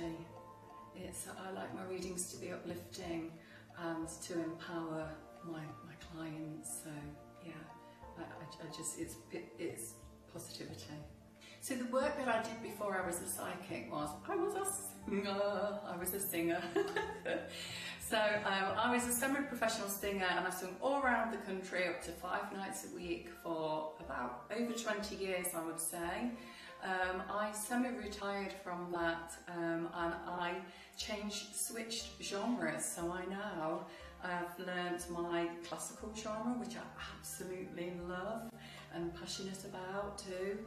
positivity. I like my readings to be uplifting and to empower my clients. So yeah, it's positivity. So the work that I did before I was a psychic was I was a singer. So I was a semi-professional singer, and I've sung all around the country up to 5 nights a week for about over 20 years, I would say. I semi-retired from that, and I switched genres. So I now have learnt my classical genre, which I absolutely love and passionate about too.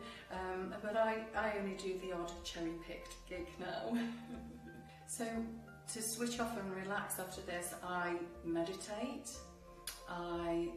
But I only do the odd cherry-picked gig now. So to switch off and relax after this, I meditate. I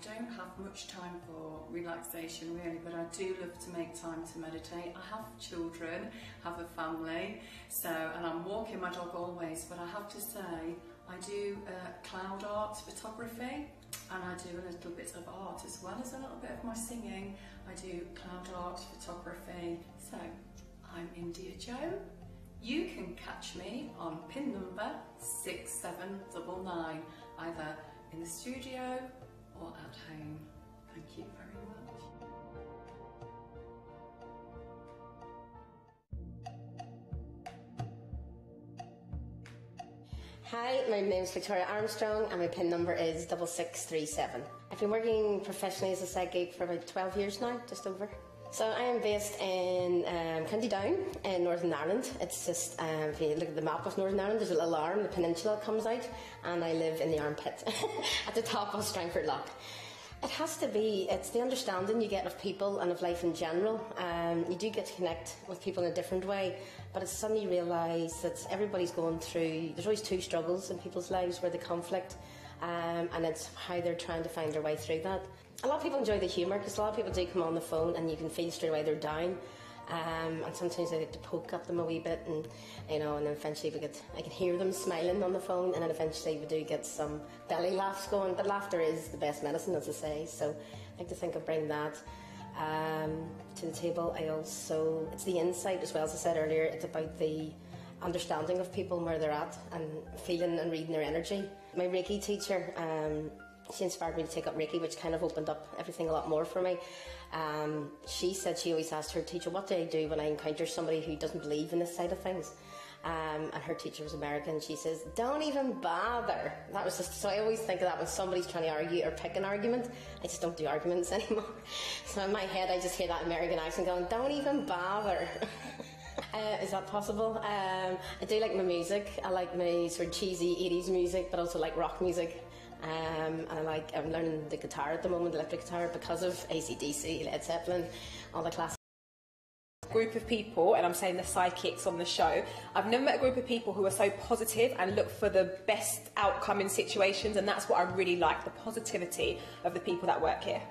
don't have much time for relaxation really, but I do love to make time to meditate. I have children, have a family, and I'm walking my dog always, but I have to say I do cloud art photography, and I do a little bit of art as well as a little bit of my singing. I do cloud art photography. So I'm India Jo. You can catch me on pin number 6799, either in the studio or at home. Thank you very much. Hi, my name is Victoria Armstrong and my PIN number is 6637. I've been working professionally as a psychic for about 12 years now, just over. So I am based in County Down in Northern Ireland. It's just, if you look at the map of Northern Ireland, there's a little arm, the peninsula comes out, and I live in the armpit at the top of Strangford Lough. It has to be, it's the understanding you get of people and of life in general. You do get to connect with people in a different way, but it's suddenly realise that everybody's going through, there's always two struggles in people's lives, where the conflict, and it's how they're trying to find their way through that. A lot of people enjoy the humour, because a lot of people do come on the phone and you can feel straight away they're down. And sometimes I get to poke at them a wee bit, and and then eventually I can hear them smiling on the phone, and then eventually we do get some belly laughs going. But laughter is the best medicine, as I say, so I like to think of bringing that to the table. It's the insight as well, as I said earlier. It's about the understanding of people and where they're at, and feeling and reading their energy. My Reiki teacher, she inspired me to take up Reiki, which kind of opened up everything a lot more for me. She said she always asked her teacher, what do I do when I encounter somebody who doesn't believe in this side of things? And her teacher was American. She says, don't even bother. That was just, so I always think of that when somebody's trying to argue or pick an argument. I just don't do arguments anymore. So in my head I just hear that American accent going, don't even bother. Is that possible? I do like my music. I like my sort of cheesy 80s music, but also like rock music. And I'm learning the guitar at the moment, electric guitar, because of AC/DC, Led Zeppelin, all the classics. Group of people, and I'm saying the psychics on the show, I've never met a group of people who are so positive and look for the best outcome in situations, and that's what I really like, the positivity of the people that work here.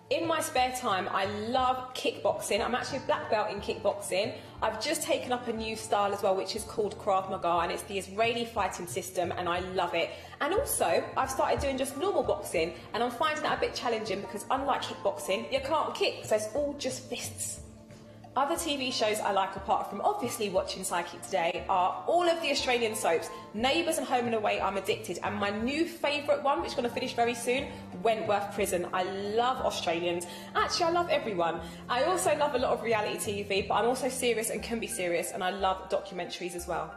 In my spare time, I love kickboxing. I'm actually a black belt in kickboxing. I've just taken up a new style as well, which is called Krav Maga, and it's the Israeli fighting system, and I love it. And also, I've started doing just normal boxing, and I'm finding that a bit challenging because unlike kickboxing, you can't kick, so it's all just fists. Other TV shows I like, apart from obviously watching Psychic Today, are all of the Australian soaps. Neighbours and Home and Away, I'm addicted. And my new favourite one, which is going to finish very soon, Wentworth Prison. I love Australians. Actually, I love everyone. I also love a lot of reality TV, but I'm also serious and can be serious, and I love documentaries as well.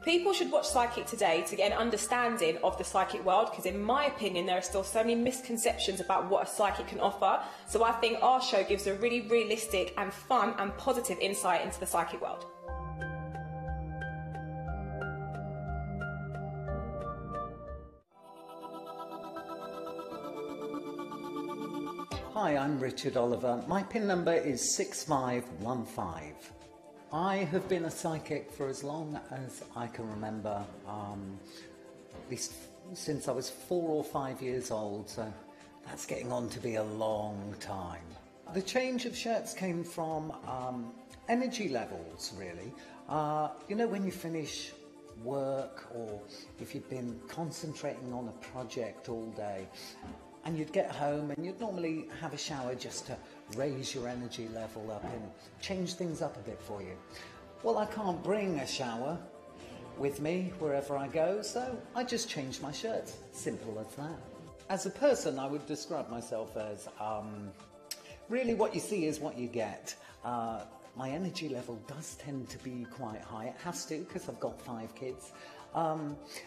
People should watch Psychic Today to get an understanding of the psychic world, because in my opinion there are still so many misconceptions about what a psychic can offer. So I think our show gives a really realistic and fun and positive insight into the psychic world. Hi, I'm Richard Oliver. My PIN number is 6515. I have been a psychic for as long as I can remember, at least since I was 4 or 5 years old, so that's getting on to be a long time. The change of shirts came from energy levels, really. When you finish work, or if you've been concentrating on a project all day, and you'd get home and you'd normally have a shower just to raise your energy level up and change things up a bit for you. well, I can't bring a shower with me wherever I go, so I just change my shirts. Simple as that. As a person, I would describe myself as really what you see is what you get. My energy level does tend to be quite high. It has to, because I've got 5 kids.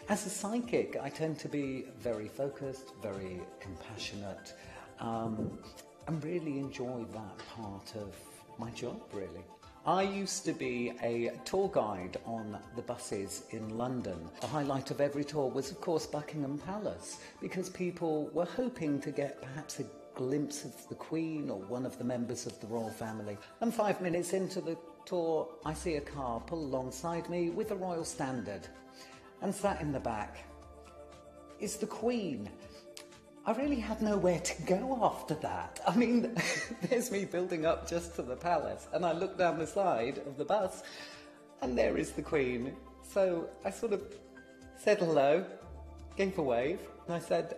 As a psychic, I tend to be very focused, very compassionate, and really enjoy that part of my job, really. I used to be a tour guide on the buses in London. The highlight of every tour was, of course, Buckingham Palace, because people were hoping to get perhaps a glimpse of the Queen or one of the members of the royal family. And 5 minutes into the tour, I see a car pull alongside me with a royal standard. And sat in the back is the Queen. I really had nowhere to go after that. I mean, there's me building up just to the palace, and I look down the side of the bus, and there is the Queen. So I sort of said hello, gave a wave, and I said,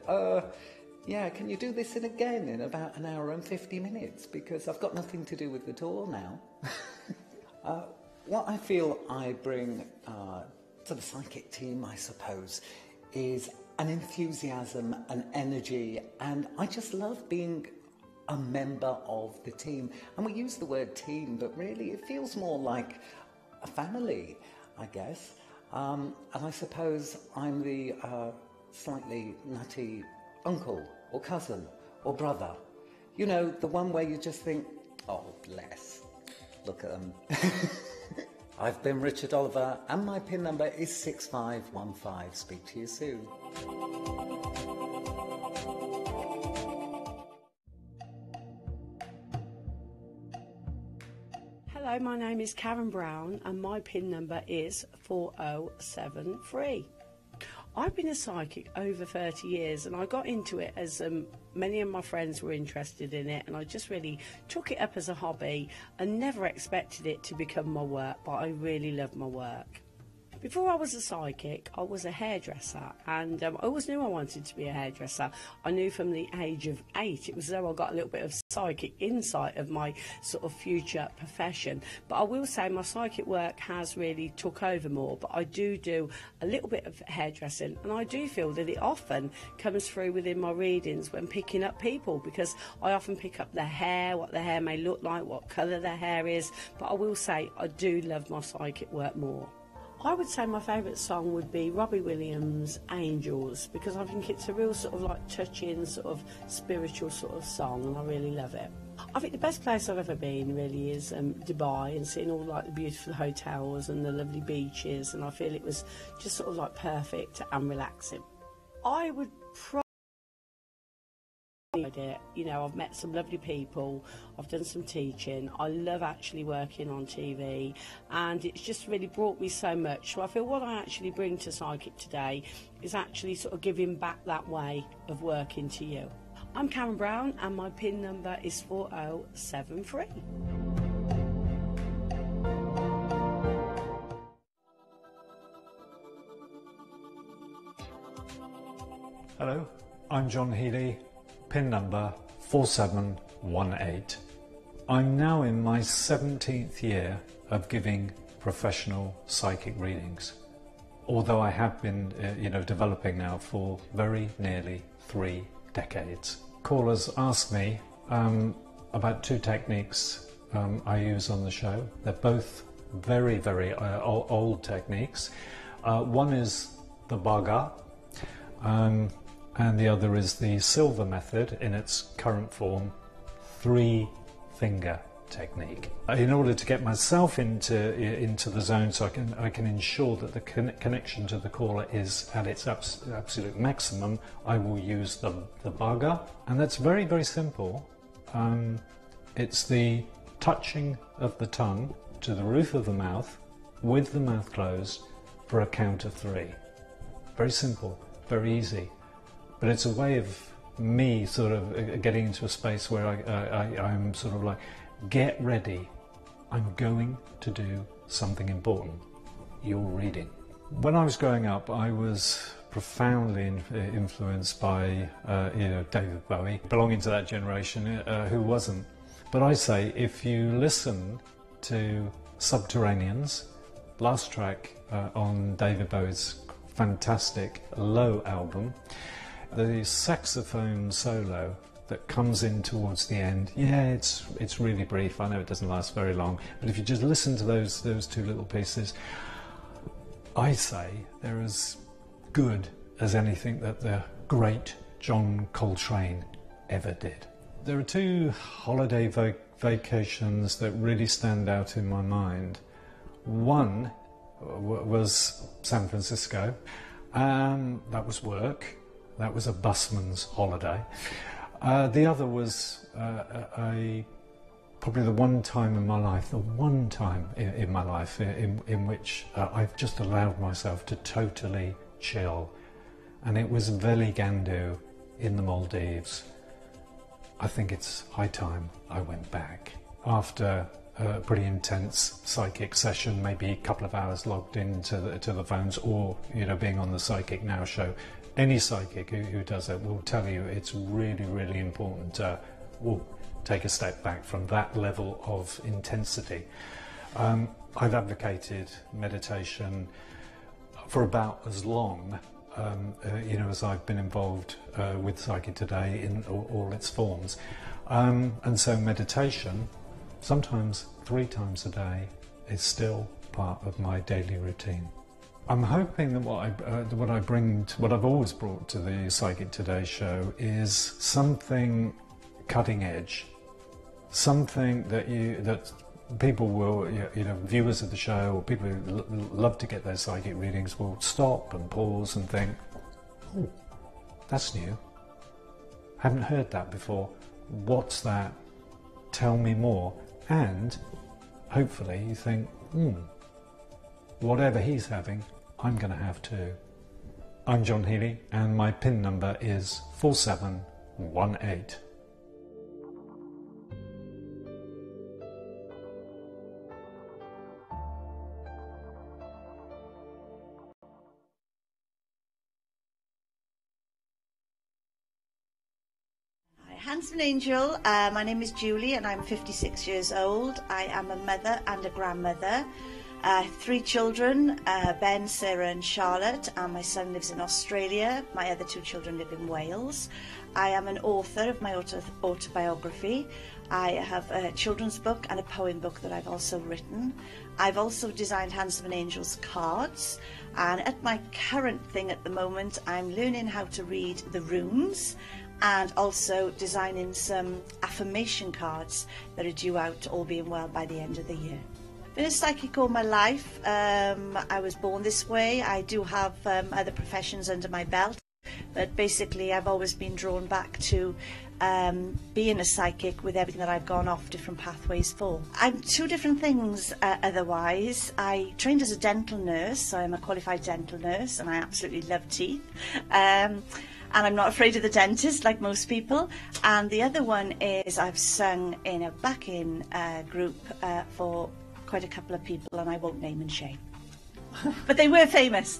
yeah, can you do this again in about an hour and 50 minutes? Because I've got nothing to do with the tour now. What I feel I bring to the psychic team, I suppose, is an enthusiasm, an energy, and I just love being a member of the team. And we use the word team, but really it feels more like a family, I guess. And I suppose I'm the slightly nutty uncle or cousin or brother. You know, the one where you just think, oh, bless, look at them. I've been Richard Oliver, and my PIN number is 6515. Speak to you soon. Hello, my name is Karen Brown, and my PIN number is 4073. I've been a psychic over 30 years, and I got into it as many of my friends were interested in it, and I just really took it up as a hobby and never expected it to become my work, but I really love my work. Before I was a psychic, I was a hairdresser, and I always knew I wanted to be a hairdresser. I knew from the age of 8. It was as though I got a little bit of psychic insight of my sort of future profession. But I will say my psychic work has really took over more, but I do a little bit of hairdressing, and I do feel that it often comes through within my readings when picking up people, because I often pick up their hair, what their hair may look like, what colour their hair is. But I will say I do love my psychic work more. I would say my favourite song would be Robbie Williams' Angels, because I think it's a real sort of like touching sort of spiritual sort of song, and I really love it. I think the best place I've ever been really is Dubai, and seeing all like the beautiful hotels and the lovely beaches, and I feel it was just sort of like perfect and relaxing. I would it. You know, I've met some lovely people, I've done some teaching, I love actually working on TV, and it's just really brought me so much. So I feel what I actually bring to Psychic today is actually sort of giving back that way of working to you. I'm Karen Brown, and my PIN number is 4073. Hello, I'm John Healy, PIN number 4718. I'm now in my 17th year of giving professional psychic readings, although I have been developing now for very nearly 3 decades. Callers ask me about 2 techniques I use on the show. They're both very, very old techniques. One is the Baga, and the other is the Silver method in its current form, 3-finger technique. In order to get myself into the zone, so I can ensure that the connection to the caller is at its absolute maximum, I will use the Baga, and that's very, very simple. It's the touching of the tongue to the roof of the mouth with the mouth closed for a count of 3. Very simple, very easy. But it's a way of me sort of getting into a space where I'm sort of like, get ready, I'm going to do something important. You're reading. When I was growing up, I was profoundly influenced by David Bowie, belonging to that generation, who wasn't. But I say, if you listen to Subterraneans, last track on David Bowie's fantastic Low album. The saxophone solo that comes in towards the end, yeah, it's really brief. I know it doesn't last very long, but if you just listen to those two little pieces, I say they're as good as anything that the great John Coltrane ever did. There are two holiday vacations that really stand out in my mind. One was San Francisco. That was work. That was a busman's holiday. The other was probably the one time in my life in which I've just allowed myself to totally chill. And it was Veli Gandu in the Maldives. I think it's high time I went back. After a pretty intense psychic session, maybe a couple of hours logged into the phones, or being on the Psychic Now show, any psychic who does it will tell you it's really, really important to take a step back from that level of intensity. I've advocated meditation for about as long as I've been involved with Psychic Today in all its forms. And so meditation, sometimes 3 times a day, is still part of my daily routine. I'm hoping that what I've always brought to the Psychic Today show is something cutting edge, something that people will, viewers of the show, or people who love to get their psychic readings, will stop and pause and think, oh, that's new. Haven't heard that before. What's that? Tell me more. And hopefully you think, whatever he's having, I'm going to have too. I'm John Healy, and my PIN number is 4718. Handsome Angel, my name is Julie and I'm 56 years old. I am a mother and a grandmother. 3 children, Ben, Sarah and Charlotte, and my son lives in Australia. My other 2 children live in Wales. I am an author of my autobiography. I have a children's book and a poem book that I've also written. I've also designed Handsome Angel's cards, and at my current thing at the moment, I'm learning how to read the runes, and also designing some affirmation cards that are due out, all being well, by the end of the year. Been a psychic all my life. I was born this way. I do have other professions under my belt, but basically I've always been drawn back to being a psychic with everything that I've gone off different pathways for. I'm 2 different things otherwise. I trained as a dental nurse, so I'm a qualified dental nurse, and I absolutely love teeth. And I'm not afraid of the dentist like most people. And the other one is I've sung in a backing group for quite a couple of people, and I won't name and shame. But they were famous.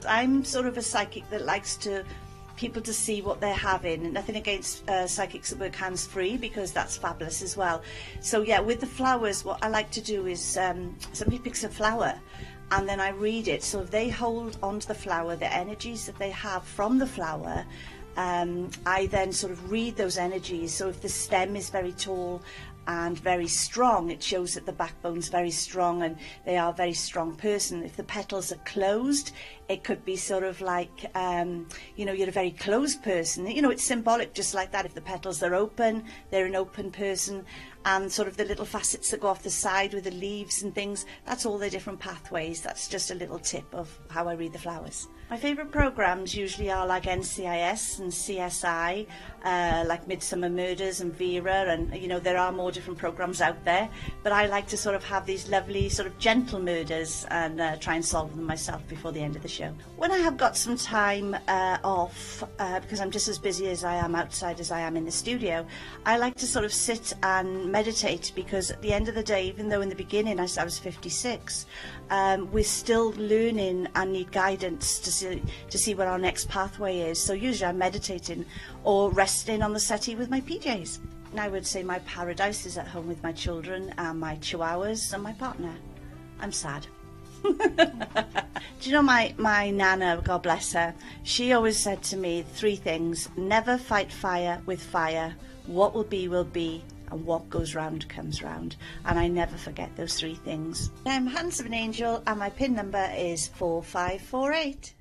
I'm sort of a psychic that likes people to see what they're having. Nothing against psychics that work hands-free, because that's fabulous as well. So yeah, with the flowers, what I like to do is somebody picks a flower and then I read it. So if they hold onto the flower, the energies that they have from the flower, I then sort of read those energies. So if the stem is very tall and very strong, it shows that the backbone's very strong and they are a very strong person. If the petals are closed, it could be sort of like, you're a very closed person. It's symbolic just like that. If the petals are open, they're an open person. And sort of the little facets that go off the side with the leaves and things, that's all the different pathways. That's just a little tip of how I read the flowers. My favourite programmes usually are like NCIS and CSI, like Midsummer Murders and Vera, and there are more different programmes out there, but I like to sort of have these lovely sort of gentle murders and try and solve them myself before the end of the show. When I have got some time off, because I'm just as busy as I am outside as I am in the studio, I like to sort of sit and meditate, because at the end of the day, even though in the beginning I was 56, we're still learning and need guidance to see what our next pathway is. So usually I'm meditating or resting on the settee with my PJs. I would say my paradise is at home with my children and my chihuahuas and my partner. I'm sad. Do you know my Nana, God bless her, she always said to me 3 things: never fight fire with fire, what will be, and what goes round comes round. And I never forget those 3 things. I'm Hands of an Angel and my PIN number is 4548.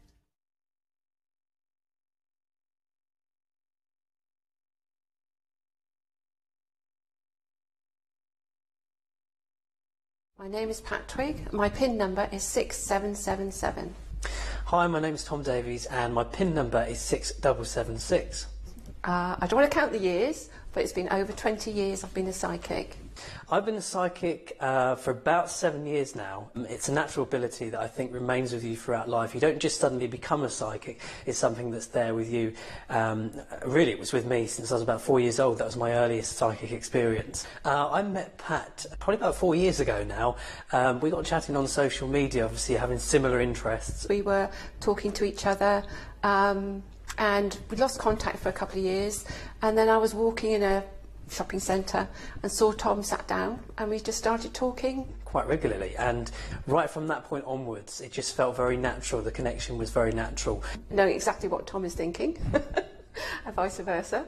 My name is Pat Twig. My PIN number is 6777. Hi, my name is Tom Davies and my PIN number is 6776. I don't want to count the years, but it's been over 20 years I've been a psychic. I've been a psychic for about 7 years now. It's a natural ability that I think remains with you throughout life. You don't just suddenly become a psychic, it's something that's there with you. Really, it was with me since I was about 4 years old. That was my earliest psychic experience. I met Pat probably about 4 years ago now. We got chatting on social media, obviously having similar interests. We were talking to each other, and we lost contact for a couple of years, and then I was walking in a shopping centre and saw Tom sat down, and we just started talking quite regularly, and right from that point onwards it just felt very natural. The connection was very natural. Knowing exactly what Tom is thinking and vice versa.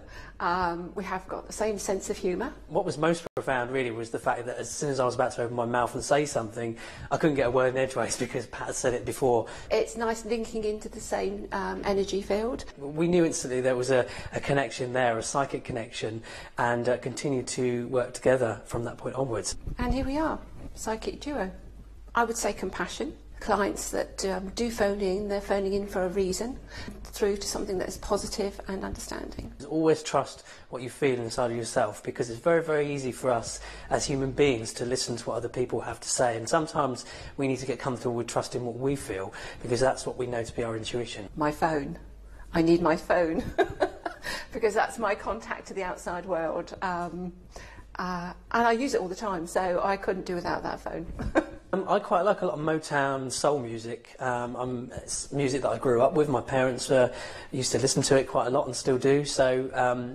We have got the same sense of humour. What was most profound really was the fact that as soon as I was about to open my mouth and say something, I couldn't get a word in edgeways because Pat had said it before. It's nice linking into the same energy field. We knew instantly there was a connection there, a psychic connection, and continued to work together from that point onwards. And here we are, psychic duo. I would say compassion. Clients that do phone in, they're phoning in for a reason, through to something that is positive and understanding. Always trust what you feel inside of yourself, because it's very, very easy for us as human beings to listen to what other people have to say, and sometimes we need to get comfortable with trusting what we feel, because that's what we know to be our intuition. My phone. I need my phone because that's my contact to the outside world, and I use it all the time, so I couldn't do without that phone. I quite like a lot of Motown soul music. It's music that I grew up with. My parents used to listen to it quite a lot and still do. So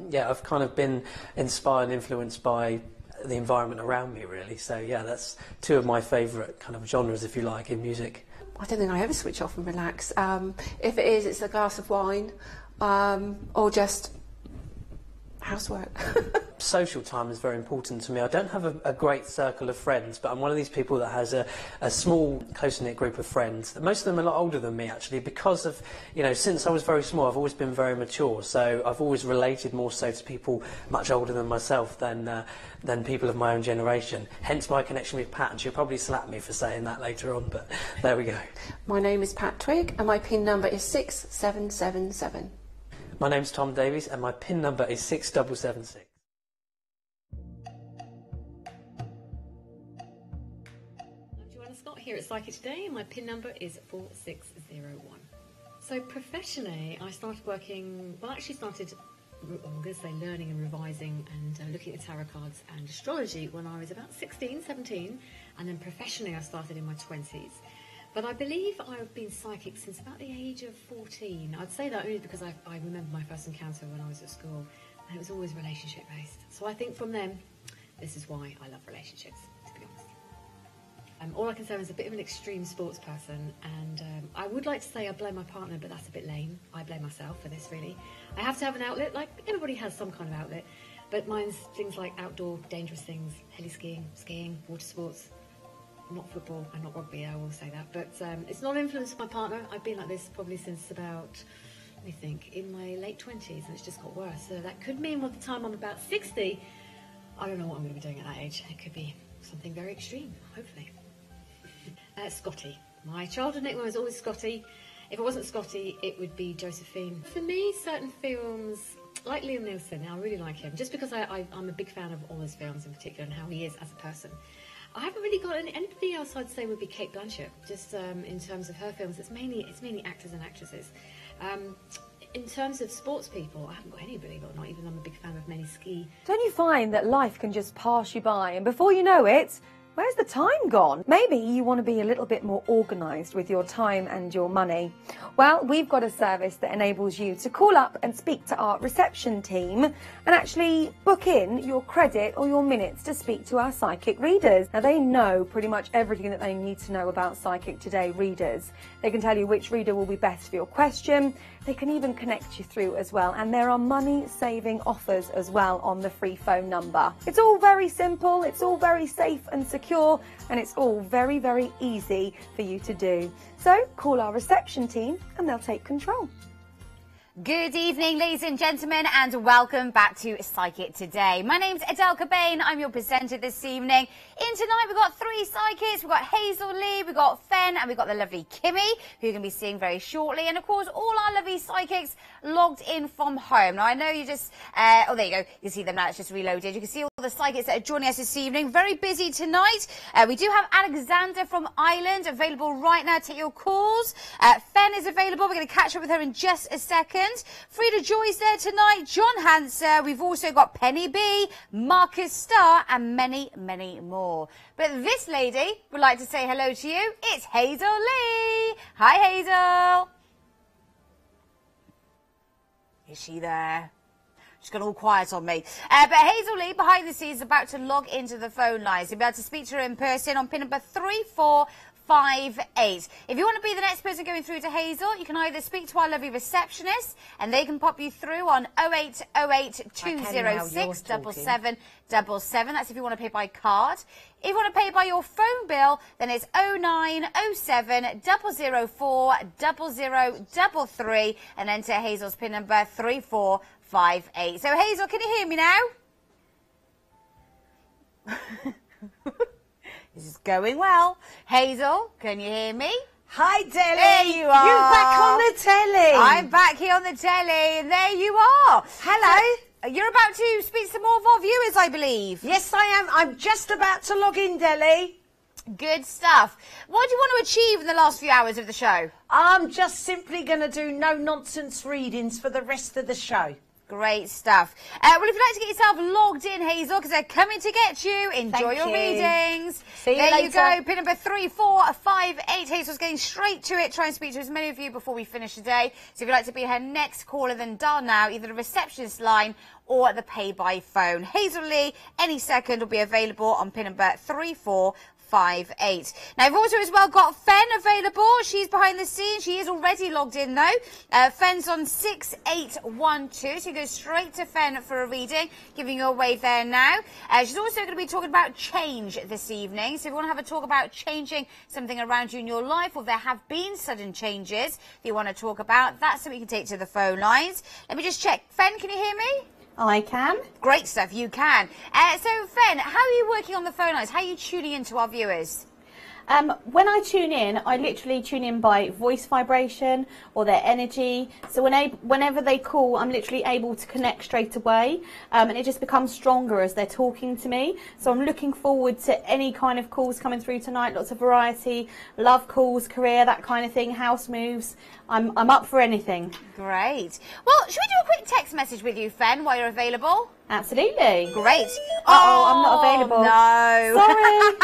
yeah, I've kind of been inspired and influenced by the environment around me, really. So yeah, that's 2 of my favourite kind of genres, if you like, in music. I don't think I ever switch off and relax. If it is, it's a glass of wine or just housework. Social time is very important to me. I don't have a great circle of friends, but I'm one of these people that has a small, close-knit group of friends. Most of them are a lot older than me, actually, because of, you know, since I was very small, I've always been very mature, so I've always related more so to people much older than myself than people of my own generation. Hence my connection with Pat, and she'll probably slap me for saying that later on, but there we go. My name is Pat Twig, and my PIN number is 6777. My name's Tom Davies, and my PIN number is 6776. Scott here at Psychic Today, and my PIN number is 4601. So professionally, I started working, I'm going to say learning and revising and looking at tarot cards and astrology when I was about 16, 17, and then professionally I started in my 20s. But I believe I've been psychic since about the age of 14. I'd say that only because I remember my first encounter when I was at school, and it was always relationship based. So I think from then, this is why I love relationships, to be honest. All I can say is a bit of an extreme sports person, and I would like to say I blame my partner, but that's a bit lame. I blame myself for this, really. I have to have an outlet, like everybody has some kind of outlet, but mine's things like outdoor dangerous things, skiing, water sports, not football and not rugby, I will say that, but it's not influenced by my partner. I've been like this probably since about, let me think, in my late 20s, and it's just got worse. So that could mean by the time I'm about 60, I don't know what I'm going to be doing at that age. It could be something very extreme, hopefully. Scotty. My childhood nickname was always Scotty. If it wasn't Scotty, it would be Josephine. For me, certain films, like Liam Neeson, I really like him, just because I'm a big fan of all his films in particular and how he is as a person. I haven't really got anybody else I'd say would be Kate Blanchett, just in terms of her films. It's mainly actors and actresses. In terms of sports people, I haven't got any, believe it or not, even though I'm a big fan of many ski. Don't you find that life can just pass you by, and before you know it, Where's the time gone? Maybe you want to be a little bit more organised with your time and your money. Well, we've got a service that enables you to call up and speak to our reception team and actually book in your credit or your minutes to speak to our psychic readers. Now, they know pretty much everything that they need to know about Psychic Today readers. They can tell you which reader will be best for your question. They can even connect you through as well. And there are money-saving offers as well on the free phone number. It's all very simple, it's all very safe and secure, and it's all very, very easy for you to do. So call our reception team and they'll take control. Good evening, ladies and gentlemen, and welcome back to Psychic Today. My name's Adele Cobain. I'm your presenter this evening. In tonight, we've got 3 psychics. We've got Hazel Lee, we've got Fen, and we've got the lovely Kimmy, who you're going to be seeing very shortly. And, of course, all our lovely psychics logged in from home. Now, I know you just... oh, there you go. You can see them now. It's just reloaded. You can see all the psychics that are joining us this evening. Very busy tonight. We do have Alexander from Ireland available right now to take your calls. Fen is available. We're going to catch up with her in just a second. Frida Joy's there tonight, John Hanser, we've also got Penny B, Marcus Starr, and many, many more. But this lady would like to say hello to you. It's Hazel Lee. Hi, Hazel. Is she there? She's gone all quiet on me. But Hazel Lee, behind the scenes, is about to log into the phone lines. You'll be able to speak to her in person on pin number 3458. If you want to be the next person going through to Hazel, you can either speak to our lovely receptionist and they can pop you through on 0808 206 7777. That's if you want to pay by card. If you want to pay by your phone bill, then it's 0907 004 0033 and enter Hazel's pin number 3458. So Hazel, can you hear me now? This is going well. Hazel, can you hear me? Hi, Telly. There you are. You're back on the telly. I'm back here on the telly, and there you are. Hello. You're about to speak to some more of our viewers, I believe. Yes, I am. I'm just about to log in, Telly. Good stuff. What do you want to achieve in the last few hours of the show? I'm just simply going to do no-nonsense readings for the rest of the show. Great stuff. Well, if you'd like to get yourself logged in, Hazel, because they're coming to get you, enjoy your readings. See you there later. You go, pin number 3458. Hazel's going straight to it. Try and speak to as many of you before we finish today. So if you'd like to be her next caller, then dial now, either the receptionist line or the pay-by phone. Hazel Lee, any second, will be available on pin number 3458. Now, I've also as well got Fen available. She's behind the scenes. She is already logged in, though. Fen's on 6812, so you go straight to Fen for a reading, giving you a wave there now. She's also going to be talking about change this evening. So if you want to have a talk about changing something around you in your life, or there have been sudden changes that you want to talk about, that's something you can take to the phone lines. Let me just check. Fen, can you hear me? I can. Great stuff, you can. So, Fen, how are you working on the phone lines? How are you tuning into our viewers? When I tune in, I literally tune in by voice vibration or their energy. So whenever they call, I'm literally able to connect straight away, and it just becomes stronger as they're talking to me. So I'm looking forward to any kind of calls coming through tonight. Lots of variety, love calls, career, that kind of thing, house moves. I'm up for anything. Great. Well, should we do a quick text message with you, Fen, while you're available? Absolutely. Great. Uh-oh, I'm not available. No. Sorry.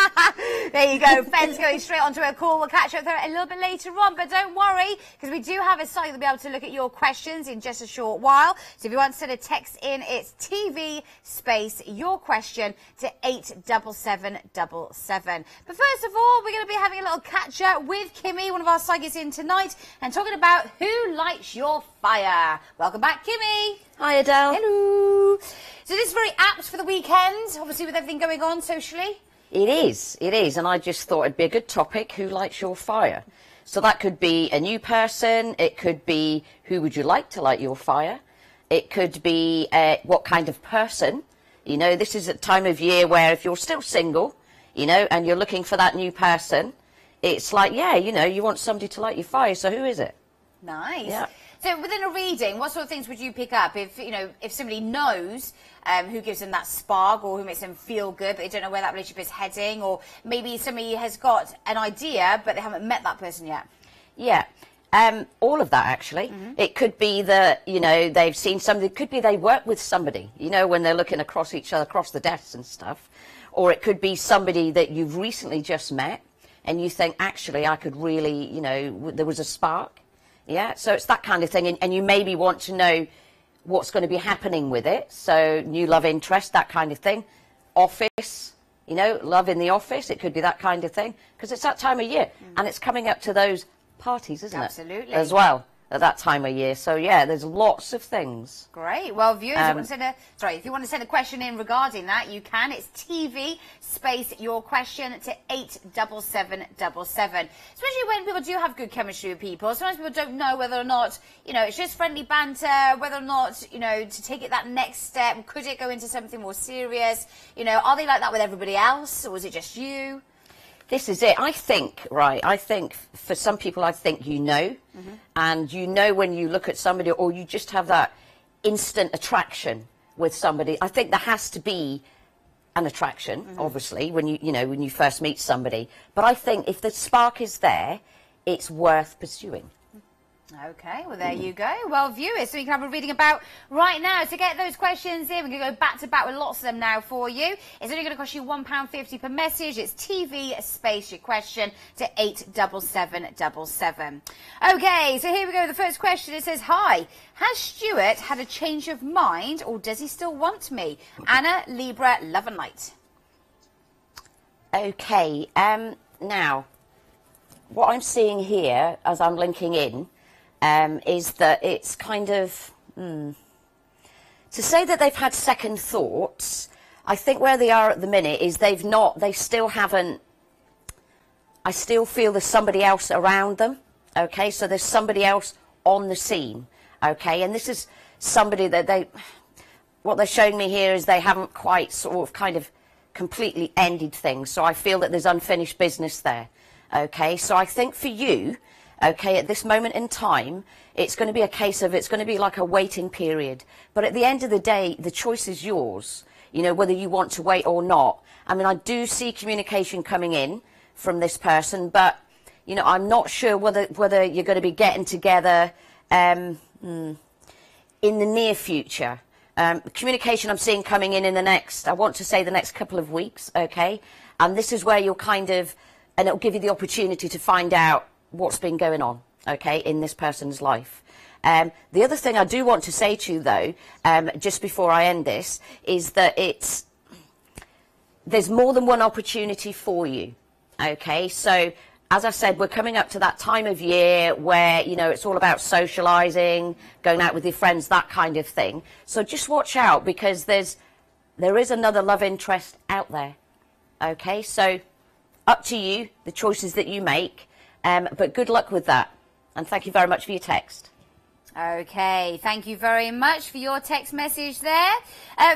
There you go. Fen's going straight onto a call. We'll catch up with her a little bit later on, but don't worry, because we do have a site that'll be able to look at your questions in just a short while. So if you want to send a text in, it's TV space your question to 87777. But first of all, we're going to be having a little catch up with Kimmy, one of our psychics in tonight, and talking about who lights your fire. Welcome back, Kimmy. Hi, Adele. Hello. So this is very apt for the weekend, obviously with everything going on socially. It is, and I just thought it'd be a good topic, who lights your fire? So that could be a new person, it could be who would you like to light your fire, it could be what kind of person. You know, this is a time of year where if you're still single, you know, and you're looking for that new person, it's like, yeah, you know, you want somebody to light your fire, so who is it? Nice. Yeah. So within a reading, what sort of things would you pick up if, you know, if somebody knows who gives them that spark or who makes them feel good, but they don't know where that relationship is heading, or maybe somebody has got an idea, but they haven't met that person yet? Yeah. All of that, actually. It could be that, you know, they've seen somebody, it could be they work with somebody, you know, when they're looking across each other, across the desks and stuff. or it could be somebody that you've recently just met and you think, actually, I could really, you know, there was a spark. Yeah, so it's that kind of thing, and you maybe want to know what's going to be happening with it. So new love interest, that kind of thing. Office, you know, love in the office, it could be that kind of thing, because it's that time of year, and it's coming up to those parties, isn't Absolutely. it? As well, at that time of year. So yeah, there's lots of things. Great. Well, viewers, if you want to send a question in regarding that, you can. It's TV space your question to 87777. Especially when people do have good chemistry with people. Sometimes people don't know whether or not, you know, it's just friendly banter, whether or not, you know, to take it that next step. Could it go into something more serious? You know, are they like that with everybody else, or is it just you? This is it. I think, right, I think for some people, I think you know, and you know when you look at somebody, or you just have that instant attraction with somebody. I think there has to be an attraction, obviously, when when you first meet somebody. But I think if the spark is there, it's worth pursuing. Okay, well, there you go. Well, viewers, so you can have a reading about right now. To get those questions in, we're going to go back to back with lots of them now for you. It's only going to cost you £1.50 per message. It's TV space your question to 87777. Okay, so here we go. The first question, it says, hi, has Stuart had a change of mind, or does he still want me? Anna, Libra, love and light. Okay, now, what I'm seeing here as I'm linking in, is that it's kind of, to say that they've had second thoughts, I think where they are at the minute is they still haven't, I still feel there's somebody else around them, okay, so there's somebody else on the scene, okay, and this is somebody that what they're showing me here is they haven't quite sort of kind of completely ended things, so I feel that there's unfinished business there, okay, so I think for you, okay, at this moment in time, it's going to be a case of, it's going to be like a waiting period. But at the end of the day, the choice is yours, you know, whether you want to wait or not. I mean, I do see communication coming in from this person, but, you know, I'm not sure whether you're going to be getting together in the near future. Communication I'm seeing coming in the next, I want to say the next couple of weeks, okay? And this is where you'll kind of, and it'll give you the opportunity to find out what's been going on, okay, in this person's life. The other thing I do want to say to you, though, just before I end this, is that there's more than one opportunity for you, okay? So, as I said, we're coming up to that time of year where, you know, it's all about socialising, going out with your friends, that kind of thing. So just watch out, because there is another love interest out there, okay? So, up to you, the choices that you make. But good luck with that. And thank you very much for your text. Okay, thank you very much for your text message there.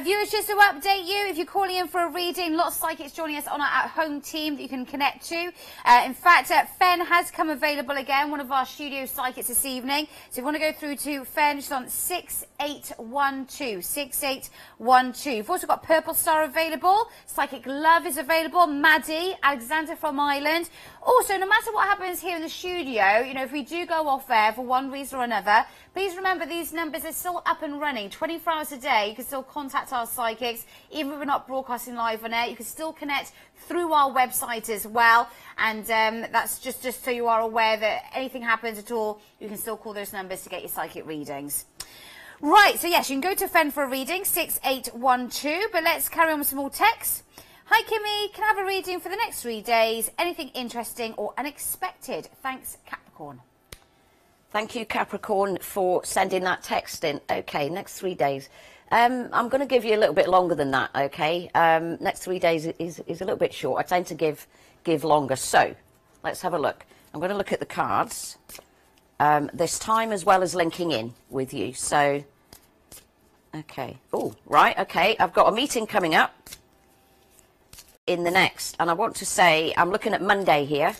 Viewers, just to update you, if you're calling in for a reading, lots of psychics joining us on our at-home team that you can connect to. In fact, Fen has come available again, one of our studio psychics this evening. So if you want to go through to Fen, she's on 6812, 6812. We've also got Purple Star available. Psychic Love is available. Maddie, Alexander from Ireland. Also, no matter what happens here in the studio, you know, if we do go off air for one reason or another, please remember these numbers are still up and running 24 hours a day. You can still contact our psychics. Even if we're not broadcasting live on air, you can still connect through our website as well. And that's just so you are aware that anything happens at all, you can still call those numbers to get your psychic readings. Right, so yes, you can go to Fen for a reading, 6812. But let's carry on with some more texts. Hi, Kimmy. Can I have a reading for the next 3 days? Anything interesting or unexpected? Thanks, Capricorn. Thank you, Capricorn, for sending that text in. Okay, next 3 days. I'm going to give you a little bit longer than that, okay? Next 3 days is a little bit short. I tend to give longer. So, let's have a look. I'm going to look at the cards this time, as well as linking in with you. So, okay. Oh, right, okay. I've got a meeting coming up in the next. And I want to say, I'm looking at Monday here.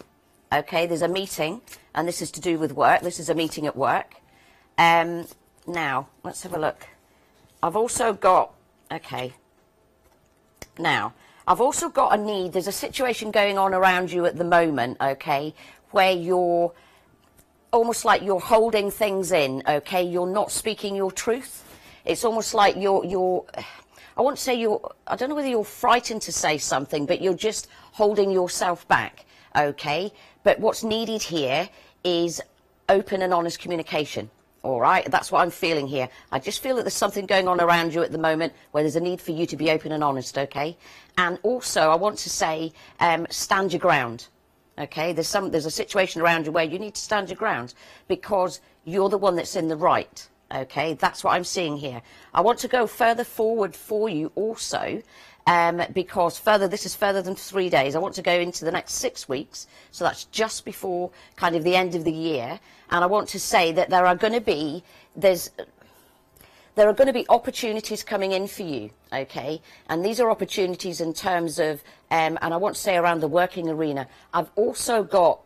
Okay, there's a meeting, and this is to do with work. This is a meeting at work. Now, let's have a look. I've also got, okay. Now, I've also got a need. There's a situation going on around you at the moment, okay, where you're almost like you're holding things in, okay? You're not speaking your truth. It's almost like you're I want to say I don't know whether you're frightened to say something, but you're just holding yourself back, okay? But what's needed here is open and honest communication. All right, that's what I'm feeling here. I just feel that there's something going on around you at the moment where there's a need for you to be open and honest, okay? And also, I want to say, stand your ground, okay? There's a situation around you where you need to stand your ground because you're the one that's in the right, okay? That's what I'm seeing here. I want to go further forward for you also, because this is further than 3 days. I want to go into the next 6 weeks, so that's just before kind of the end of the year. And I want to say that there are going to be opportunities coming in for you, okay? And these are opportunities in terms of, and I want to say around the working arena. I've also got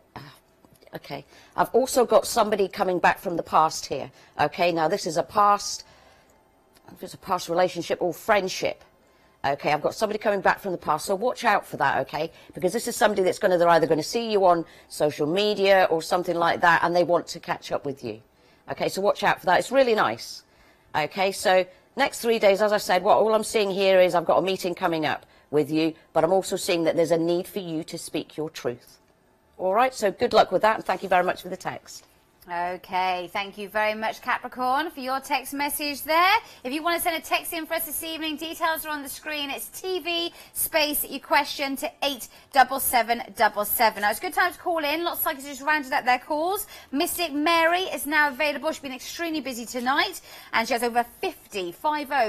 somebody coming back from the past here, okay? Now this is a past relationship or friendship. Okay, I've got somebody coming back from the past, so watch out for that, okay? Because this is somebody that's they're either going to see you on social media or something like that, and they want to catch up with you. Okay, so watch out for that. It's really nice. Okay, so next 3 days, as I said, all I'm seeing here is I've got a meeting coming up with you, but I'm also seeing that there's a need for you to speak your truth. All right, so good luck with that, and thank you very much for the text. Okay, thank you very much, Capricorn, for your text message there. If you want to send a text in for us this evening, details are on the screen. It's TV space your question to 87777. Now, it's a good time to call in. Lots of psychics just rounded up their calls. Mystic Mary is now available. She's been extremely busy tonight, and she has over 50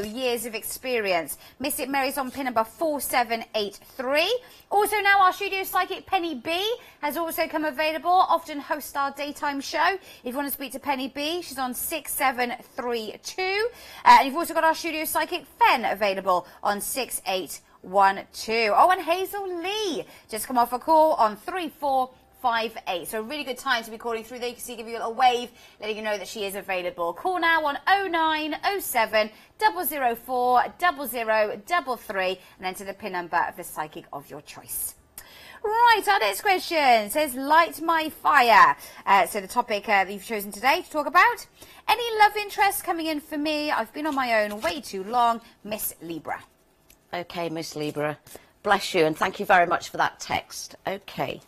years of experience. Mystic Mary's on pin number 4783. Also now our studio psychic Penny B has also come available, often hosts our daytime show. If you want to speak to Penny B, she's on 6732. And you've also got our studio psychic Fen available on 6812. Oh, and Hazel Lee just come off a call on 3458. So a really good time to be calling through there. You can see, give you a little wave, letting you know that she is available. Call now on 0907 004 0033 and enter the PIN number of the psychic of your choice. Right, our next question says, light my fire. So the topic that you've chosen today to talk about. Any love interest coming in for me? I've been on my own way too long. Miss Libra. Okay, Miss Libra. Bless you, and thank you very much for that text. Okay.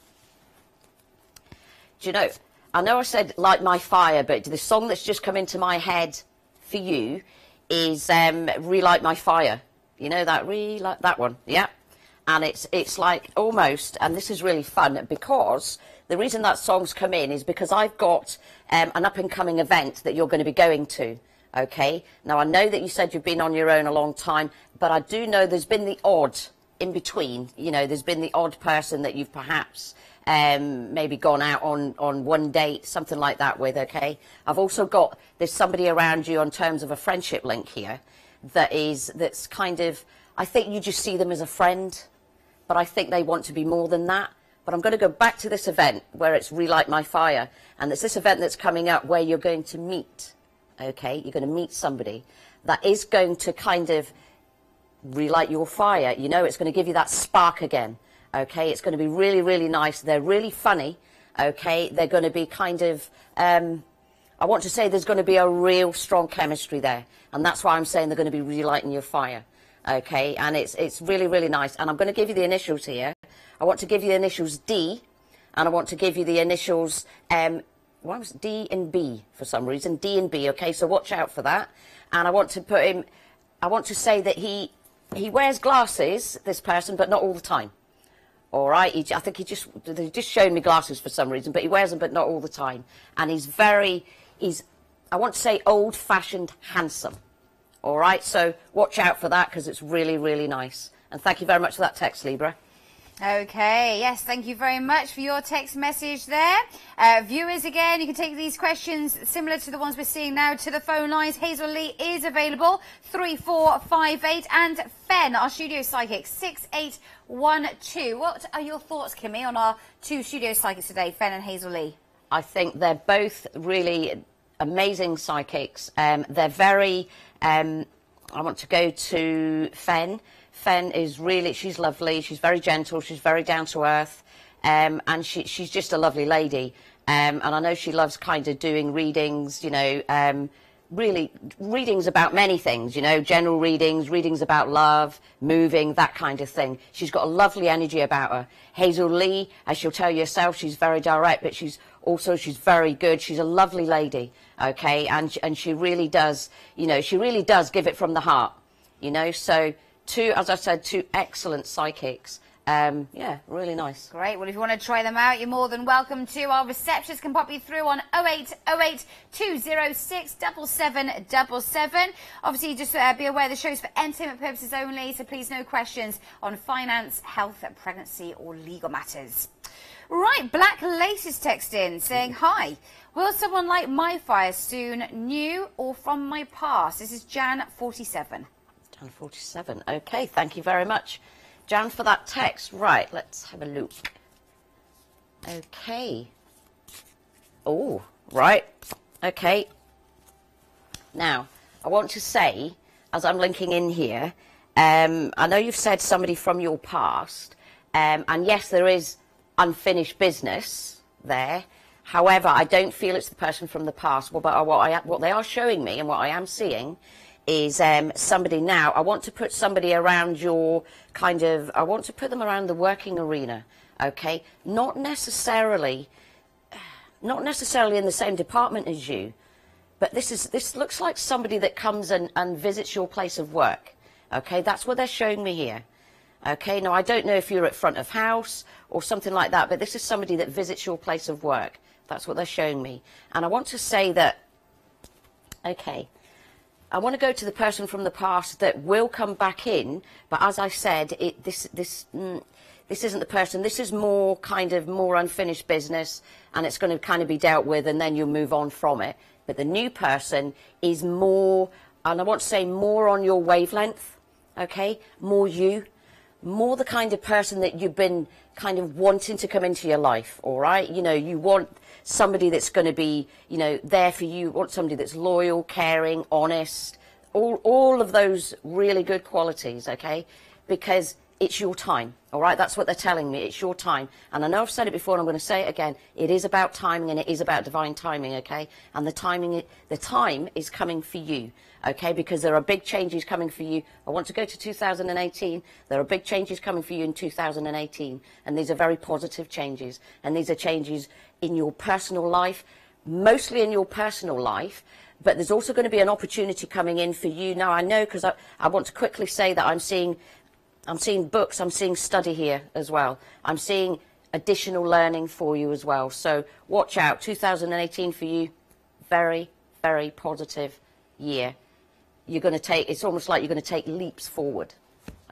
Do you know, I know I said light my fire, but the song that's just come into my head for you is Relight My Fire. You know that, Relight, that one, yeah? And it's like almost, and this is really fun, because the reason that song's come in is because I've got an up-and-coming event that you're going to be going to, okay? Now, I know that you said you've been on your own a long time, but I do know there's been the odd in between. You know, there's been the odd person that you've perhaps maybe gone out on one date, something like that with, okay? I've also got, there's somebody around you in terms of a friendship link here that's kind of, I think you just see them as a friend, but I think they want to be more than that. But I'm going to go back to this event where it's Relight My Fire, and it's this event that's coming up where you're going to meet, okay? You're going to meet somebody that is going to kind of relight your fire. You know, it's going to give you that spark again, okay? It's going to be really, really nice. They're really funny, okay? They're going to be kind of, I want to say there's going to be a real strong chemistry there, and that's why I'm saying they're going to be relighting your fire. Okay, and it's really, really nice. And I'm going to give you the initials here. I want to give you the initials D, and I want to give you the initials, why was it D and B for some reason? D and B, okay, so watch out for that. And I want to put him, I want to say that he wears glasses, this person, but not all the time. All right, I think he just showed me glasses for some reason, but he wears them, but not all the time. And he's I want to say old-fashioned handsome. All right, so watch out for that because it's really, really nice. And thank you very much for that text, Libra. Okay, yes, thank you very much for your text message there. Viewers, again, you can take these questions similar to the ones we're seeing now to the phone lines. Hazel Lee is available, 3458, and Fen, our studio psychic, 6812. What are your thoughts, Kimmy, on our two studio psychics today, Fen and Hazel Lee? I think they're both really amazing psychics. They're very... I want to go to Fen. Fen is really, she's lovely, she's very gentle, she's very down to earth, and she's just a lovely lady. And I know she loves kind of doing readings, you know, really readings about many things, you know, general readings, readings about love, moving, that kind of thing. She's got a lovely energy about her. Hazel Lee, as she'll tell you herself, she's very direct, but she's very good. She's a lovely lady, okay, and she really does, you know, she really does give it from the heart, you know. So as I said, two excellent psychics. Yeah, really nice. Great. Well, if you want to try them out, you're more than welcome to. Our receptionist can pop you through on 0808 206 7777. Obviously, just be aware the show's for entertainment purposes only, so please no questions on finance, health, pregnancy or legal matters. Right, Black Lace is texting saying, hi, will someone light my fire soon, new or from my past? This is Jan 47. Jan 47. Okay, thank you very much, Jan, for that text. Right, let's have a look. Okay. Oh, right. Okay. Now, I want to say, as I'm linking in here, I know you've said somebody from your past, and yes, there is unfinished business there. However, I don't feel it's the person from the past. Well, but what they are showing me and what I am seeing is somebody now. I want to put somebody around your I want to put them around the working arena, okay? Not necessarily in the same department as you, but this looks like somebody that comes and visits your place of work, okay? That's what they're showing me here. Okay, now I don't know if you're at front of house or something like that, but this is somebody that visits your place of work. That's what they're showing me. And I want to say that, okay, I want to go to the person from the past that will come back in, but as I said, this isn't the person. This is more unfinished business, and it's going to kind of be dealt with, and then you'll move on from it. But the new person is more, and I want to say more on your wavelength, okay, more you. More the kind of person that you've been kind of wanting to come into your life, all right? You know, you want somebody that's going to be, you know, there for you. You want somebody that's loyal, caring, honest, all of those really good qualities, okay? Because it's your time, all right? That's what they're telling me. It's your time. And I know I've said it before, and I'm going to say it again. It is about timing, and it is about divine timing, okay? And the time is coming for you, okay? Because there are big changes coming for you. I want to go to 2018. There are big changes coming for you in 2018, and these are very positive changes. And these are changes in your personal life, mostly in your personal life, but there's also going to be an opportunity coming in for you. Now, I know, because I want to quickly say that I'm seeing books, I'm seeing study here as well. I'm seeing additional learning for you as well. So watch out, 2018 for you, very, very positive year. It's almost like you're going to take leaps forward.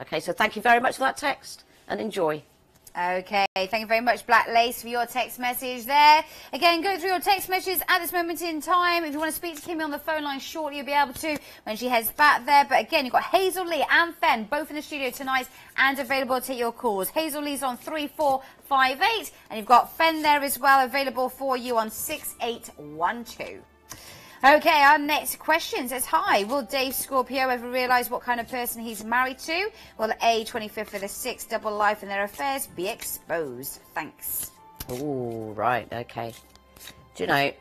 Okay, so thank you very much for that text, and enjoy. Okay, thank you very much, Black Lace, for your text message there. Again, go through your text messages at this moment in time. If you want to speak to Kimmy on the phone line shortly, you'll be able to when she heads back there. But again, you've got Hazel Lee and Fen, both in the studio tonight and available to take your calls. Hazel Lee's on 3458, and you've got Fen there as well, available for you on 6812. Okay, our next question says, hi, will Dave Scorpio ever realise what kind of person he's married to? Will A, 25th of the 6th, double life and their affairs be exposed? Thanks. Oh, right, okay. Do you know,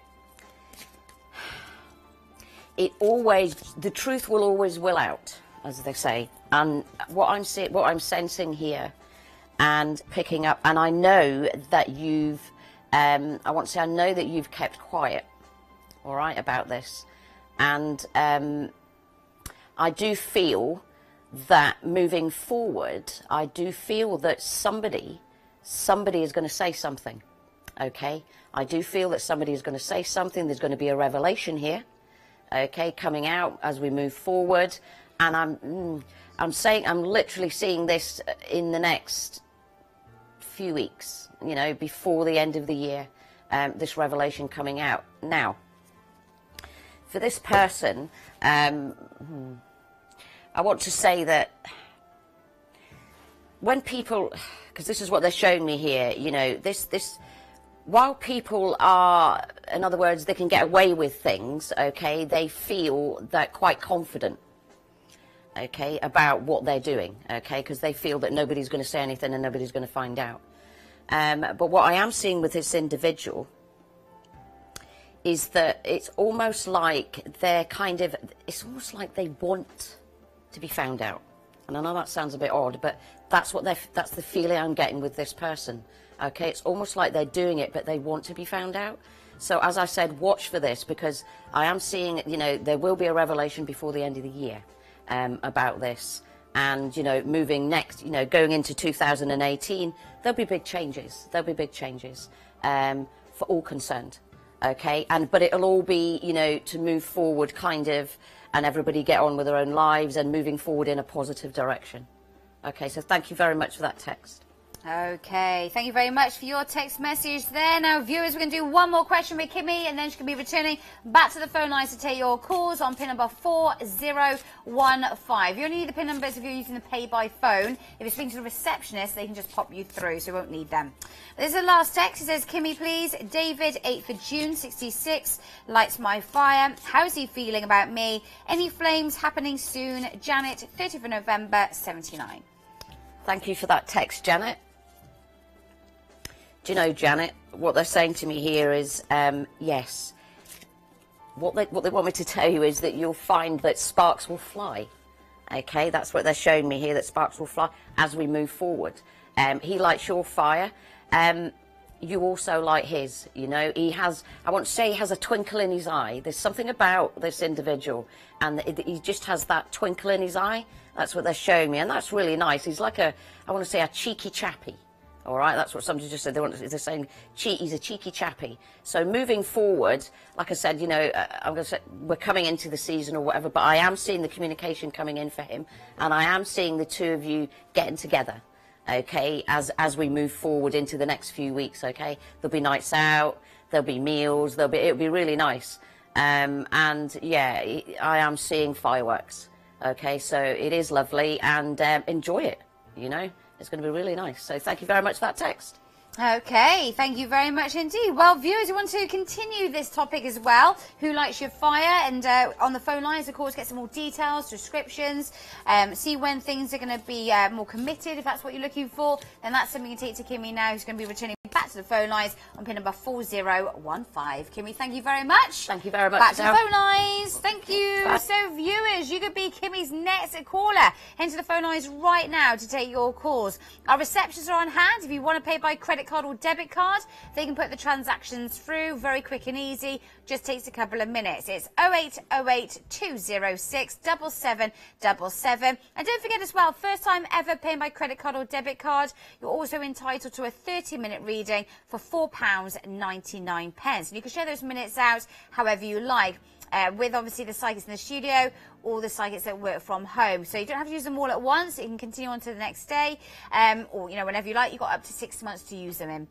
the truth will always will out, as they say. And what I'm sensing here and picking up, and I know that I know that you've kept quiet, all right, about this. And I do feel that moving forward, I do feel that somebody is going to say something, okay? I do feel that somebody is going to say something. There's going to be a revelation here, okay, coming out as we move forward. And I'm literally seeing this in the next few weeks, you know, before the end of the year, this revelation coming out. Now, for this person, I want to say that when people, because this is what they're showing me here, you know, while people are, in other words, they can get away with things, okay, they feel that quite confident, okay, about what they're doing, okay, because they feel that nobody's going to say anything and nobody's going to find out. But what I am seeing with this individual is that it's almost like it's almost like they want to be found out. And I know that sounds a bit odd, but that's the feeling I'm getting with this person. Okay, it's almost like they're doing it, but they want to be found out. So as I said, watch for this, because I am seeing, there will be a revelation before the end of the year about this. And, moving next, going into 2018, there'll be big changes. There'll be big changes for all concerned. Okay, but it'll all be, to move forward and everybody get on with their own lives and moving forward in a positive direction. Okay, so thank you very much for that text. Okay, thank you very much for your text message there. Now, viewers, we're going to do one more question with Kimmy, and then she can be returning back to the phone lines to take your calls on pin number 4015. You only need the pin numbers if you're using the pay by phone. If you're speaking to the receptionist, they can just pop you through, so you won't need them. This is the last text. It says, Kimmy, please. David, 8th of June, 66, lights my fire. How's he feeling about me? Any flames happening soon? Janet, 30th of November, 79. Thank you for that text, Janet. Do you know, Janet, what they're saying to me here is, yes. What they want me to tell you is that you'll find that sparks will fly. Okay, that's what they're showing me here, that sparks will fly as we move forward. He lights your fire. You also light his, He has, I want to say he has a twinkle in his eye. There's something about this individual, and he just has that twinkle in his eye. That's what they're showing me, and that's really nice. He's like I want to say a cheeky chappy. All right, that's what somebody just said. They're saying he's a cheeky chappy. So moving forward, like I said, I'm going to say we're coming into the season or whatever, but I am seeing the communication coming in for him, and I am seeing the two of you getting together. Okay, as we move forward into the next few weeks. Okay, there'll be nights out, there'll be meals, it'll be really nice. And yeah, I am seeing fireworks. Okay, so it is lovely, and enjoy it. It's going to be really nice. So thank you very much for that text. Okay, thank you very much indeed. Well, viewers, we want to continue this topic as well. Who lights your fire? And on the phone lines, of course, get some more details, descriptions, see when things are going to be more committed. If that's what you're looking for, then that's something you can take to Kimmy now, who's going to be returning back to the phone lines on pin number 4015. Kimmy, thank you very much. Thank you very much. Back to the phone lines. Thank you. Bye. So, viewers, you could be Kimmy's next caller. Head to the phone lines right now to take your calls. Our receptionists are on hand. If you want to pay by credit card or debit card, they can put the transactions through very quick and easy. Just takes a couple of minutes. It's 0808 206 7777. And don't forget as well, first time ever paying by credit card or debit card, you're also entitled to a 30-minute reading for £4.99. And you can share those minutes out however you like. With obviously the psychics in the studio or the psychics that work from home. So you don't have to use them all at once. You can continue on to the next day or, whenever you like. You've got up to 6 months to use them in.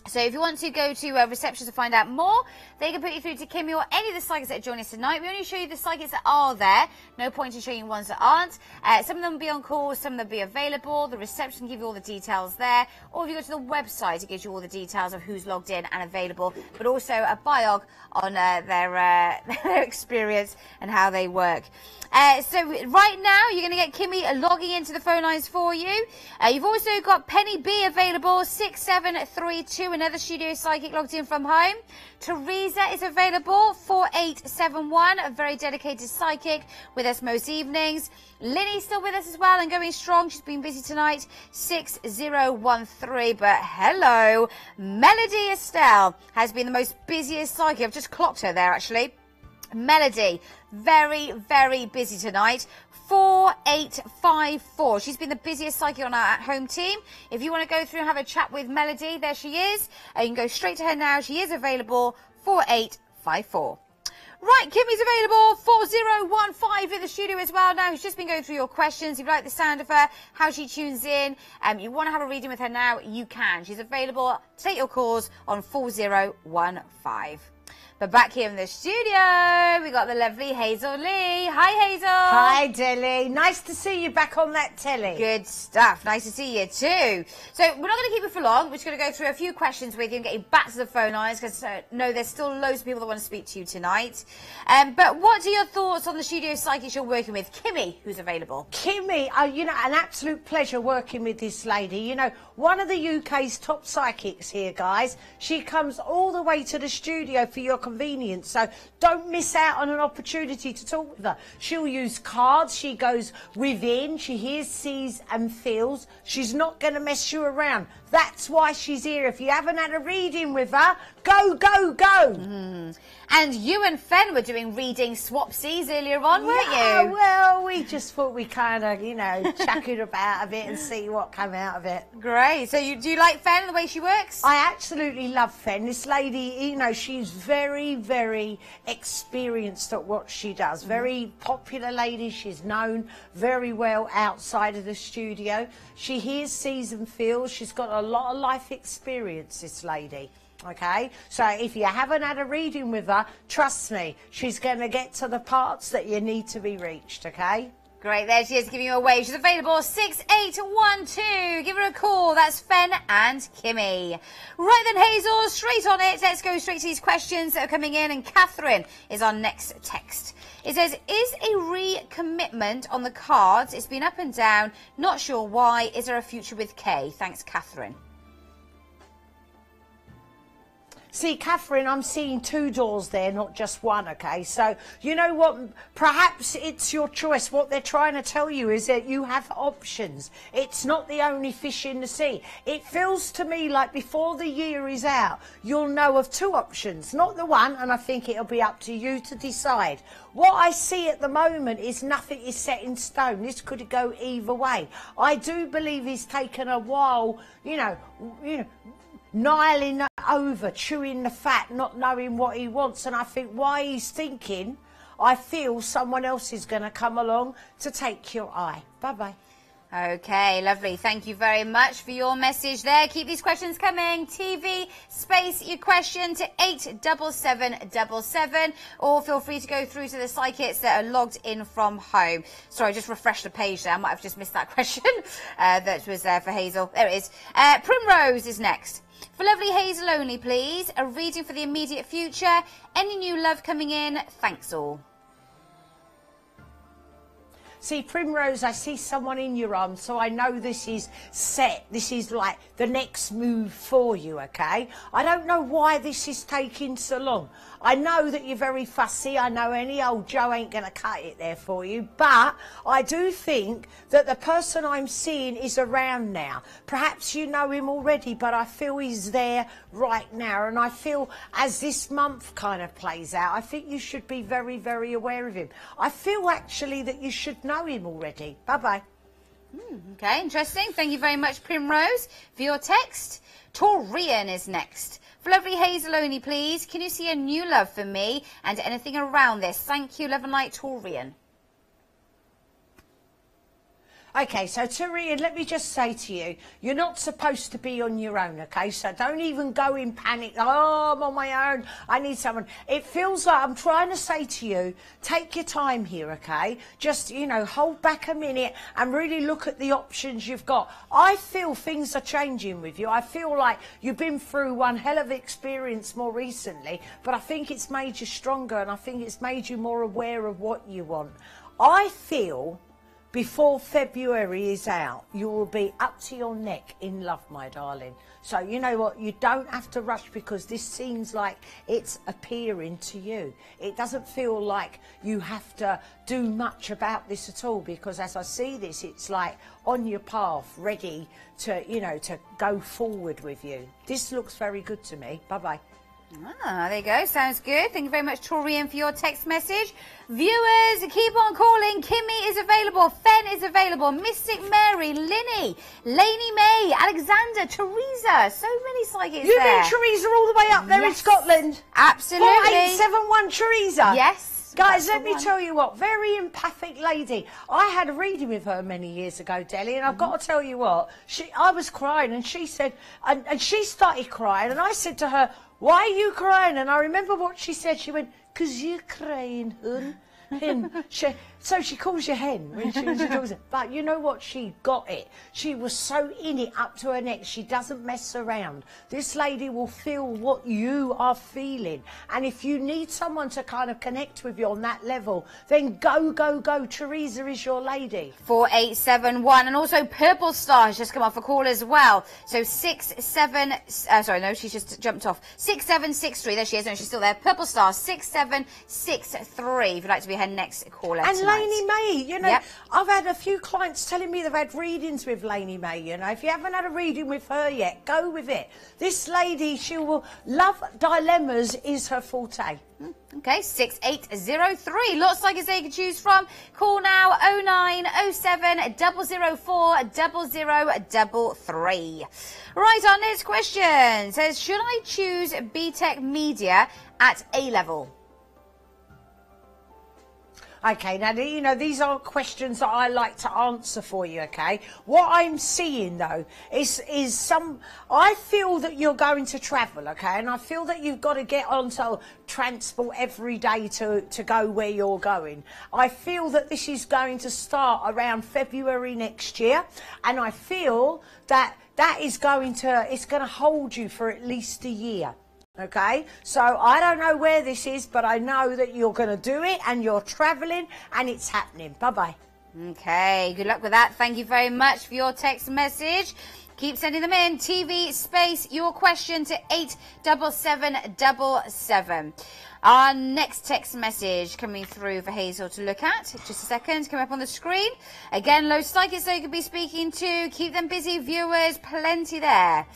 So if you want to go to reception to find out more, they can put you through to Kimmy or any of the psychics that join us tonight. We only show you the psychics that are there. No point in showing you ones that aren't. Some of them will be on call, some of them will be available. The reception can give you all the details there. Or if you go to the website, it gives you all the details of who's logged in and available, but also a biog on their experience and how they work. So right now, you're going to get Kimmy logging into the phone lines for you. You've also got Penny B available, 6732, another studio psychic logged in from home. Teresa is available, 4871, a very dedicated psychic with us most evenings. Linny's still with us as well and going strong. She's been busy tonight, 6013. But hello, Melody Estelle has been the most busiest psychic. I've just clocked her there, actually. Melody, very, very busy tonight. 4854. She's been the busiest psychic on our at-home team. If you want to go through and have a chat with Melody, there she is. You can go straight to her now. She is available, 4854. Right, Kimmy's available, 4015 in the studio as well now. She's just been going through your questions. If you like the sound of her, how she tunes in, you want to have a reading with her now, you can. She's available to take your calls on 4015. But back here in the studio, we got the lovely Hazel Lee. Hi, Hazel. Hi, Dilly. Nice to see you back on that telly. Good stuff. Nice to see you too. So we're not going to keep you for long. We're just going to go through a few questions with you and get you back to the phone lines because no, there's still loads of people that want to speak to you tonight. But what are your thoughts on the studio psychics you're working with? Kimmy, who's available. Kimmy, an absolute pleasure working with this lady. One of the UK's top psychics here, guys. She comes all the way to the studio for your convenience. So don't miss out on an opportunity to talk with her. She'll use cards. She goes within. She hears, sees and feels. She's not going to mess you around. That's why she's here. If you haven't had a reading with her, go, go, go. And you and Fen were doing reading swapsies earlier on, weren't you? Well, we just thought we kind of, you know, chuck it about a bit and see what came out of it. Great. So do you like Fen, the way she works? I absolutely love Fen. This lady, you know, she's very, very experienced at what she does. Very popular lady. She's known very well outside of the studio. She hears, sees and feels. She's got a lot of life experience, this lady. Okay, so if you haven't had a reading with her, trust me, she's going to get to the parts that you need to be reached, okay? Great, there she is giving you a wave. She's available 6812. Give her a call. That's Fen and Kimmy. Right then, Hazel, straight on it. Let's go straight to these questions that are coming in. And Catherine is our next text. It says, is a recommitment on the cards? It's been up and down. Not sure why. Is there a future with Kay? Thanks, Catherine. See, Catherine, I'm seeing 2 doors there, not just one, okay? So, you know what? Perhaps it's your choice. What they're trying to tell you is that you have options. It's not the only fish in the sea. It feels to me like before the year is out, you'll know of 2 options, not the one, and I think it'll be up to you to decide. What I see at the moment is nothing is set in stone. This could go either way. I do believe it's taken a while, you know, niling over, chewing the fat, not knowing what he wants. And I think why he's thinking, I feel someone else is going to come along to take your eye. Bye-bye. Okay, lovely. Thank you very much for your message there. Keep these questions coming. TV, space your question to 87777, or feel free to go through to the psychics that are logged in from home. Sorry, just refresh the page there. I might have just missed that question that was there for Hazel. There it is. Primrose is next. For lovely Hazel only, please. A reading for the immediate future. Any new love coming in? Thanks all. See, Primrose, I see someone in your arms, so I know this is set. This is like the next move for you, okay? I don't know why this is taking so long. I know that you're very fussy. I know any old Joe ain't going to cut it there for you. But I do think that the person I'm seeing is around now. Perhaps you know him already, but I feel he's there right now. And I feel as this month kind of plays out, I think you should be very, very aware of him. I feel actually that you should know him already. Bye-bye. Okay, interesting. Thank you very much, Primrose, for your text. Torian is next. For lovely Hazel only, please. Can you see a new love for me and anything around this? Thank you, love and light, Torian. Okay, so Torian, let me just say to you, you're not supposed to be on your own, okay? So don't even go in panic. Oh, I'm on my own. I need someone. It feels like I'm trying to say to you, take your time here, okay? Just, you know, hold back a minute and really look at the options you've got. I feel things are changing with you. I feel like you've been through one hell of experience more recently, but I think it's made you stronger and I think it's made you more aware of what you want. I feel before February is out, you will be up to your neck in love, my darling. So you know what? You don't have to rush because this seems like it's appearing to you. It doesn't feel like you have to do much about this at all because as I see this, it's like on your path, ready to, you know, to go forward with you. This looks very good to me. Bye-bye. Ah, there you go. Sounds good. Thank you very much, Torian, for your text message. Viewers, keep on calling. Kimmy is available. Fen is available. Mystic Mary, Linny, Lainey May, Alexander, Teresa. So many psychics You there. mean Teresa all the way up there in Scotland? Absolutely. 4871 Teresa. Yes. Guys, let me tell you what, very empathic lady. I had a reading with her many years ago, Deli, and I've got to tell you what, I was crying and she said, and she started crying and I said to her, why are you crying? And I remember what she said. She went, 'cause you're crying, hun. So she calls you hen when she talks. But you know what? She got it. She was so in it up to her neck. She doesn't mess around. This lady will feel what you are feeling. And if you need someone to kind of connect with you on that level, then go, go, go. Teresa is your lady. 4871. And also Purple Star has just come off a call as well. So she's just jumped off. 6763. There she is. No, she's still there. Purple Star 6763. If you'd like to be her next caller. And tonight. Lainey May, you know, Yep. I've had a few clients telling me they've had readings with Lainey May, you know. If you haven't had a reading with her yet, go with it. This lady, she will love dilemmas is her forte. Okay, 6803. Lots of psychics they can choose from. Call now 0907 004 0033. Right, our next question says, should I choose BTEC Media at A level? Okay, now, you know, these are questions that I like to answer for you, okay? What I'm seeing, though, is I feel that you're going to travel, okay? And I feel that you've got to get onto transport every day to go where you're going. I feel that this is going to start around February next year, and I feel that it's going to hold you for at least a year. Okay, so I don't know where this is, but I know that you're going to do it and you're travelling and it's happening. Bye-bye. Okay, good luck with that. Thank you very much for your text message. Keep sending them in. TV space your question to 87777. Our next text message coming through for Hazel to look at. Just a second, coming up on the screen. Again, low psychics they could be speaking to. Keep them busy, viewers. Plenty there.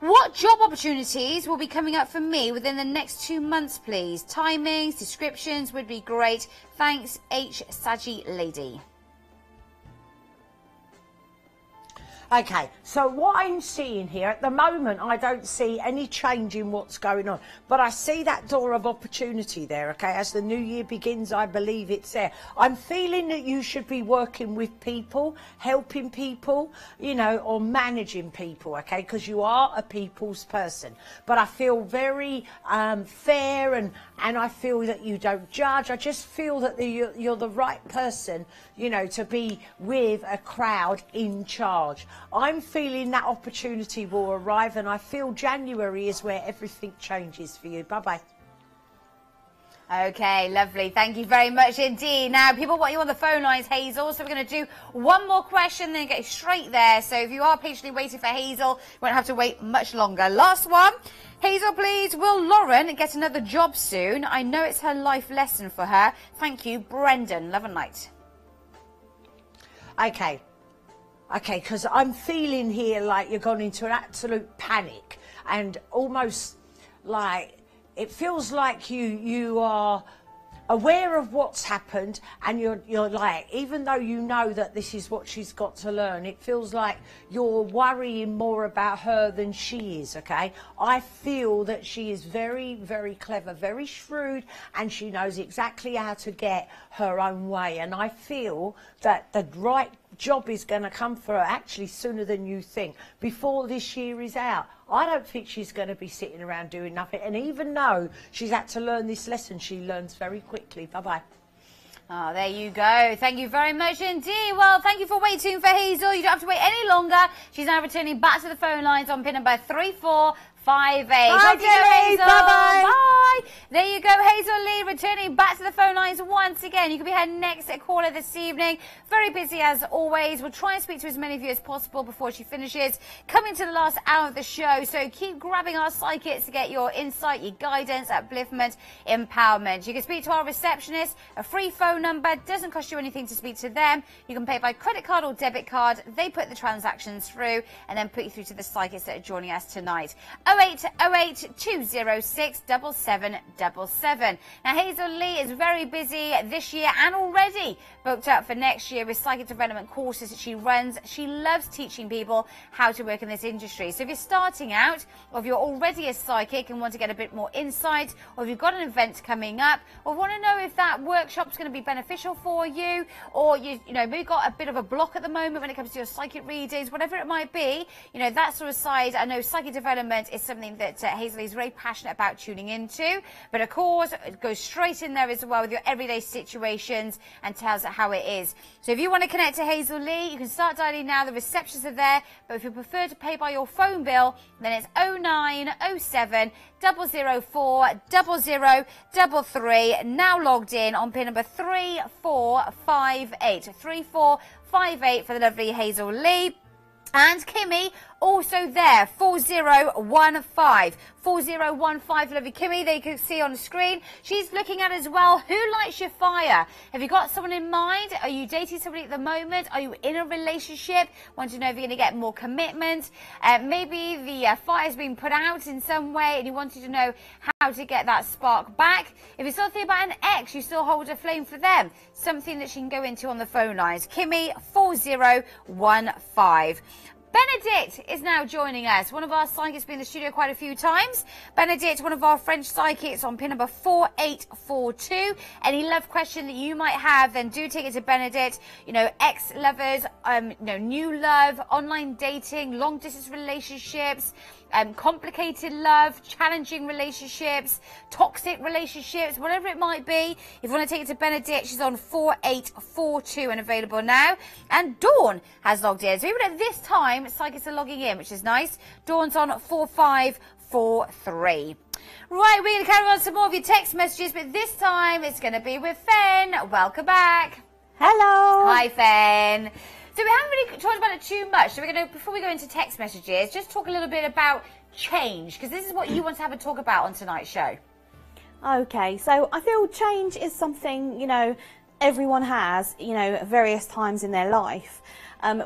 What job opportunities will be coming up for me within the next 2 months, please? Timings, descriptions would be great. Thanks, H. Saji Lady. Okay, so what I'm seeing here, at the moment, I don't see any change in what's going on. But I see that door of opportunity there, okay? As the new year begins, I believe it's there. I'm feeling that you should be working with people, helping people, you know, or managing people, okay? Because you are a people's person. But I feel very fair and I feel that you don't judge. I just feel that you're the right person, you know, to be with a crowd in charge. I'm feeling that opportunity will arrive, and I feel January is where everything changes for you. Bye-bye. Okay, lovely. Thank you very much indeed. Now, people want you on the phone lines, Hazel, so we're going to do one more question, then get straight there. So if you are patiently waiting for Hazel, you won't have to wait much longer. Last one. Hazel, please, will Lauren get another job soon? I know it's her life lesson for her. Thank you, Brendan. Love and light. Okay. Okay, because I'm feeling here like you're gone into an absolute panic and almost like it feels like you are aware of what's happened, and you're like, even though you know that this is what she's got to learn, it feels like you're worrying more about her than she is, okay? I feel that she is very, very clever, very shrewd, and she knows exactly how to get her own way, and I feel that the right job is going to come for her actually sooner than you think, before this year is out. I don't think she's going to be sitting around doing nothing, and even though she's had to learn this lesson, she learns very quickly. Bye-bye. Oh, there you go. Thank you very much indeed. Well, thank you for waiting for Hazel. You don't have to wait any longer. She's now returning back to the phone lines on pin number 3458. Bye, Jenny. Bye-bye. Bye. There you go, Hazel Lee, returning back to the phone lines once again. You can be her next caller this evening. Very busy as always. We'll try and speak to as many of you as possible before she finishes. Coming to the last hour of the show, so keep grabbing our psychics to get your insight, your guidance, upliftment, empowerment. You can speak to our receptionist. A free phone number. Doesn't cost you anything to speak to them. You can pay by credit card or debit card. They put the transactions through and then put you through to the psychics that are joining us tonight. 0808 206 7777. Now, Hazel Lee is very busy this year and already booked up for next year with psychic development courses that she runs. She loves teaching people how to work in this industry. So if you're starting out, or if you're already a psychic and want to get a bit more insight, or if you've got an event coming up, or want to know if that workshop's going to be beneficial for you, or you know, maybe got a bit of a block at the moment when it comes to your psychic readings, whatever it might be, you know, that sort of side. I know psychic development is something that Hazel is very passionate about tuning into, but of course it goes straight in there as well with your everyday situations and tells it how it is. So if you want to connect to Hazel Lee, you can start dialing now. The receptions are there. But if you prefer to pay by your phone bill, then it's 0907 004 0033. Now logged in on pin number 3458. 3458 for the lovely Hazel Lee. And Kimmy, also there, 4015. 4015, lovely Kimmy, they can see on the screen. She's looking at as well, who lights your fire? Have you got someone in mind? Are you dating somebody at the moment? Are you in a relationship? Want to know if you're going to get more commitment? Maybe the fire's been put out in some way and you wanted to know how to get that spark back. If you're still thinking about an ex, you still hold a flame for them. Something that she can go into on the phone lines. Kimmy, 4015. Benedict is now joining us. One of our psychics been in the studio quite a few times. Benedict, one of our French psychics, on pin number 4842. Any love question that you might have, then do take it to Benedict. You know, ex-lovers, new love, online dating, long-distance relationships, complicated love, challenging relationships, toxic relationships, whatever it might be. If you want to take it to Benedict, she's on 4842 and available now. And Dawn has logged in. So even at this time, psychics are logging in, which is nice. Dawn's on 4543. Right, we're going to carry on some more of your text messages, but this time it's going to be with Fen. Welcome back. Hello. Hi, Fen. So we haven't really talked about it too much. So we're going to, before we go into text messages, just talk a little bit about change, because this is what you want to have a talk about on tonight's show. Okay, so I feel change is something, you know, everyone has, you know, at various times in their life.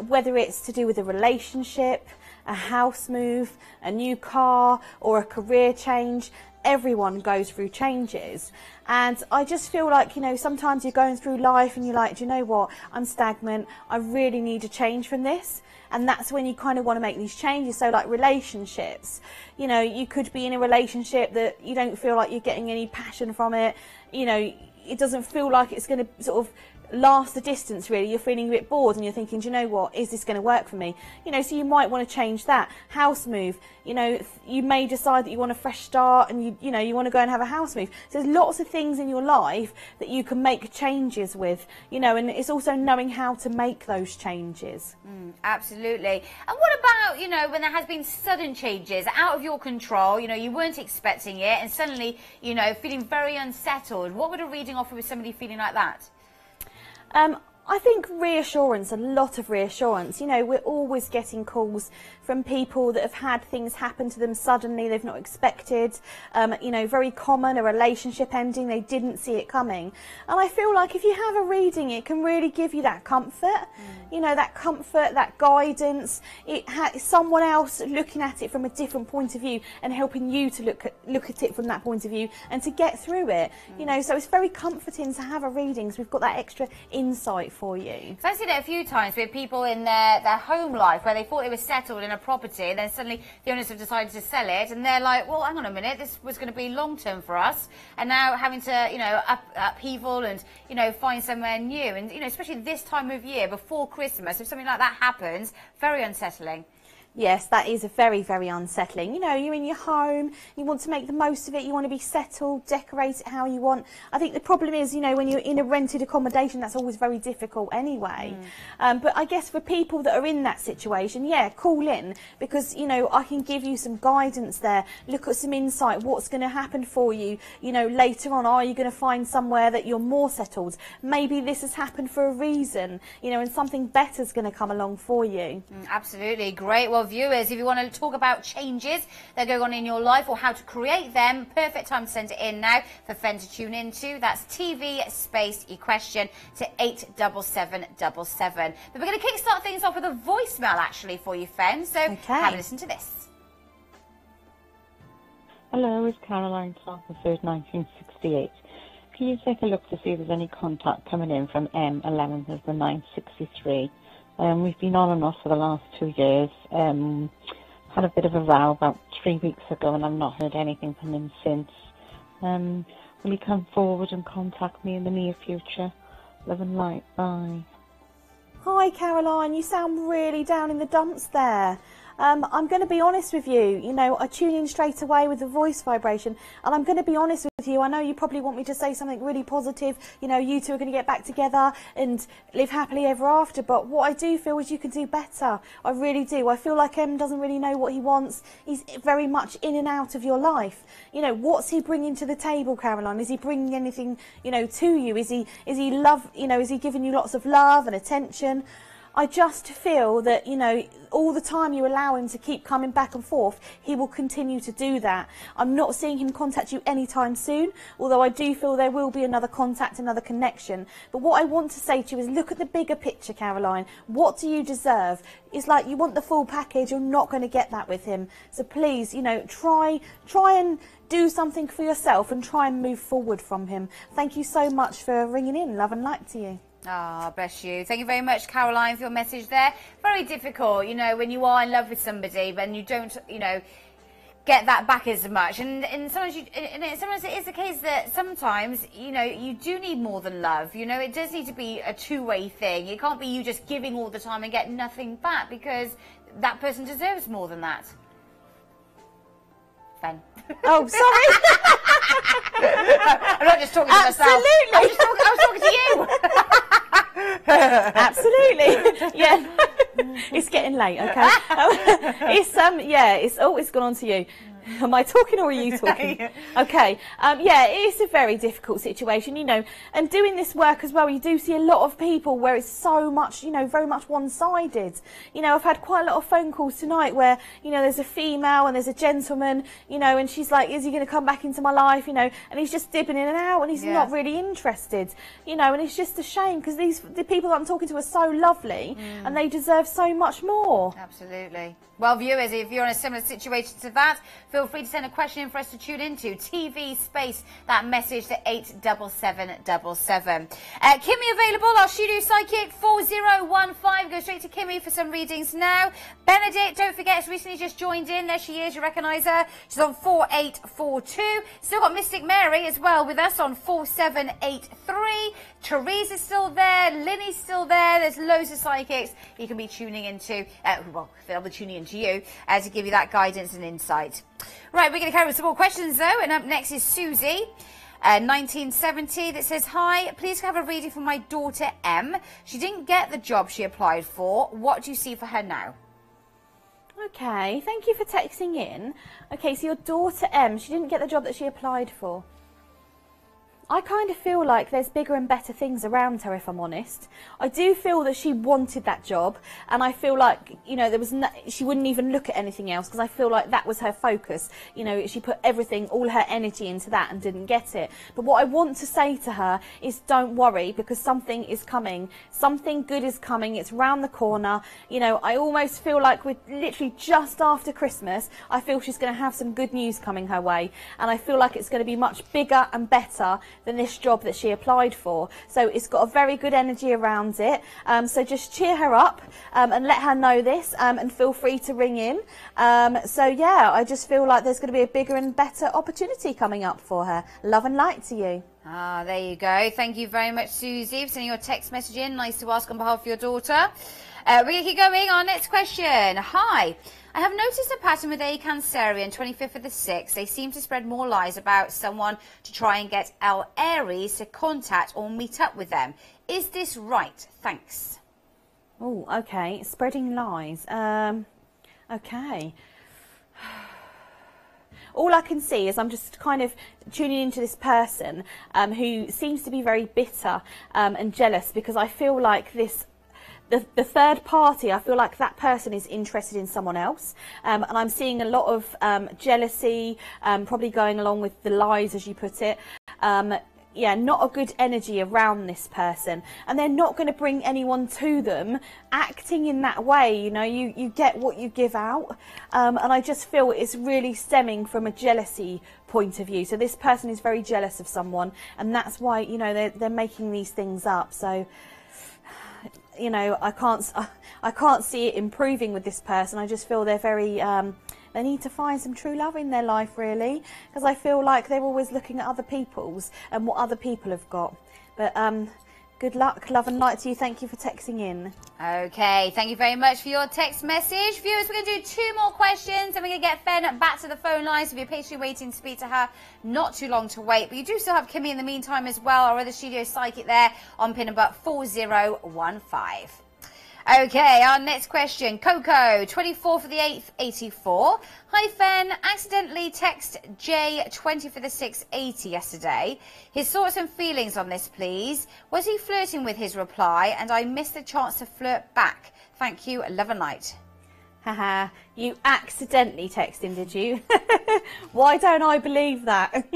Whether it's to do with a relationship, a house move, a new car, or a career change, everyone goes through changes. And I just feel like, you know, sometimes you're going through life and you're like, do you know what, I'm stagnant, I really need a change from this. And that's when you kind of want to make these changes. So like relationships, you know, you could be in a relationship that you don't feel like you're getting any passion from it. You know, it doesn't feel like it's going to sort of last the distance, really. You're feeling a bit bored and you're thinking, do you know what, is this going to work for me? You know, so you might want to change that. House move, you know, you may decide that you want a fresh start and you know, you want to go and have a house move. So there's lots of things in your life that you can make changes with, you know, and it's also knowing how to make those changes. Absolutely. And what about, you know, when there has been sudden changes out of your control, you know, you weren't expecting it and suddenly, you know, feeling very unsettled? What would a reading offer with somebody feeling like that? I think reassurance, a lot of reassurance. You know, we're always getting calls from people that have had things happen to them suddenly they've not expected. You know, very common, a relationship ending, they didn't see it coming. And I feel like if you have a reading, it can really give you that comfort. You know, that comfort, that guidance. It has someone else looking at it from a different point of view and helping you to look at it from that point of view and to get through it. You know, so it's very comforting to have a reading, so we've got that extra insight for you. So I've seen it a few times with people in their home life where they thought they were settled in a property and then suddenly the owners have decided to sell it and they're like, well, hang on a minute, this was going to be long term for us, and now having to, you know, upheaval and, you know, find somewhere new. And, you know, especially this time of year before Christmas, if something like that happens, very unsettling. Yes, that is very, very unsettling. You know, you're in your home, you want to make the most of it, you want to be settled, decorate it how you want. I think the problem is, you know, when you're in a rented accommodation, that's always very difficult anyway. But I guess for people that are in that situation, yeah, call in, because, you know, I can give you some guidance there, look at some insight, what's going to happen for you, you know, later on. Are you going to find somewhere that you're more settled? Maybe this has happened for a reason, you know, and something better is going to come along for you. Absolutely. Great. Well, viewers, if you want to talk about changes that are going on in your life or how to create them, perfect time to send it in now for Fen to tune into. That's TV space your question to 87777. But we're going to kickstart things off with a voicemail actually for you, Fen. So have a listen to this. Hello, it's Caroline, 12th of 3rd, 1968. Can you take a look to see if there's any contact coming in from M, 11th of the 963? We've been on and off for the last 2 years. Had a bit of a row about 3 weeks ago and I've not heard anything from him since. Will he come forward and contact me in the near future? Love and light, bye. Hi Caroline, you sound really down in the dumps there. I'm going to be honest with you. You know, I tune in straight away with the voice vibration, and I'm going to be honest with you. I know you probably want me to say something really positive. You know, you two are going to get back together and live happily ever after. But what I do feel is you can do better. I really do. I feel like M doesn't really know what he wants. He's very much in and out of your life. You know, what's he bringing to the table, Caroline? Is he bringing anything, you know, to you? Is he love? You know, is he giving you lots of love and attention? I just feel that, you know, all the time you allow him to keep coming back and forth, he will continue to do that. I'm not seeing him contact you anytime soon, although I do feel there will be another contact, another connection. But what I want to say to you is look at the bigger picture, Caroline. What do you deserve? It's like you want the full package. You're not going to get that with him. So please, you know, try and do something for yourself and try and move forward from him. Thank you so much for ringing in. Love and light to you. Ah, bless you. Thank you very much, Caroline, for your message there. Very difficult, you know, when you are in love with somebody, but you don't, you know, get that back as much. And sometimes sometimes it is the case that sometimes, you know, you do need more than love. You know, it does need to be a two-way thing. It can't be you just giving all the time and get nothing back, because that person deserves more than that. Ben. Oh, sorry. I'm not just talking to myself. Absolutely. I was talking to you. Absolutely. Yeah. It's getting late, okay? It's gone on to you. Am I talking or are you talking? Okay. Yeah, it is a very difficult situation, you know, and doing this work as well, you do see a lot of people where it's so much, you know, very much one-sided. You know, I've had quite a lot of phone calls tonight where, you know, there's a female and there's a gentleman, you know, and she's like, is he going to come back into my life, you know, and he's just dipping in and out and he's not really interested, you know, and it's just a shame because the people that I'm talking to are so lovely and they deserve so much more. Absolutely. Well, viewers, if you're in a similar situation to that, feel free to send a question in for us to tune into. TV space that message to 87777. Kimmy available, our Shiru Psychic 4015. Go straight to Kimmy for some readings now. Benedict, don't forget, has recently just joined in. There she is, you recognise her. She's on 4842. Still got Mystic Mary as well with us on 4783. Therese is still there. Linny's still there. There's loads of psychics you can be tuning into. Well, they'll be tuning into you to give you that guidance and insight. Right, we're going to carry on with some more questions though, and up next is Susie, 1970, that says, hi, please have a reading for my daughter M. She didn't get the job she applied for. What do you see for her now? Okay, thank you for texting in. Okay, so your daughter M, she didn't get the job that she applied for. I kind of feel like there's bigger and better things around her, if I'm honest. I do feel that she wanted that job, and I feel like, you know, she wouldn't even look at anything else, because I feel like that was her focus. You know, she put everything, all her energy into that and didn't get it. But what I want to say to her is don't worry, because something is coming. Something good is coming. It's round the corner. You know, I almost feel like we're literally just after Christmas. I feel she's going to have some good news coming her way, and I feel like it's going to be much bigger and better than this job that she applied for. So it's got a very good energy around it. So just cheer her up and let her know this, and feel free to ring in. So yeah, I just feel like there's going to be a bigger and better opportunity coming up for her. Love and light to you. Ah, there you go. Thank you very much, Susie, for sending your text message in. Nice to ask on behalf of your daughter. We're going to keep going. Our next question. Hi. I have noticed a pattern with a Cancerian, 25th of the 6th. They seem to spread more lies about someone to try and get L Aries to contact or meet up with them. Is this right? Thanks. Oh, okay. Spreading lies. Okay. All I can see is I'm just kind of tuning into this person who seems to be very bitter and jealous, because I feel like this... The third party, I feel like that person is interested in someone else, and I'm seeing a lot of jealousy, probably going along with the lies, as you put it. Yeah, not a good energy around this person, and they're not going to bring anyone to them acting in that way. You know, you get what you give out, and I just feel it's really stemming from a jealousy point of view. So this person is very jealous of someone, and that's why, you know, they're making these things up. So, you know, I can't see it improving with this person. I just feel they're very, they need to find some true love in their life, really, because I feel like they're always looking at other people's and what other people have got. But Good luck, love and light to you. Thank you for texting in. Okay, thank you very much for your text message. Viewers, we're going to do 2 more questions and we're going to get Fen back to the phone lines. If you're patiently waiting to speak to her, not too long to wait. But you do still have Kimmy in the meantime as well, our other studio psychic there on pin number 4015. Okay, our next question. Coco, 24 for the 8th, 84. Hi, Fen. Accidentally text J 20 for the 6th, 80 yesterday. His thoughts and feelings on this, please. Was he flirting with his reply and I missed the chance to flirt back? Thank you. Love and light. Haha, you accidentally texted him, did you? Why don't I believe that?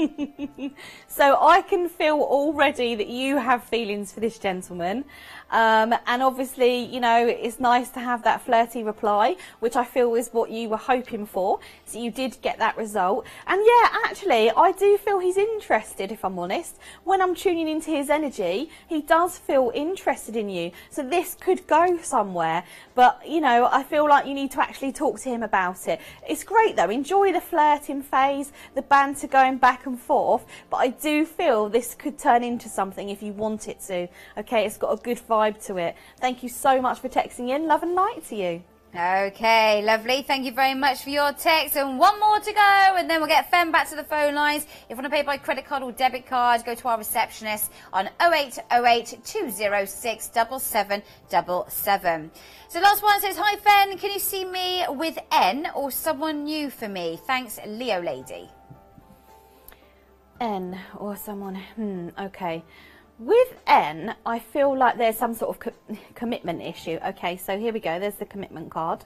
So I can feel already that you have feelings for this gentleman. And obviously, you know, it's nice to have that flirty reply, which I feel is what you were hoping for. So you did get that result. And yeah, actually, I do feel he's interested, if I'm honest. When I'm tuning into his energy, he does feel interested in you. So this could go somewhere. But, you know, I feel like you need to actually talk to him about it. It's great, though. Enjoy the flirting phase, the banter going back and forth. But I do feel this could turn into something if you want it to. Okay, it's got a good vibe to it. Thank you so much for texting in. Love and light to you. Okay, lovely. Thank you very much for your text. And 1 more to go, and then we'll get Fen back to the phone lines. If you want to pay by credit card or debit card, go to our receptionist on 0808 206 7777. So last one says, hi, Fen. Can you see me with N or someone new for me? Thanks, Leo Lady. N or someone, okay. With N, I feel like there's some sort of commitment issue. Okay, so here we go. There's the commitment card.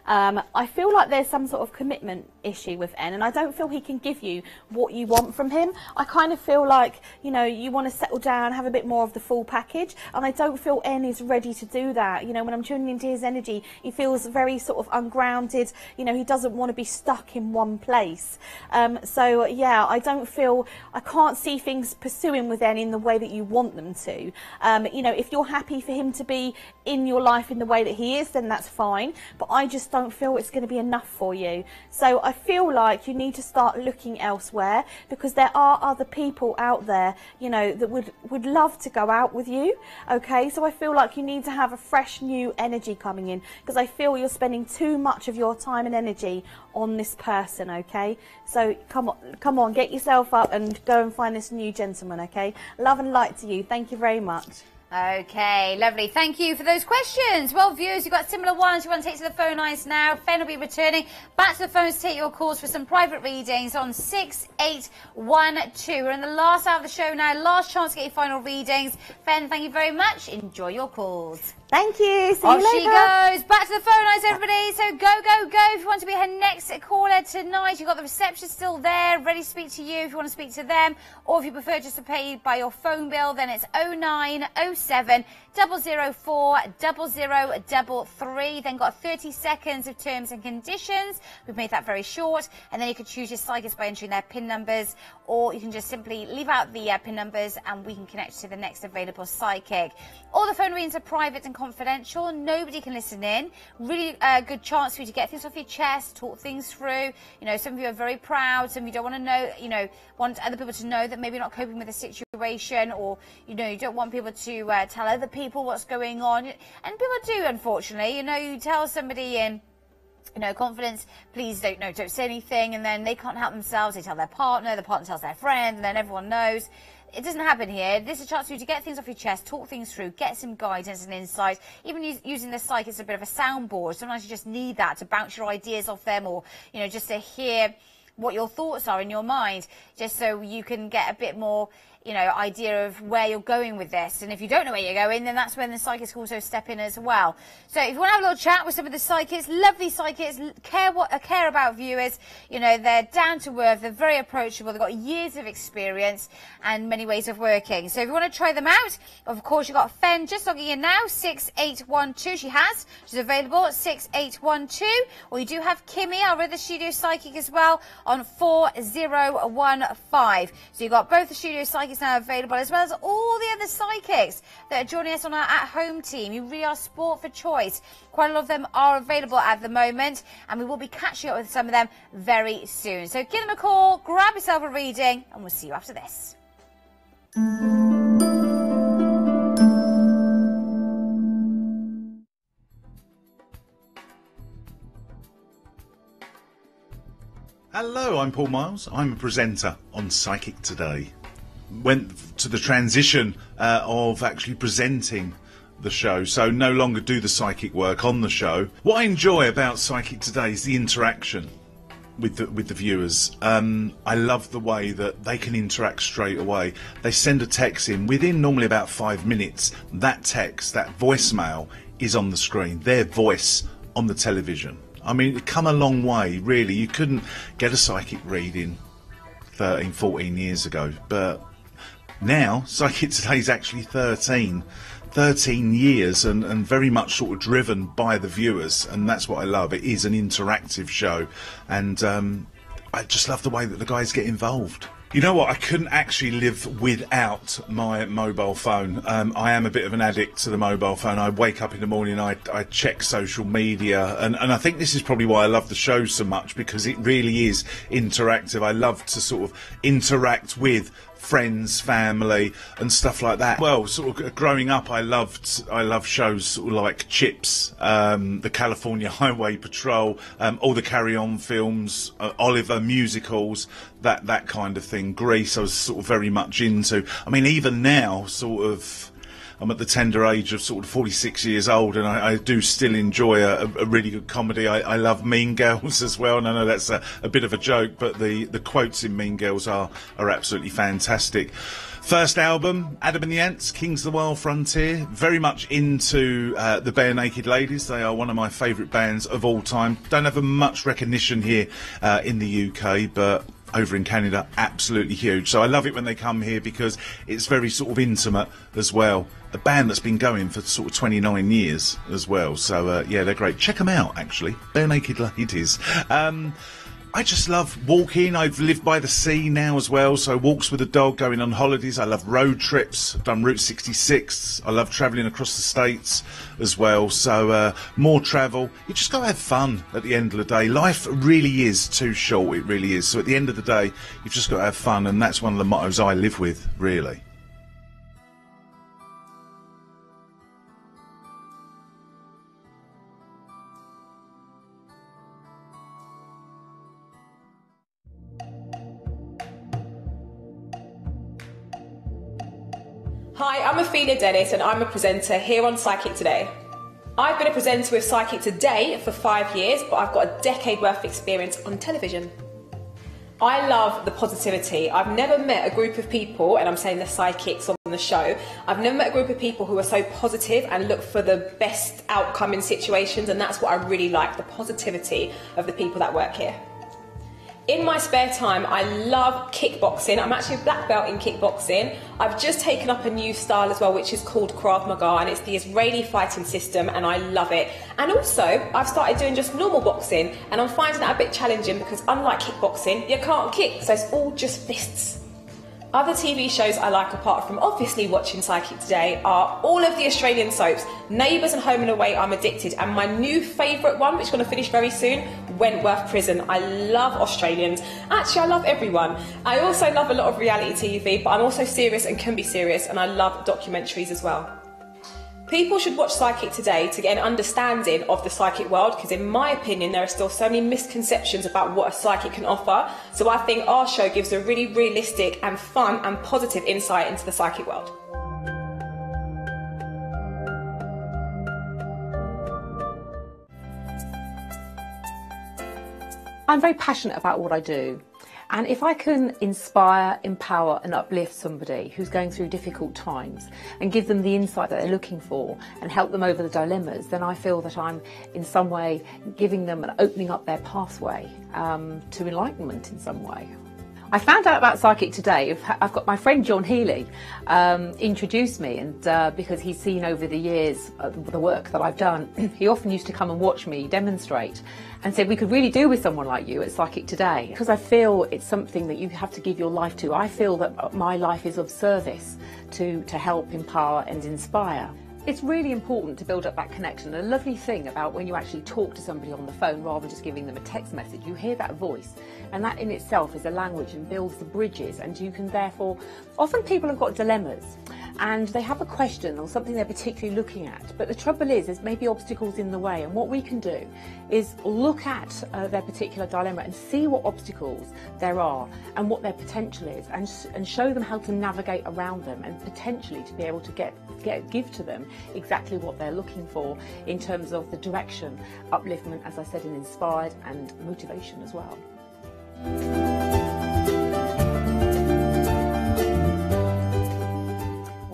I feel like there's some sort of commitment issue with N, and I don't feel he can give you what you want from him. I kind of feel like, you know, you want to settle down, have a bit more of the full package, and I don't feel N is ready to do that. You know, when I'm tuning into his energy, he feels very sort of ungrounded. You know, he doesn't want to be stuck in one place. So, yeah, I can't see things pursuing with N in the way that you want them to. You know, if you're happy for him to be in your life in the way that he is, then that's fine. But I just don't feel it's going to be enough for you. So I feel like you need to start looking elsewhere, because there are other people out there, you know, that would love to go out with you. Okay, so I feel like you need to have a fresh new energy coming in, because I feel you're spending too much of your time and energy on this person. Okay, so come on, get yourself up and go and find this new gentleman. Okay, love and light to you. Thank you very much. Okay, lovely. Thank you for those questions. Well, viewers, you've got similar ones you want to take to the phone lines now. Fen will be returning back to the phones to take your calls for some private readings on 6812. We're in the last hour of the show now. Last chance to get your final readings. Fen, thank you very much. Enjoy your calls. Thank you. See Off you later. she goes. Back to the phone lines, everybody. So go, go, go. If you want to be her next caller tonight, you've got the reception still there, ready to speak to you if you want to speak to them. Or if you prefer just to pay by your phone bill, then it's 0907 004 0033. Then got 30 seconds of terms and conditions. We've made that very short. And then you can choose your psychics by entering their PIN numbers, or you can just simply leave out the PIN numbers and we can connect to the next available psychic. All the phone readings are private and confidential. Nobody can listen in. Really good chance for you to get things off your chest, talk things through. You know, some of you are very proud. Some of you don't want to know, you know, want other people to know that maybe you're not coping with the situation, or, you know, you don't want people to tell other people what's going on. And people do, unfortunately. You know, you tell somebody in, you know, confidence, please don't say anything, and then they can't help themselves. They tell their partner tells their friend, and then everyone knows. It doesn't happen here. This is a chance for you to get things off your chest, talk things through, get some guidance and insight. Even using the psychic as a bit of a soundboard. Sometimes you just need that to bounce your ideas off them, or, you know, just to hear what your thoughts are in your mind, just so you can get a bit more, you know, idea of where you're going with this. And if you don't know where you're going, then that's when the psychics also step in as well. So if you want to have a little chat with some of the psychics, lovely psychics, care about viewers, you know, they're down to earth, they're very approachable, they've got years of experience and many ways of working. So if you want to try them out, of course, you've got Fen just logging in now, 6812. She's available at 6812. Or you do have Kimmy, our other studio psychic, as well, on 4015. So you've got both the studio psychics now available, as well as all the other psychics that are joining us on our at-home team. You really are sport for choice. Quite a lot of them are available at the moment, and we will be catching up with some of them very soon. So give them a call, grab yourself a reading, and we'll see you after this. Hello, I'm Paul Miles. I'm a presenter on Psychic Today. Went to the transition of actually presenting the show, so no longer do the psychic work on the show. What I enjoy about Psychic Today is the interaction with the viewers. I love the way that they can interact straight away. They send a text in within normally about 5 minutes. That text, that voicemail, is on the screen. Their voice on the television. I mean, it's come a long way, really. You couldn't get a psychic reading 13, 14 years ago, but now Psychic Today is actually 13 years and very much sort of driven by the viewers, and that's what I love. It is an interactive show, and I just love the way that the guys get involved. You know what, I couldn't actually live without my mobile phone. I am a bit of an addict to the mobile phone. I wake up in the morning, I check social media, and I think this is probably why I love the show so much, because it really is interactive. I love to sort of interact with friends, family and stuff like that. Well, sort of growing up, I loved shows sort of like Chips, the California Highway Patrol, all the Carry On films, Oliver musicals, that kind of thing. Grease I was sort of very much into. I mean, even now, sort of, I'm at the tender age of sort of 46 years old, and I do still enjoy a really good comedy. I love Mean Girls as well, and I know that's a bit of a joke, but the quotes in Mean Girls are absolutely fantastic. First album, Adam and the Ants, Kings of the Wild Frontier. Very much into the Bare Naked Ladies. They are one of my favourite bands of all time. Don't have much recognition here in the UK, but over in Canada, absolutely huge. So I love it when they come here because it's very sort of intimate as well. A band that's been going for sort of 29 years as well. So yeah, they're great. Check them out, actually. Bare Naked Ladies. I just love walking. I've lived by the sea now as well, so walks with a dog, going on holidays. I love road trips. I've done Route 66. I love travelling across the States as well, so more travel. You just got to have fun at the end of the day. Life really is too short, it really is. So at the end of the day, you've just got to have fun, and that's one of the mottos I live with, really. Hi, I'm Athena Dennis and I'm a presenter here on Psychic Today. I've been a presenter with Psychic Today for 5 years, but I've got a decade worth of experience on television. I love the positivity. I've never met a group of people, and I'm saying the psychics on the show, I've never met a group of people who are so positive and look for the best outcome in situations, and that's what I really like, the positivity of the people that work here. In my spare time, I love kickboxing. I'm actually a black belt in kickboxing. I've just taken up a new style as well, which is called Krav Maga, and it's the Israeli fighting system, and I love it. And also, I've started doing just normal boxing, and I'm finding that a bit challenging because unlike kickboxing, you can't kick, so it's all just fists. Other TV shows I like, apart from obviously watching Psychic Today, are all of the Australian soaps. Neighbours and Home and Away, I'm addicted. And my new favourite one, which is going to finish very soon, Wentworth Prison. I love Australians. Actually, I love everyone. I also love a lot of reality TV, but I'm also serious and can be serious, and I love documentaries as well. People should watch Psychic Today to get an understanding of the psychic world, because in my opinion there are still so many misconceptions about what a psychic can offer. So I think our show gives a really realistic and fun and positive insight into the psychic world. I'm very passionate about what I do. And if I can inspire, empower and uplift somebody who's going through difficult times and give them the insight that they're looking for and help them over the dilemmas, then I feel that I'm in some way giving them and opening up their pathway to enlightenment in some way. I found out about Psychic Today. I've got my friend John Healy introduced me, and because he's seen over the years the work that I've done, he often used to come and watch me demonstrate and said we could really do with someone like you at Psychic Today, because I feel it's something that you have to give your life to. I feel that my life is of service to help, empower and inspire. It's really important to build up that connection. A lovely thing about when you actually talk to somebody on the phone rather than just giving them a text message, you hear that voice, and that in itself is a language and builds the bridges, and you can therefore, often people have got dilemmas and they have a question or something they're particularly looking at, but the trouble is there's maybe obstacles in the way, and what we can do is look at their particular dilemma and see what obstacles there are and what their potential is, and show them how to navigate around them, and potentially to be able to give to them exactly what they're looking for in terms of the direction, upliftment, as I said, and inspired, and motivation as well.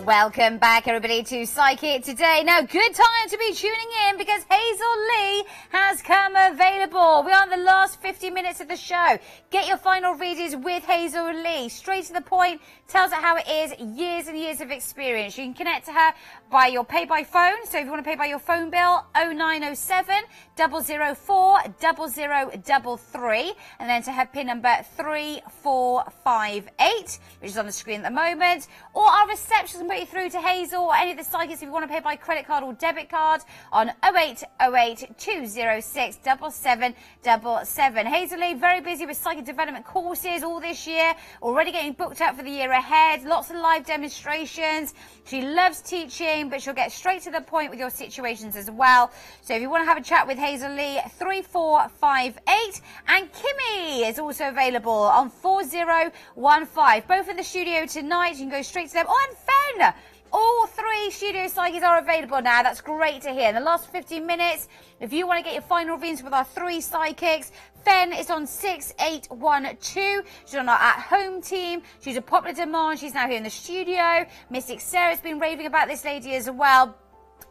Welcome back, everybody, to Psychic Today. Now, good time to be tuning in because Hazel Lee has come available. We are in the last 50 minutes of the show. Get your final readings with Hazel Lee. Straight to the point, tells it how it is, years and years of experience. You can connect to her by your pay by phone. So if you want to pay by your phone bill, 0907 004 0033, and then to her PIN number 3458, which is on the screen at the moment, or our receptionist can put you through to Hazel or any of the psychics if you want to pay by credit card or debit card on 0808 206 7777. Hazel Lee, very busy with psychic development courses all this year, already getting booked up for the year ahead, lots of live demonstrations. She loves teaching, but she'll get straight to the point with your situations as well. So if you want to have a chat with Hazel Lee, 3458, and Kimmy is also available on 4015. Both in the studio tonight. You can go straight to them. Oh, and Fen! All three studio psychics are available now. That's great to hear. In the last 15 minutes, if you want to get your final readings with our three psychics, Fen is on 6812. She's on our at-home team. She's a popular demand. She's now here in the studio. Mystic Sarah's been raving about this lady as well.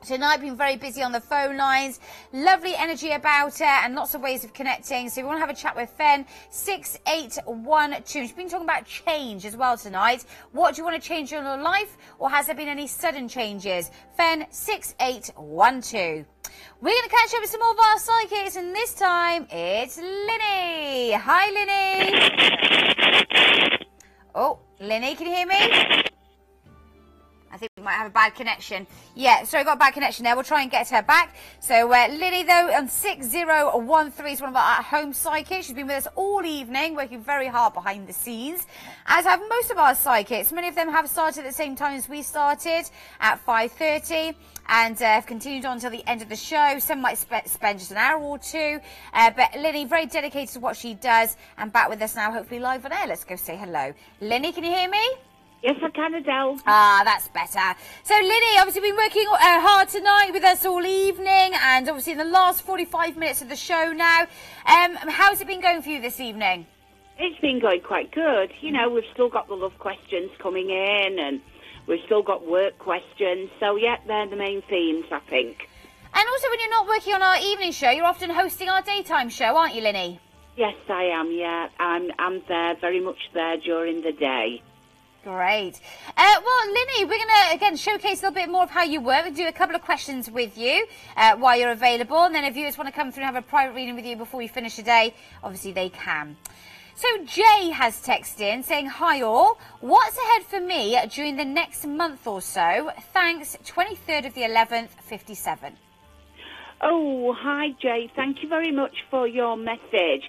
Tonight, been very busy on the phone lines. Lovely energy about her and lots of ways of connecting. So if you want to have a chat with Fen, 6812. She's been talking about change as well tonight. What do you want to change in your life, or has there been any sudden changes? Fen, 6812. We're going to catch up with some more of our psychics, and this time it's Linny. Hi, Linny. Oh, Linny, can you hear me? I think we might have a bad connection. Yeah, sorry, got a bad connection there. We'll try and get her back. So, Lily, though, on 6013 is one of our at-home psychics. She's been with us all evening, working very hard behind the scenes, as have most of our psychics. Many of them have started at the same time as we started, at 5:30, and have continued on until the end of the show. Some might spend just an hour or two. But Lily, very dedicated to what she does, and back with us now, hopefully live on air. Let's go say hello. Linny, can you hear me? Yes, I can, Adele. Ah, that's better. So, Linny, obviously been working hard tonight with us all evening, and obviously in the last 45 minutes of the show now. How's it been going for you this evening? It's been going quite good. You know, we've still got the love questions coming in, and we've still got work questions. So, yeah, they're the main themes, I think. And also, when you're not working on our evening show, you're often hosting our daytime show, aren't you, Linny? Yes, I am, yeah. I'm there, very much there during the day. Great. Well, Linny, we're going to, again, showcase a little bit more of how you work. We'll do a couple of questions with you while you're available. And then if viewers want to come through and have a private reading with you before we finish the day, obviously they can. So Jay has texted in saying, hi all, what's ahead for me during the next month or so? Thanks, 23rd of the 11th, 57. Oh, hi, Jay. Thank you very much for your message.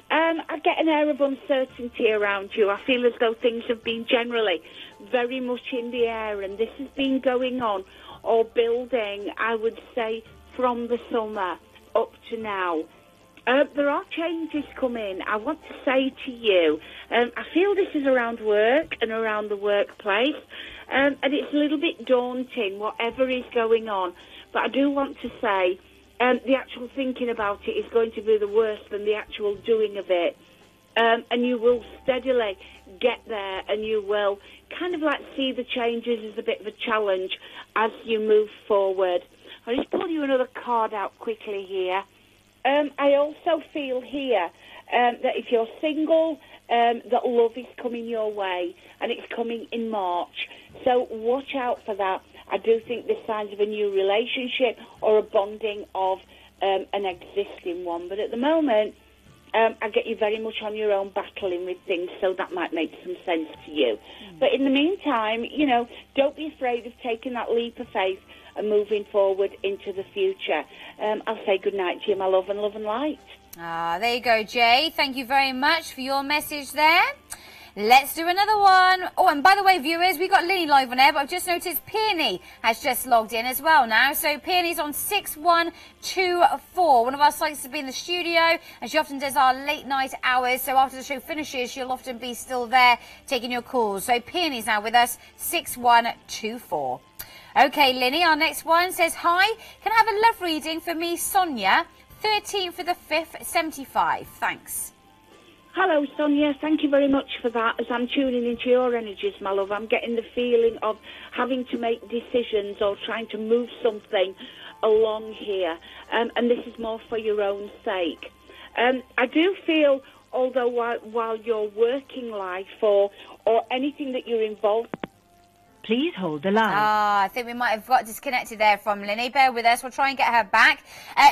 I get an air of uncertainty around you. I feel as though things have been generally very much in the air, and this has been going on or building, I would say, from the summer up to now. There are changes coming. I want to say to you, I feel this is around work and around the workplace, and it's a little bit daunting, whatever is going on. But I do want to say, the actual thinking about it is going to be the worse than the actual doing of it. And you will steadily get there, and you will kind of like see the changes as a bit of a challenge as you move forward. I'll just pull you another card out quickly here. I also feel here that if you're single, that love is coming your way, and it's coming in March. So watch out for that. I do think there's signs of a new relationship or a bonding of an existing one. But at the moment, I get you very much on your own battling with things, so that might make some sense to you. But in the meantime, you know, don't be afraid of taking that leap of faith and moving forward into the future. I'll say good night to you, my love, and love and light. There you go, Jay. Thank you very much for your message there. Let's do another one. Oh, and by the way, viewers, we got Lily live on air, but I've just noticed Peony has just logged in as well now. So Peony's on 6124. One of our psychics will be in the studio, and she often does our late night hours. So after the show finishes, she'll often be still there taking your calls. So Peony's now with us, 6124. Okay, Linny, our next one says, hi, can I have a love reading for me, Sonia, 13 for the 5th, 75. Thanks. Hello, Sonia. Thank you very much for that. As I'm tuning into your energies, my love, I'm getting the feeling of having to make decisions or trying to move something along here. And this is more for your own sake. I do feel, although while your working life or anything that you're involved... Please hold the line. I think we might have got disconnected there from Linny. Bear with us. We'll try and get her back.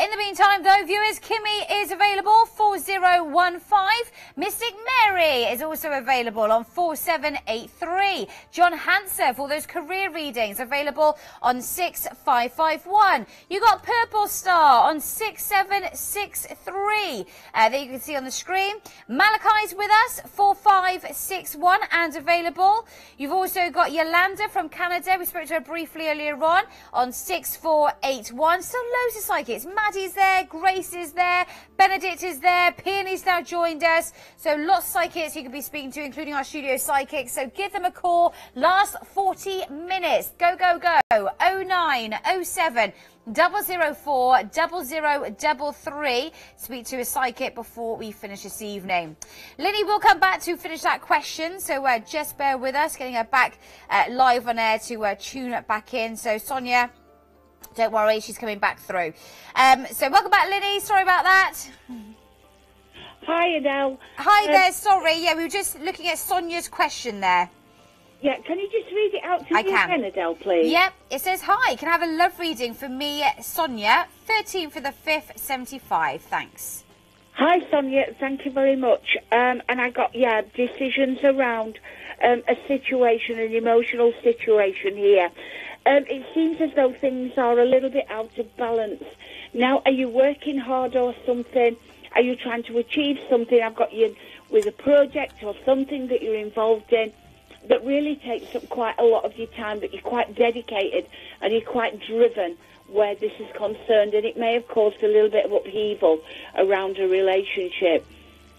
In the meantime, though, viewers, Kimmy is available, 4015. Mystic Mary is also available on 4783. John Hanser for those career readings, available on 6551. You got Purple Star on 6763. There you can see on the screen. Malachi's with us, 4561 and available. You've also got Yolanda from Canada. We spoke to her briefly earlier on 6481. Still loads of psychics. Maddie's there, Grace is there, Benedict is there, Peony's now joined us. So lots of psychics you could be speaking to, including our studio psychics. So give them a call. Last 40 minutes. Go, go, go. 0907 004 0033. Speak to a psychic before we finish this evening. Linny will come back to finish that question, so just bear with us, getting her back live on air to tune it back in. So Sonia, don't worry, she's coming back through. So welcome back, Linny. Sorry about that. Hi, Adele. Hi there. Sorry. Yeah, we were just looking at Sonia's question there. Yeah, can you just read it out to me again, Adele, please? Yep, it says, hi, can I have a love reading for me, Sonia, 13 for the 5th, 75, thanks. Hi, Sonia, thank you very much. And I got, decisions around a situation, an emotional situation here. It seems as though things are a little bit out of balance. Now, are you working hard or something? Are you trying to achieve something? I've got you with a project or something that you're involved in that really takes up quite a lot of your time, but you're quite dedicated and you're quite driven where this is concerned, and it may have caused a little bit of upheaval around a relationship.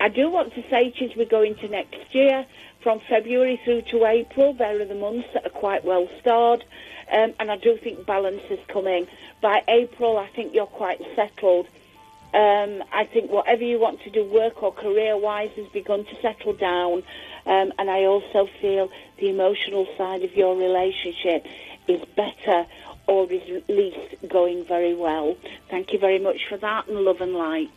I do want to say to you, as we go into next year, from February through to April, there are the months that are quite well starred, and I do think balance is coming. By April, I think you're quite settled. I think whatever you want to do, work or career-wise, has begun to settle down. And I also feel the emotional side of your relationship is better, or is at least going very well. Thank you very much for that, and love and light.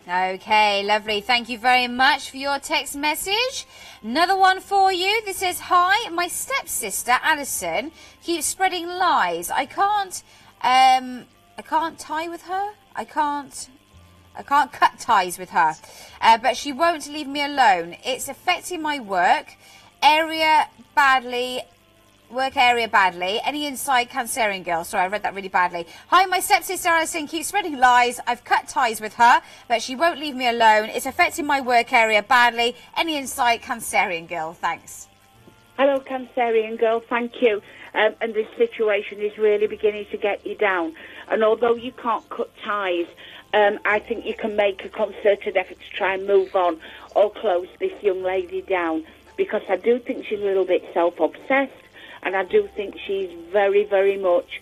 Okay, lovely. Thank you very much for your text message. Another one for you. This says, hi, my stepsister, Alison, keeps spreading lies. I can't tie with her. I can't cut ties with her, but she won't leave me alone. It's affecting my work area badly. Any insight, Cancerian girl? Sorry, I read that really badly. Hi, my stepsister Alison keeps spreading lies. I've cut ties with her, but she won't leave me alone. It's affecting my work area badly. Any insight, Cancerian girl? Thanks. Hello, Cancerian girl. Thank you. And this situation is really beginning to get you down. And although you can't cut ties, I think you can make a concerted effort to try and move on or close this young lady down, because I do think she's a little bit self-obsessed, and I do think she's very, very much,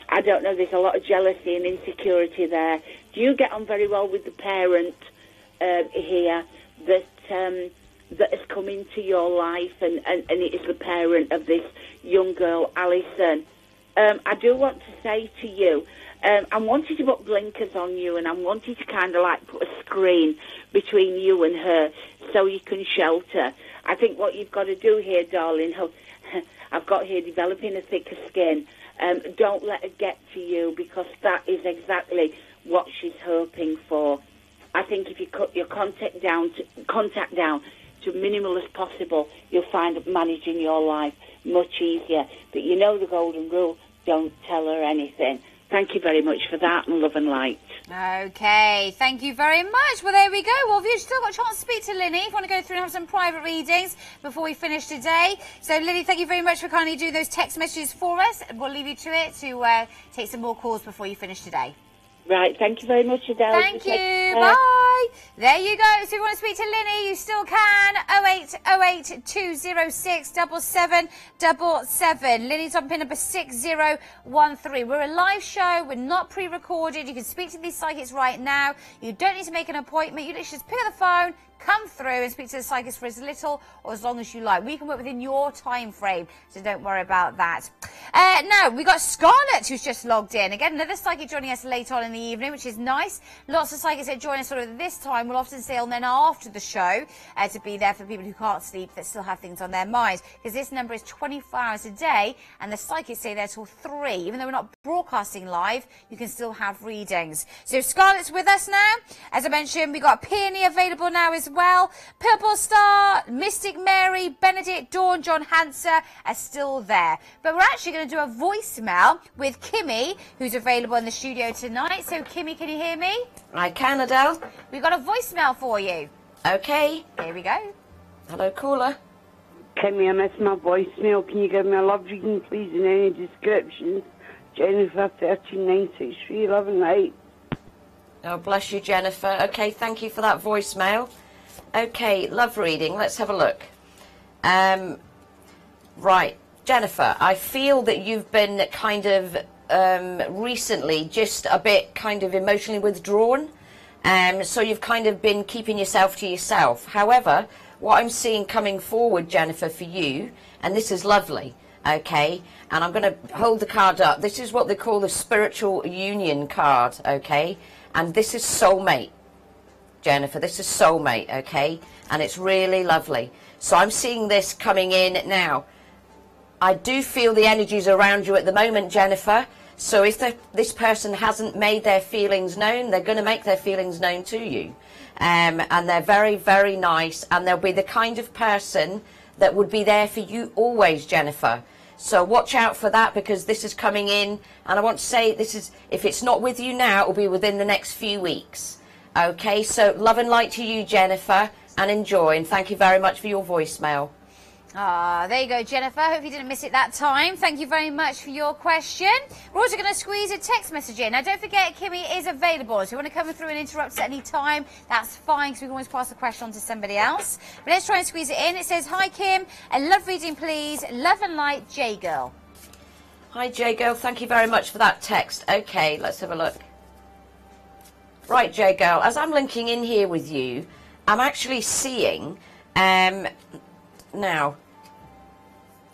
I don't know, there's a lot of jealousy and insecurity there. Do you get on very well with the parent here that has come into your life, and it is the parent of this young girl, Alison? I do want to say to you, I'm wanting to put blinkers on you, and I'm wanting to kind of like put a screen between you and her so you can shelter. I think what you've got to do here, darling, I've got here developing a thicker skin. Don't let her get to you, because that is exactly what she's hoping for. I think if you cut your contact down to minimal as possible, you'll find that managing your life much easier. But you know the golden rule, don't tell her anything. Thank you very much for that, and love and light. Okay, thank you very much. Well, there we go. Well, you've still got a chance to speak to Linny if you want to go through and have some private readings before we finish today. So, Linny, thank you very much for kindly doing those text messages for us. We'll leave you to it to take some more calls before you finish today. Right, thank you very much, Adele. Thank you. Bye. There you go. So if you want to speak to Linny, you still can. 0808 206 7777. Linny's on pin number 6013. We're a live show. We're not pre-recorded. You can speak to these psychics right now. You don't need to make an appointment. You literally just pick up the phone, come through and speak to the psychics for as little or as long as you like. We can work within your time frame, so don't worry about that. Now, we've got Scarlett, who's just logged in. Again, another psychic joining us late on in the evening, which is nice. Lots of psychics that join us sort of this time will often stay on then after the show to be there for people who can't sleep that still have things on their minds. Because this number is 24 hours a day, and the psychics stay there till 3. Even though we're not broadcasting live, you can still have readings. So Scarlett's with us now. As I mentioned, we've got Peony available now as well. Purple Star, Mystic Mary, Benedict, Dawn, John Hanser are still there. But we're actually going to do a voicemail with Kimmy, who's available in the studio tonight. So, Kimmy, can you hear me? I can, Adele. We've got a voicemail for you. Okay. Here we go. Hello, caller. Kimmy, I missed my voicemail. Can you give me a love reading, please, and any descriptions? Jennifer, 13963, love and light. Oh, bless you, Jennifer. Okay, thank you for that voicemail. Okay, love reading. Let's have a look. Right, Jennifer, I feel that you've been kind of recently just a bit kind of emotionally withdrawn. So you've kind of been keeping yourself to yourself. However, what I'm seeing coming forward, Jennifer, for you, and this is lovely, okay, and I'm going to hold the card up. This is what they call the spiritual union card, okay, and this is soulmate. Jennifer, this is soulmate, okay? And it's really lovely. So I'm seeing this coming in now. I do feel the energies around you at the moment, Jennifer. So if this person hasn't made their feelings known, they're going to make their feelings known to you. And they're very, very nice. And they'll be the kind of person that would be there for you always, Jennifer. So watch out for that, because this is coming in. And I want to say, this is, if it's not with you now, it will be within the next few weeks. Okay, so love and light to you, Jennifer, and enjoy, and thank you very much for your voicemail. Ah, there you go, Jennifer. Hope you didn't miss it that time. Thank you very much for your question. We're also going to squeeze a text message in. Now, don't forget, Kimmy is available. So if you want to come through and interrupt us at any time, that's fine, because we can always pass the question on to somebody else. But let's try and squeeze it in. It says, hi, Kim. A love reading, please. Love and light, J-Girl. Hi, J-Girl. Thank you very much for that text. Okay, let's have a look. Right, J-Girl, as I'm linking in here with you, I'm actually seeing, now,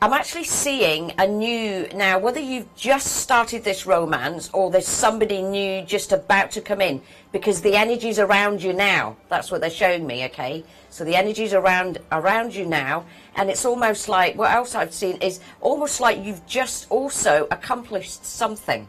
I'm actually seeing a new, now whether you've just started this romance or there's somebody new just about to come in, because the energy's around you now, that's what they're showing me, okay? So the energy's around you now, and it's almost like, what else I've seen is almost like you've just also accomplished something.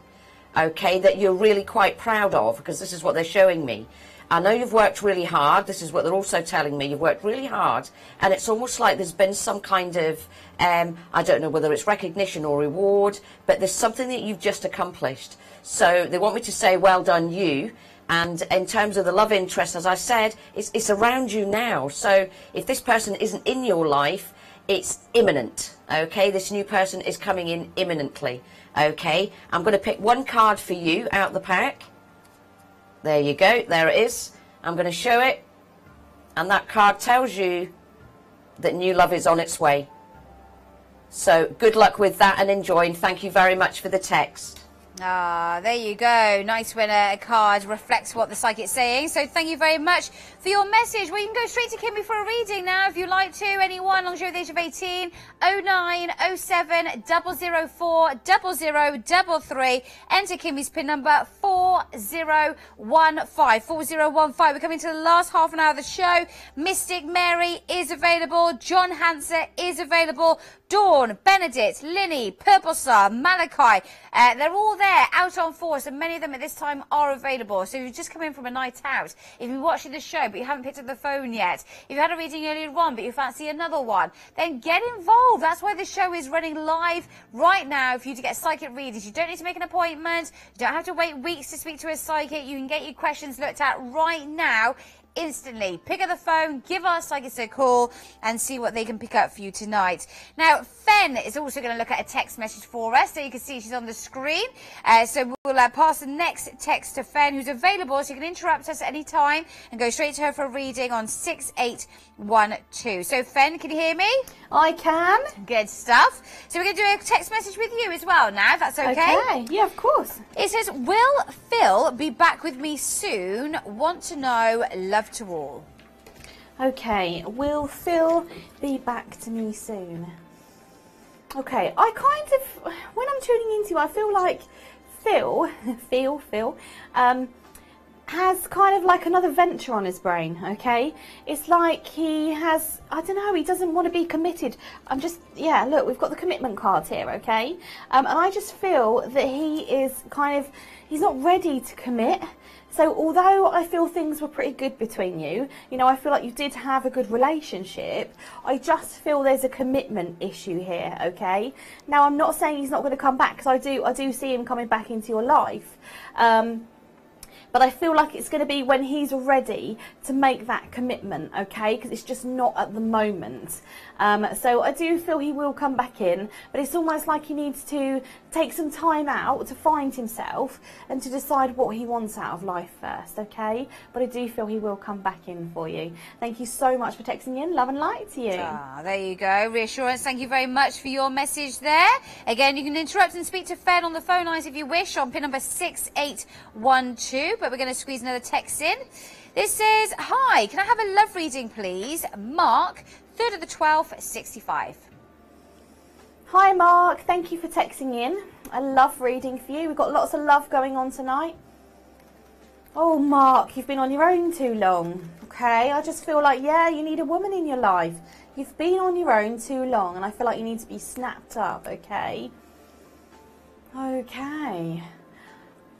Okay, that you're really quite proud of, because this is what they're showing me. I know you've worked really hard. This is what they're also telling me. You've worked really hard, and it's almost like there's been some kind of, I don't know whether it's recognition or reward, but there's something that you've just accomplished. So they want me to say, well done, you. And in terms of the love interest, as I said, it's around you now. So if this person isn't in your life, it's imminent. Okay, this new person is coming in imminently. Okay, I'm going to pick one card for you out the pack. There you go, there it is. I'm going to show it. And that card tells you that new love is on its way. So good luck with that and enjoy. And thank you very much for the text. Ah, there you go. Nice when a card reflects what the psychic's saying. So thank you very much for your message. Well, you can go straight to Kimmy for a reading now if you'd like to. Anyone, long as you're the age of 18, 0907 004 0033. Enter Kimmy's pin number 4015. 4015. We're coming to the last half an hour of the show. Mystic Mary is available. John Hanser is available. Dawn, Benedict, Linny, Purple Star, Malachi. They're all there there, out on force, and many of them at this time are available. So if you've just come in from a night out, if you're watching the show but you haven't picked up the phone yet, if you had a reading earlier on but you fancy another one, then get involved. That's why the show is running live right now for you to get psychic readings. You don't need to make an appointment. You don't have to wait weeks to speak to a psychic. You can get your questions looked at right now, instantly. Pick up the phone, give our psychics a call and see what they can pick up for you tonight. Now, Fen is also going to look at a text message for us, so you can see she's on the screen. So we'll pass the next text to Fen, who's available, so you can interrupt us at any time and go straight to her for a reading on 6812. So, Fen, can you hear me? I can. Good stuff. So we're going to do a text message with you as well now, if that's okay? Okay, yeah, of course. It says, will Phil be back with me soon? Want to know, love to all. Okay, will Phil be back to me soon? Okay, I kind of, when I'm tuning into, I feel like Phil has kind of like another venture on his brain, okay? It's like he has, I don't know, he doesn't want to be committed. I'm just, yeah, look, we've got the commitment cards here, okay? And I just feel that he is kind of, he's not ready to commit. So although I feel things were pretty good between you, you know, I feel like you did have a good relationship, I just feel there's a commitment issue here, okay? Now, I'm not saying he's not going to come back, because I do see him coming back into your life. But I feel like it's going to be when he's ready to make that commitment, okay? Because it's just not at the moment. So I do feel he will come back in, but it's almost like he needs to take some time out to find himself and to decide what he wants out of life first, okay? But I do feel he will come back in for you. Thank you so much for texting in. Love and light to you. Ah, there you go. Reassurance. Thank you very much for your message there. Again, you can interrupt and speak to Fen on the phone lines if you wish on pin number 6812. But we're going to squeeze another text in. This says, hi, can I have a love reading, please? Mark, 3rd of the 12th, 65. Hi, Mark. Thank you for texting in. A love reading for you. We've got lots of love going on tonight. Oh, Mark, you've been on your own too long. Okay, I just feel like, yeah, you need a woman in your life. You've been on your own too long, and I feel like you need to be snapped up, okay? Okay.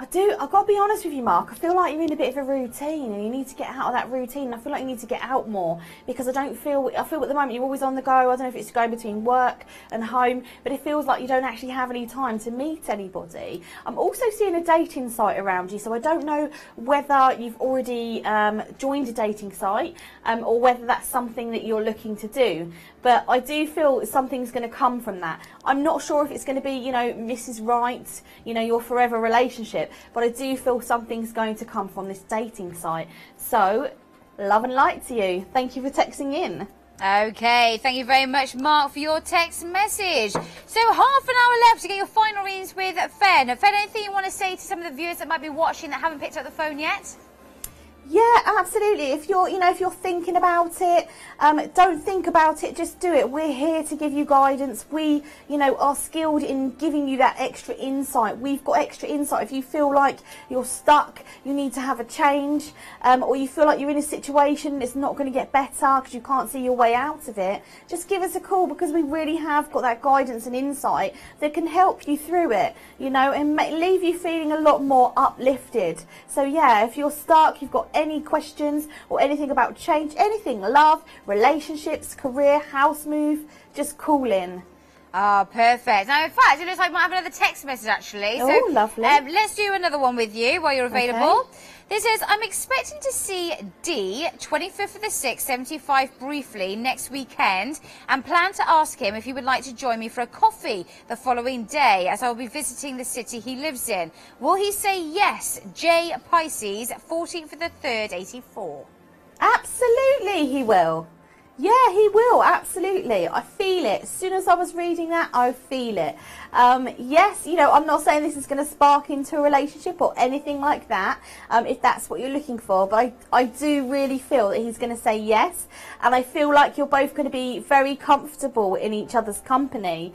I've got to be honest with you, Mark. I feel like you're in a bit of a routine and you need to get out of that routine. I feel like you need to get out more because I feel at the moment you're always on the go. I don't know if it's going between work and home, but it feels like you don't actually have any time to meet anybody. I'm also seeing a dating site around you, so I don't know whether you've already joined a dating site or whether that's something that you're looking to do. But I do feel something's going to come from that. I'm not sure if it's going to be, you know, Mrs. Right, you know, your forever relationship, but I do feel something's going to come from this dating site. So, love and light to you. Thank you for texting in. Okay, thank you very much, Mark, for your text message. So, half an hour left to get your final readings with Fen. Fen, anything you want to say to some of the viewers that might be watching that haven't picked up the phone yet? Yeah, absolutely. If you're thinking about it, don't think about it, just do it. We're here to give you guidance. We, are skilled in giving you that extra insight. We've got extra insight. If you feel like you're stuck, you need to have a change, or you feel like you're in a situation that's not going to get better because you can't see your way out of it, just give us a call because we really have got that guidance and insight that can help you through it, and leave you feeling a lot more uplifted. So yeah, if you're stuck, you've got any questions or anything about change, anything, love, relationships, career, house move, just call in. Ah, perfect. Now, in fact, it looks like I might have another text message, actually. Oh, so, lovely. Let's do another one with you while you're available. Okay. This is, I'm expecting to see D, 25th of the 6th, 75 briefly next weekend, and plan to ask him if he would like to join me for a coffee the following day, as I will be visiting the city he lives in. Will he say yes? J, Pisces, 14th of the 3rd, 84. Absolutely, he will. Yeah, he will, absolutely. I feel it. As soon as I was reading that, I feel it. Yes, I'm not saying this is going to spark into a relationship or anything like that, if that's what you're looking for, but I do really feel that he's going to say yes, and I feel like you're both going to be very comfortable in each other's company.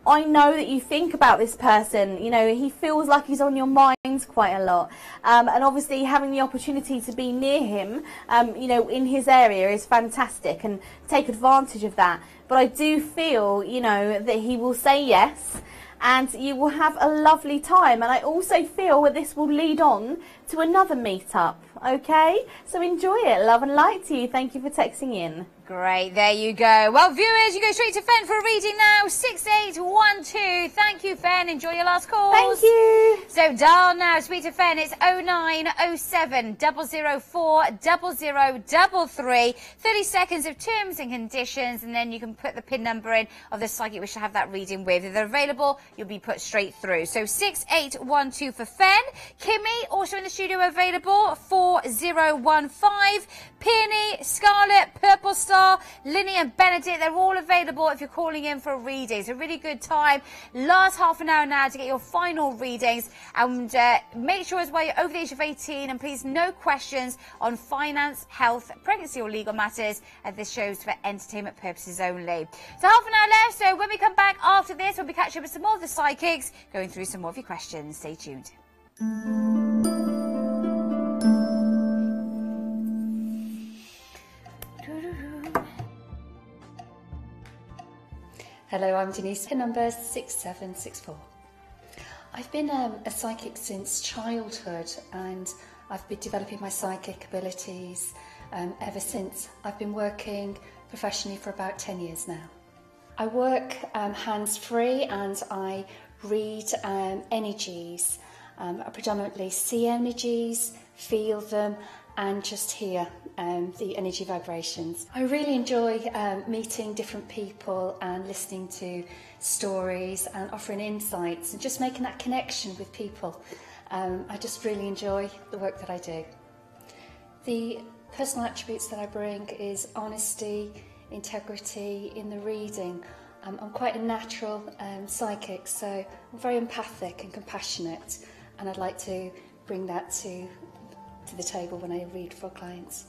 I know that you think about this person, he feels like he's on your minds quite a lot. And obviously having the opportunity to be near him, in his area is fantastic, and take advantage of that. But I do feel, that he will say yes. and you will have a lovely time. And I also feel that this will lead on to another meetup, okay? So enjoy it. Love and light to you. Thank you for texting in. Great, there you go. Well, viewers, you go straight to Fen for a reading now. 6812. Thank you, Fen. Enjoy your last call. Thank you. So dial now. Speak to Fen. It's 0907 004 0033. 30 seconds of terms and conditions, and then you can put the PIN number in of the psychic you wish to have that reading with. If they're available, you'll be put straight through. So 6812 for Fen. Kimmy, also in the studio, available. 4015. Peony, Scarlet, Purple Star, Linny and Benedict, they're all available if you're calling in for a reading. It's a really good time. Last half an hour now to get your final readings, and make sure as well you're over the age of 18, and please no questions on finance, health, pregnancy or legal matters, as this show's for entertainment purposes only. So half an hour left, so when we come back after this, we'll be catching up with some more of the psychics, going through some more of your questions. Stay tuned. Hello, I'm Denise, PIN number 6764. I've been a psychic since childhood, and I've been developing my psychic abilities ever since. I've been working professionally for about 10 years now. I work hands-free, and I read energies. I predominantly see energies, feel them, and just hear the energy vibrations. I really enjoy meeting different people and listening to stories and offering insights and just making that connection with people. I just really enjoy the work that I do. The personal attributes that I bring is honesty, integrity in the reading. I'm quite a natural psychic, so I'm very empathic and compassionate, and I'd like to bring that to the table when I read for clients.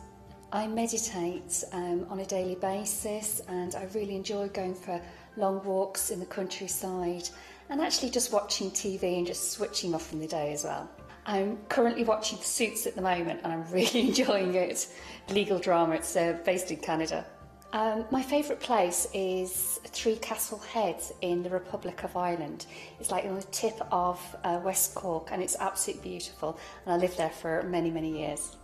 I meditate on a daily basis, and I really enjoy going for long walks in the countryside and actually just watching TV and just switching off from the day as well. I'm currently watching Suits at the moment, and I'm really enjoying it. Legal drama, it's based in Canada. My favourite place is Three Castle Head in the Republic of Ireland. It's like on the tip of West Cork, and it's absolutely beautiful, and I lived there for many, many years.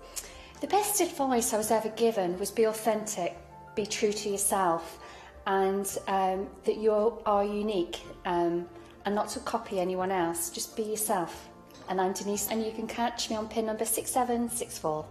The best advice I was ever given was be authentic, be true to yourself, and that you are unique, and not to copy anyone else, just be yourself. And I'm Denise, and you can catch me on PIN number 6764.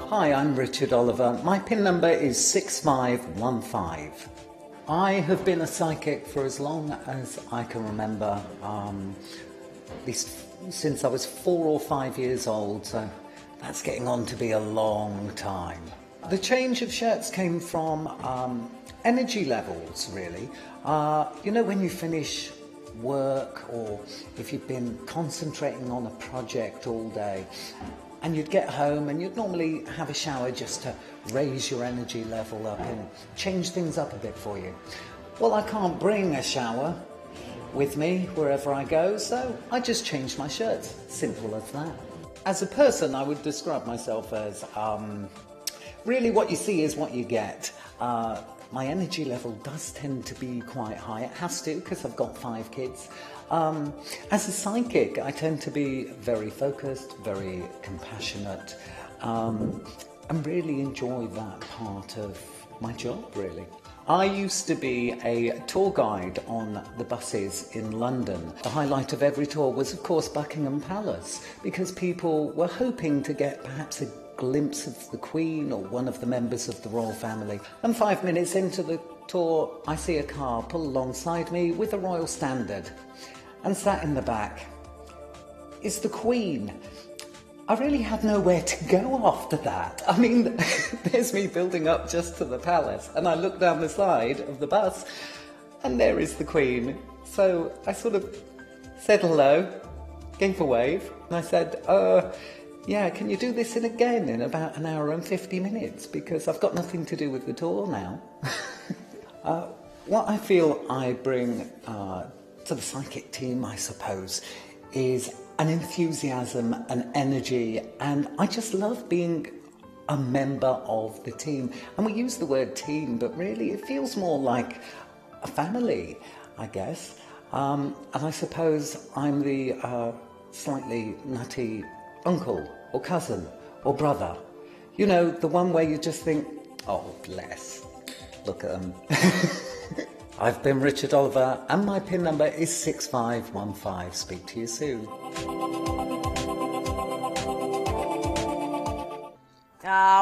Hi, I'm Richard Oliver. My PIN number is 6515. I have been a psychic for as long as I can remember, at least since I was 4 or 5 years old, so that's getting on to be a long time. The change of shirts came from energy levels, really. You know, when you finish work, or if you've been concentrating on a project all day, and you'd get home and you'd normally have a shower just to raise your energy level up and change things up a bit for you. Well, I can't bring a shower with me wherever I go, so I just change my shirts. Simple as that. As a person, I would describe myself as, really what you see is what you get. My energy level does tend to be quite high. It has to, because I've got 5 kids. As a psychic, I tend to be very focused, very compassionate, and really enjoy that part of my job, really. I used to be a tour guide on the buses in London. The highlight of every tour was, of course, Buckingham Palace, because people were hoping to get perhaps a glimpse of the Queen or one of the members of the royal family. And 5 minutes into the tour, I see a car pull alongside me with a royal standard. And sat in the back is the Queen. I really had nowhere to go after that. I mean, there's me building up just to the palace, and I look down the side of the bus, and there is the Queen. So I sort of said hello, gave a wave, and I said, yeah, can you do this again in about an hour and 50 minutes? Because I've got nothing to do with the tour now. What I feel I bring to the psychic team, I suppose, is an enthusiasm, an energy, and I just love being a member of the team. And we use the word team, but really it feels more like a family, I guess. And I suppose I'm the slightly nutty uncle or cousin or brother. You know, the one where you just think, oh, bless, look at them. I've been Richard Oliver, and my PIN number is 6515. Speak to you soon.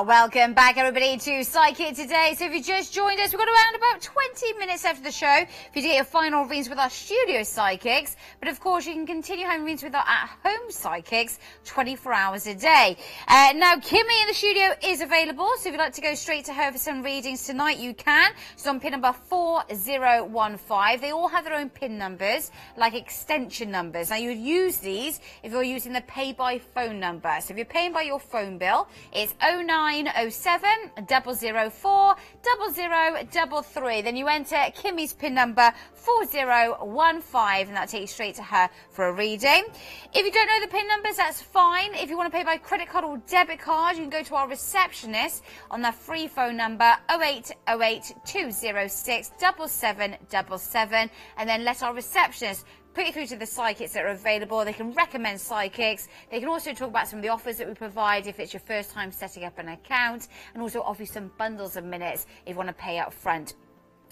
Welcome back, everybody, to Psychic Today. So if you just joined us, we've got around about 20 minutes after the show for you to get your final readings with our studio psychics. But of course, you can continue having readings with our at-home psychics 24 hours a day. Now, Kimmy in the studio is available, so if you'd like to go straight to her for some readings tonight, you can. She's on PIN number 4015. They all have their own PIN numbers, like extension numbers. Now, you would use these if you're using the pay by phone number. So if you're paying by your phone bill, it's 0907 004 0033. Then you enter Kimmy's PIN number 4015, and that'll take you straight to her for a reading. If you don't know the PIN numbers, that's fine. If you want to pay by credit card or debit card, you can go to our receptionist on the free phone number 0808 206 7777, and then let our receptionist put you through to the psychics that are available. They can recommend psychics. They can also talk about some of the offers that we provide if it's your first time setting up an account, and also offer you some bundles of minutes if you want to pay up front.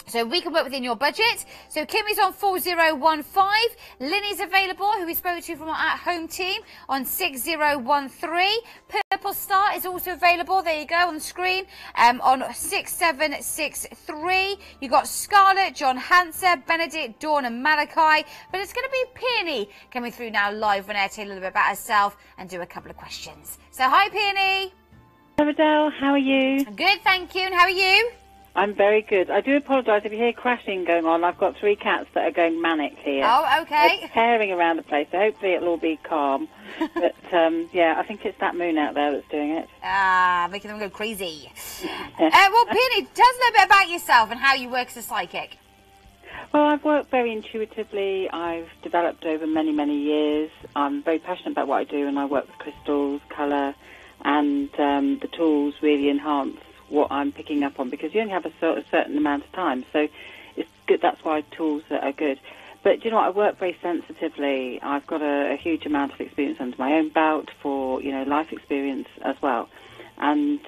So we can work within your budget. So Kimmy's on 4015. Linny's available, who we spoke to from our at-home team, on 6013. Purple Star is also available. There you go on the screen, on 6763. You got Scarlett, John Hanser, Benedict, Dawn, and Malachi. But it's going to be Peony coming through now live on air, tell you a little bit about herself and do a couple of questions. So hi, Peony. Hello, Adele. How are you? I'm good, thank you. And how are you? I'm very good. I do apologise if you hear crashing going on. I've got 3 cats that are going manic here. Oh, okay. They're tearing around the place, so hopefully it'll all be calm. But, yeah, I think it's that moon out there that's doing it. Making them go crazy. Well, Peony, tell us a little bit about yourself and how you work as a psychic. Well, I've worked very intuitively. I've developed over many, many years. I'm very passionate about what I do, and I work with crystals, colour, and the tools really enhance what I'm picking up on, because you only have a certain amount of time, so it's good. That's why tools are good. But do you know what? I work very sensitively. I've got a huge amount of experience under my own belt for life experience as well, and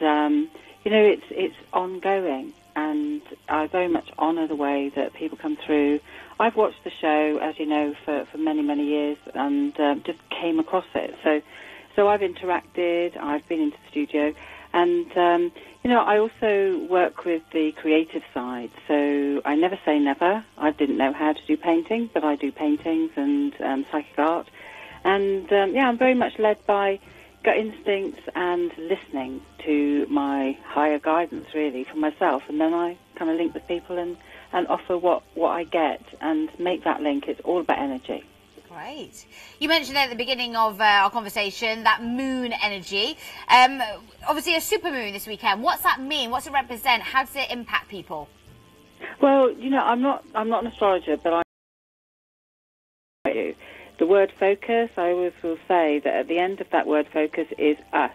it's ongoing. And I very much honour the way that people come through. I've watched the show, as you know, for many, many years, and just came across it. So I've interacted. I've been into the studio. And, I also work with the creative side, so I never say never. I didn't know how to do painting, but I do paintings and psychic art. And, I'm very much led by gut instincts and listening to my higher guidance, really, for myself. And then I kind of link with people and and offer what I get and make that link. It's all about energy. Great. You mentioned at the beginning of our conversation that moon energy. Obviously, a supermoon this weekend. What's that mean? What's it represent? How does it impact people? Well, you know, I'm not an astrologer, but the word focus, I always will say that at the end of that word focus is us.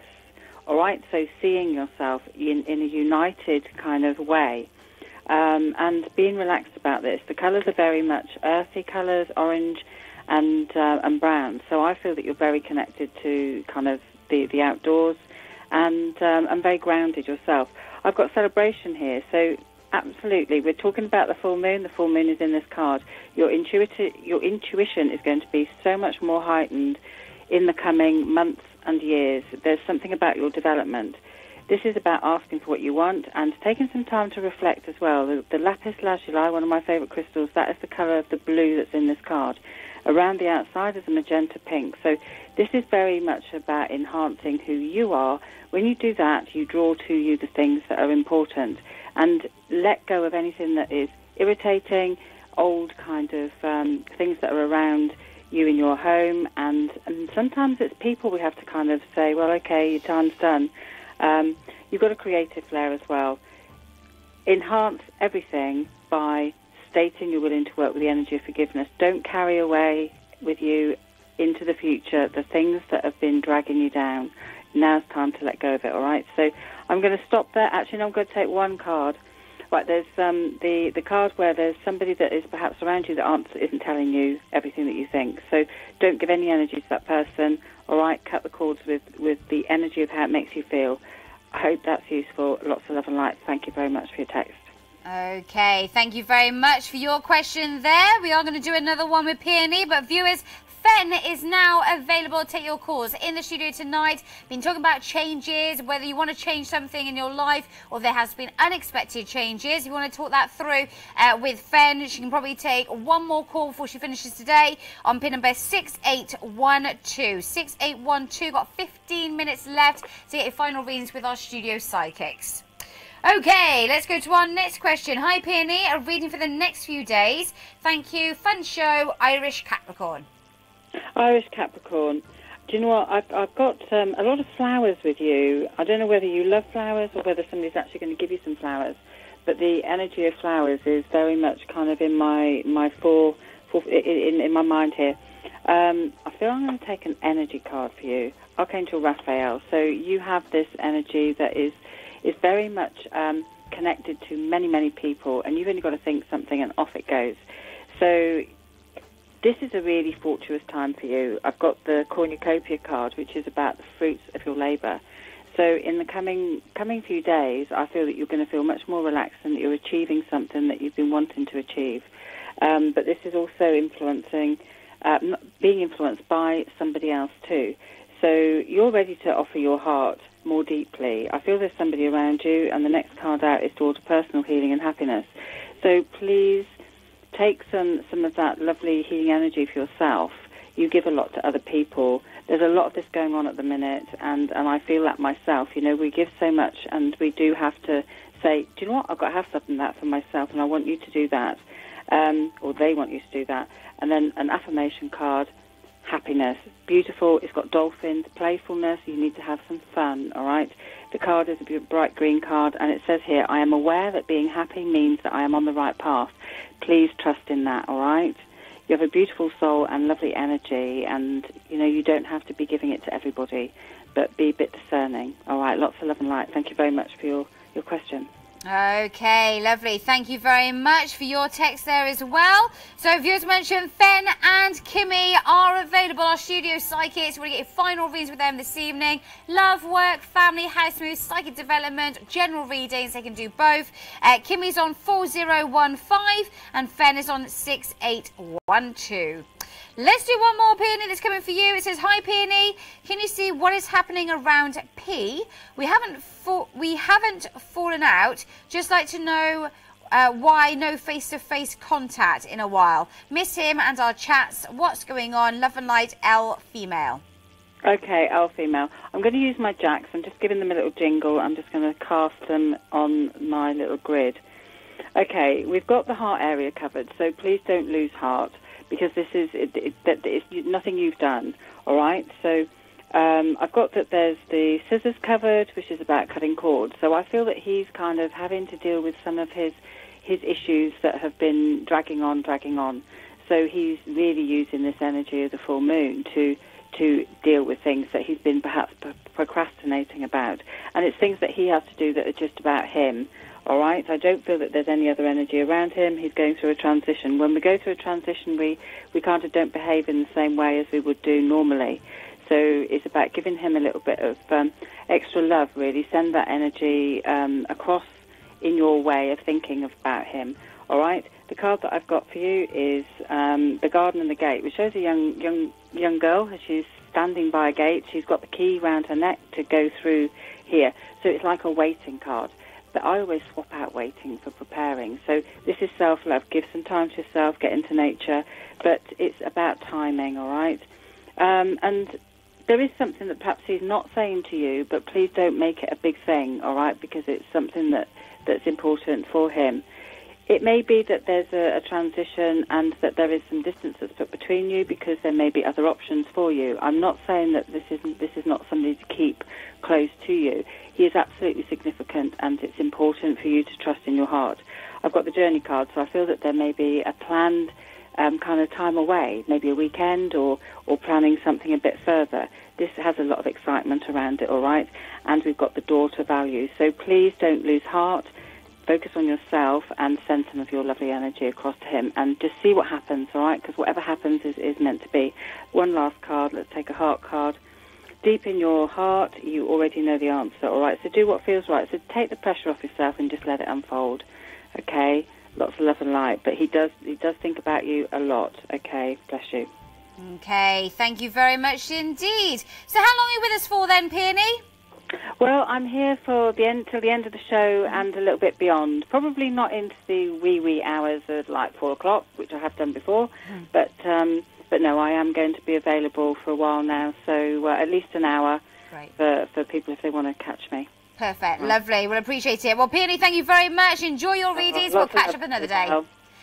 All right, so seeing yourself in a united kind of way, and being relaxed about this. The colours are very much earthy colours, orange and brown. So I feel that you're very connected to kind of the outdoors, and very grounded yourself. I've got celebration here, so absolutely. We're talking about the full moon. The full moon is in this card. Your intuition is going to be so much more heightened in the coming months and years. There's something about your development. This is about asking for what you want and taking some time to reflect as well. The lapis lazuli, one of my favourite crystals, that is the colour of the blue that's in this card. Around the outside is a magenta pink. So this is very much about enhancing who you are. When you do that, you draw to you the things that are important and let go of anything that is irritating, old kind of things that are around you in your home. And sometimes it's people we have to kind of say, well, okay, your time's done. You've got a creative flair as well. Enhance everything by stating you're willing to work with the energy of forgiveness. Don't carry away with you into the future the things that have been dragging you down. Now's time to let go of it, all right? So I'm going to stop there. Actually, no, I'm going to take one card. Right, there's the card where there's somebody that is perhaps around you that isn't telling you everything that you think. So don't give any energy to that person, all right? Cut the cords with the energy of how it makes you feel. I hope that's useful. Lots of love and light. Thank you very much for your text. Okay, thank you very much for your question there. We are going to do another one with Peony, but viewers, Fen is now available to take your calls in the studio tonight. Been talking about changes, whether you want to change something in your life or there has been unexpected changes. You want to talk that through with Fen. She can probably take one more call before she finishes today on pin number 6812. 6812, got 15 minutes left to get your final readings with our studio psychics. Okay, let's go to our next question. Hi, Peony. A reading for the next few days. Thank you. Fun show, Irish Capricorn. Irish Capricorn. Do you know what? I've got a lot of flowers with you. I don't know whether you love flowers or whether somebody's actually going to give you some flowers, but the energy of flowers is very much kind of in my in my mind here. I feel I'm going to take an energy card for you. Archangel Raphael. So you have this energy that is very much connected to many, many people, and you've only got to think something and off it goes. So this is a really fortuitous time for you. I've got the cornucopia card, which is about the fruits of your labour. So in the coming few days, I feel that you're going to feel much more relaxed and that you're achieving something that you've been wanting to achieve. But this is also being influenced by somebody else too. So you're ready to offer your heart more deeply. I feel there's somebody around you, and the next card out is towards personal healing and happiness. So please take some of that lovely healing energy for yourself. You give a lot to other people. There's a lot of this going on at the minute, and I feel that myself. You know, we give so much, and we do have to say, do you know what, I've got to have something like that for myself, and I want you to do that, or they want you to do that. And then an affirmation card, happiness. Beautiful. It's got dolphins, playfulness. You need to have some fun, all right? The card is a bright green card, and it says here, I am aware that being happy means that I am on the right path. Please trust in that, all right? You have a beautiful soul and lovely energy, and, you know, you don't have to be giving it to everybody, but be a bit discerning, all right? Lots of love and light. Thank you very much for your question. Okay, lovely. Thank you very much for your text there as well. So viewers mentioned Fen and Kimmy are available, our studio psychics. We're going to get your final readings with them this evening. Love, work, family, house moves, psychic development, general readings. They can do both. Kimmy's on 4015 and Fen is on 6812. Let's do one more, Peony, that's coming for you. It says, hi, Peony. Can you see what is happening around P? We haven't fallen out. Just like to know why no face-to-face contact in a while. Miss him and our chats. What's going on? Love and light, L female. Okay, L female. I'm going to use my jacks. I'm just giving them a little jingle. I'm just going to cast them on my little grid. Okay, we've got the heart area covered, so please don't lose heart, because this is it's nothing you've done, all right? So I've got that there's the scissors covered, which is about cutting cords. So I feel that he's kind of having to deal with some of his issues that have been dragging on. So he's really using this energy of the full moon to deal with things that he's been perhaps procrastinating about. And it's things that he has to do that are just about him, all right? I don't feel that there's any other energy around him. He's going through a transition. When we go through a transition, we kind of don't behave in the same way as we would do normally. So it's about giving him a little bit of extra love, really. Send that energy across in your way of thinking about him, all right? The card that I've got for you is the Garden and the Gate, which shows a young girl as she's standing by a gate. She's got the key round her neck to go through here. So it's like a waiting card. But I always swap out waiting for preparing. So this is self-love. Give some time to yourself, get into nature. But it's about timing, all right? And there is something that perhaps he's not saying to you, but please don't make it a big thing, all right? Because it's something that's important for him. It may be that there's a transition and that there is some distance that's put between you because there may be other options for you. I'm not saying that this is not somebody to keep close to you. He is absolutely significant, and it's important for you to trust in your heart. I've got the journey card, so I feel that there may be a planned kind of time away, maybe a weekend or planning something a bit further. This has a lot of excitement around it, all right? And we've got the daughter value. So please don't lose heart. Focus on yourself and send some of your lovely energy across to him and just see what happens, all right? Because whatever happens is meant to be. One last card. Let's take a heart card. Deep in your heart, you already know the answer, all right? So do what feels right. So take the pressure off yourself and just let it unfold, okay? Lots of love and light. But he does think about you a lot, okay? Bless you. Okay, thank you very much indeed. So how long are you with us for then, Peony? Well, I'm here for till the end of the show and a little bit beyond. Probably not into the wee hours of like 4 o'clock, which I have done before. But no, I am going to be available for a while now. So at least an hour for people if they want to catch me. Perfect, lovely. We'll appreciate it. Well, Peony, thank you very much. Enjoy your readings. We'll catch up another day.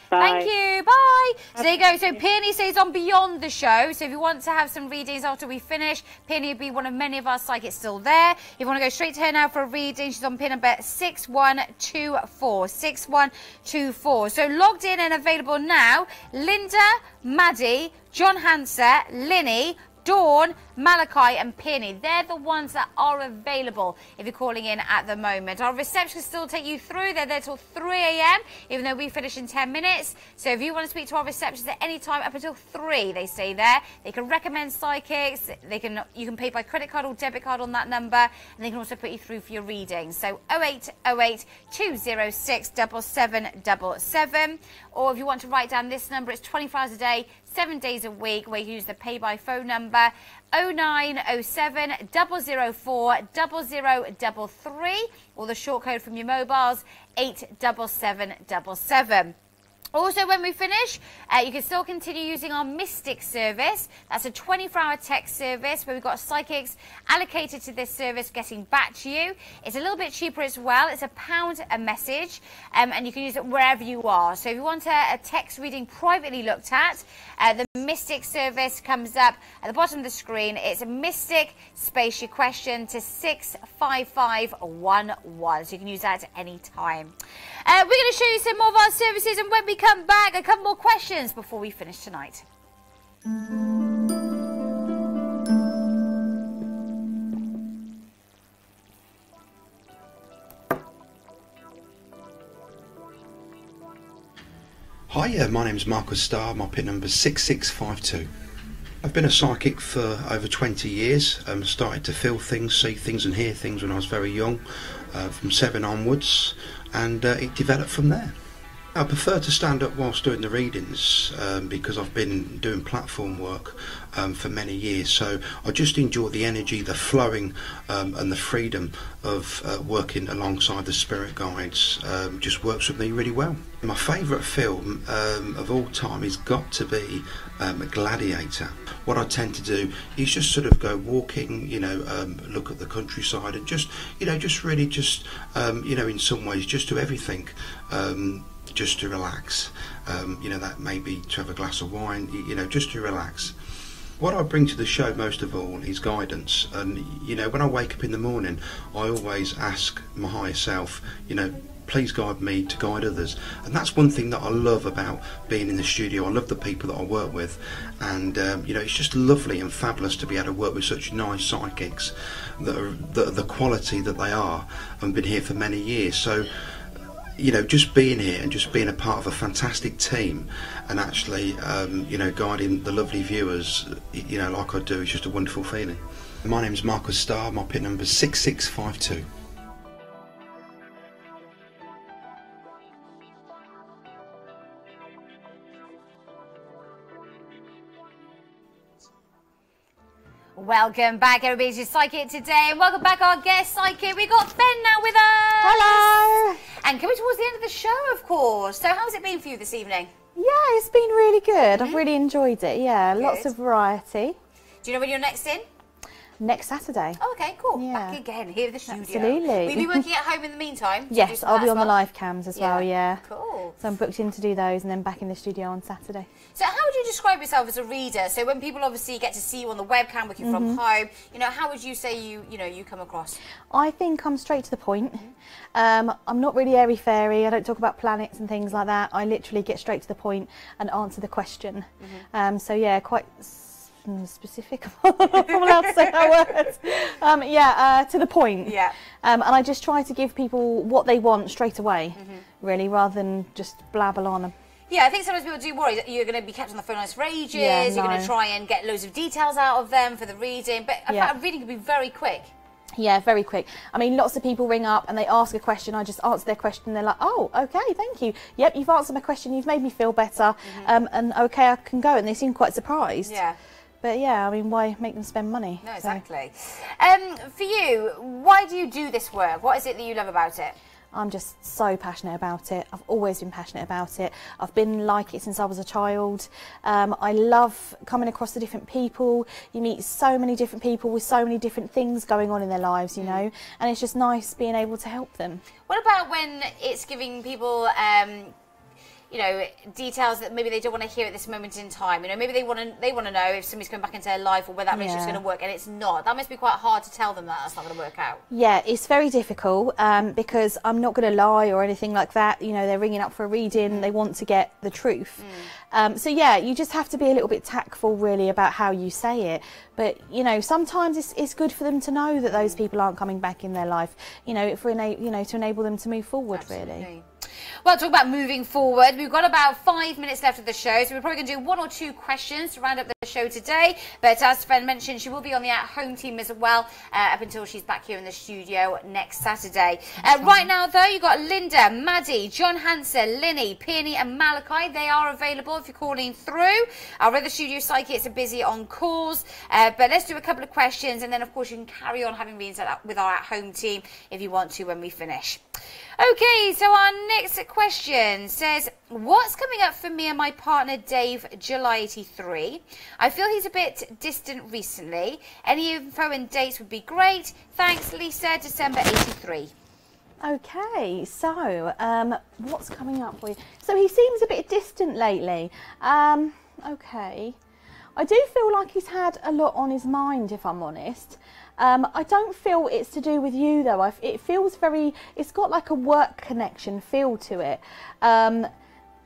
Bye. Thank you. Bye. So there you go. So Peony stays on beyond the show. So if you want to have some readings after we finish, Peony will be one of many of our psychics still there. If you want to go straight to her now for a reading, she's on pin number 6124. 6124. So logged in and available now, Linda, Maddie, John Hanser, Linny, Dawn, Malachi and Peony. They're the ones that are available if you're calling in at the moment. Our reception still take you through. They're there till 3 a.m, even though we finish in 10 minutes. So if you want to speak to our receptionists at any time up until 3, they stay there. They can recommend psychics. You can pay by credit card or debit card on that number, and they can also put you through for your readings. So 0808 206 7777. Or if you want to write down this number, it's 24 hours a day, 7 days a week, where you use the pay by phone number 0907 004 0033, or the short code from your mobiles 87777. Also, when we finish, you can still continue using our Mystic service. That's a 24-hour text service where we've got psychics allocated to this service getting back to you. It's a little bit cheaper as well. It's £1 a message, and you can use it wherever you are. So if you want a text reading privately looked at, the Mystic service comes up at the bottom of the screen. It's a Mystic space your question to 65511. So you can use that at any time. We're going to show you some more of our services, and when we come back, a couple more questions before we finish tonight. Hi, my name's Marcus Starr. My pin number is 6652. I've been a psychic for over 20 years. Started to feel things, see things and hear things when I was very young, from 7 onwards, and it developed from there. I prefer to stand up whilst doing the readings because I've been doing platform work for many years, so I just enjoy the energy, the flowing and the freedom of working alongside the spirit guides. Just works with me really well. My favourite film of all time has got to be Gladiator. what I tend to do is just sort of go walking, you know, look at the countryside, and just, you know, just really just, you know, in some ways just do everything, just to relax. You know, that may be to have a glass of wine, you know, just to relax. What I bring to the show most of all is guidance, and you know, when I wake up in the morning, I always ask my higher self, you know, please guide me to guide others. And that's one thing that I love about being in the studio. I love the people that I work with, and you know, it's just lovely and fabulous to be able to work with such nice psychics that are the quality that they are, and been here for many years. So you know, just being here and just being a part of a fantastic team, and actually, you know, guiding the lovely viewers, you know, like I do, is just a wonderful feeling. My name's Marcus Starr, my pin number is 6652. Welcome back, everybody, to Psychic Today, and welcome back our guest psychic. We've got Ben now with us. Hello. And coming towards the end of the show, of course. So how's it been for you this evening? Yeah, it's been really good. I've really enjoyed it. Yeah, lots Good. of variety. Do you know when you're next in? Next Saturday. Oh, okay, cool. Back again, here at the studio. Absolutely. Will you be working at home in the meantime? Yes, I'll be on the live cams as well, yeah. Cool. So I'm booked in to do those and then back in the studio on Saturday. So how would you describe yourself as a reader? So when people obviously get to see you on the webcam working from home, you know, how would you say you come across? I think I'm straight to the point. I'm not really airy-fairy. I don't talk about planets and things like that. I literally get straight to the point and answer the question. So yeah, quite specific. I'm allowed to say that word. To the point. Yeah. And I just try to give people what they want straight away, really, rather than just blabble on. Yeah, I think sometimes people do worry that you're going to be kept on the phone lines for ages, Yeah, you're going no. to try and get loads of details out of them for the reading, but in fact, reading can be very quick. Yeah, very quick. I mean, lots of people ring up and they ask a question. I just answer their question. They're like, oh, okay, thank you. Yep, you've answered my question. You've made me feel better. And okay, I can go. And they seem quite surprised. Yeah. But yeah, I mean, why make them spend money? No, So- exactly. For you, why do you do this work? What is it that you love about it? I'm just so passionate about it. I've always been passionate about it. I've been like it since I was a child. I love coming across the different people. You meet so many different people with so many different things going on in their lives, you know, and it's just nice being able to help them. What about when it's giving people, you know, details that maybe they don't want to hear at this moment in time? You know, maybe they want to know if somebody's coming back into their life or whether that relationship's going to work, and it's not. That must be quite hard to tell them that that's not going to work out. Yeah, it's very difficult because I'm not going to lie or anything like that. You know, they're ringing up for a reading. They want to get the truth. So yeah, you just have to be a little bit tactful really about how you say it. But, you know, sometimes it's good for them to know that those people aren't coming back in their life, you know, to enable them to move forward, really. Well, talk about moving forward. We've got about 5 minutes left of the show, so we're probably going to do 1 or 2 questions to round up the show today. But as Fran mentioned, she will be on the at-home team as well up until she's back here in the studio next Saturday. Right now, though, you've got Linda, Maddie, John Hansen, Linny, Peony and Malachi. They are available if you're calling through. Our other studio psychics are busy on calls. But let's do a couple of questions, and then, of course, you can carry on having readings with our at-home team if you want to when we finish. Okay, so our next question says, what's coming up for me and my partner Dave, July 83? I feel he's a bit distant recently. Any info and dates would be great. Thanks, Lisa, December 83. Okay, so what's coming up for you? So he seems a bit distant lately. Okay. I do feel like he's had a lot on his mind, if I'm honest. I don't feel it's to do with you, though. It feels very, it's got like a work connection feel to it.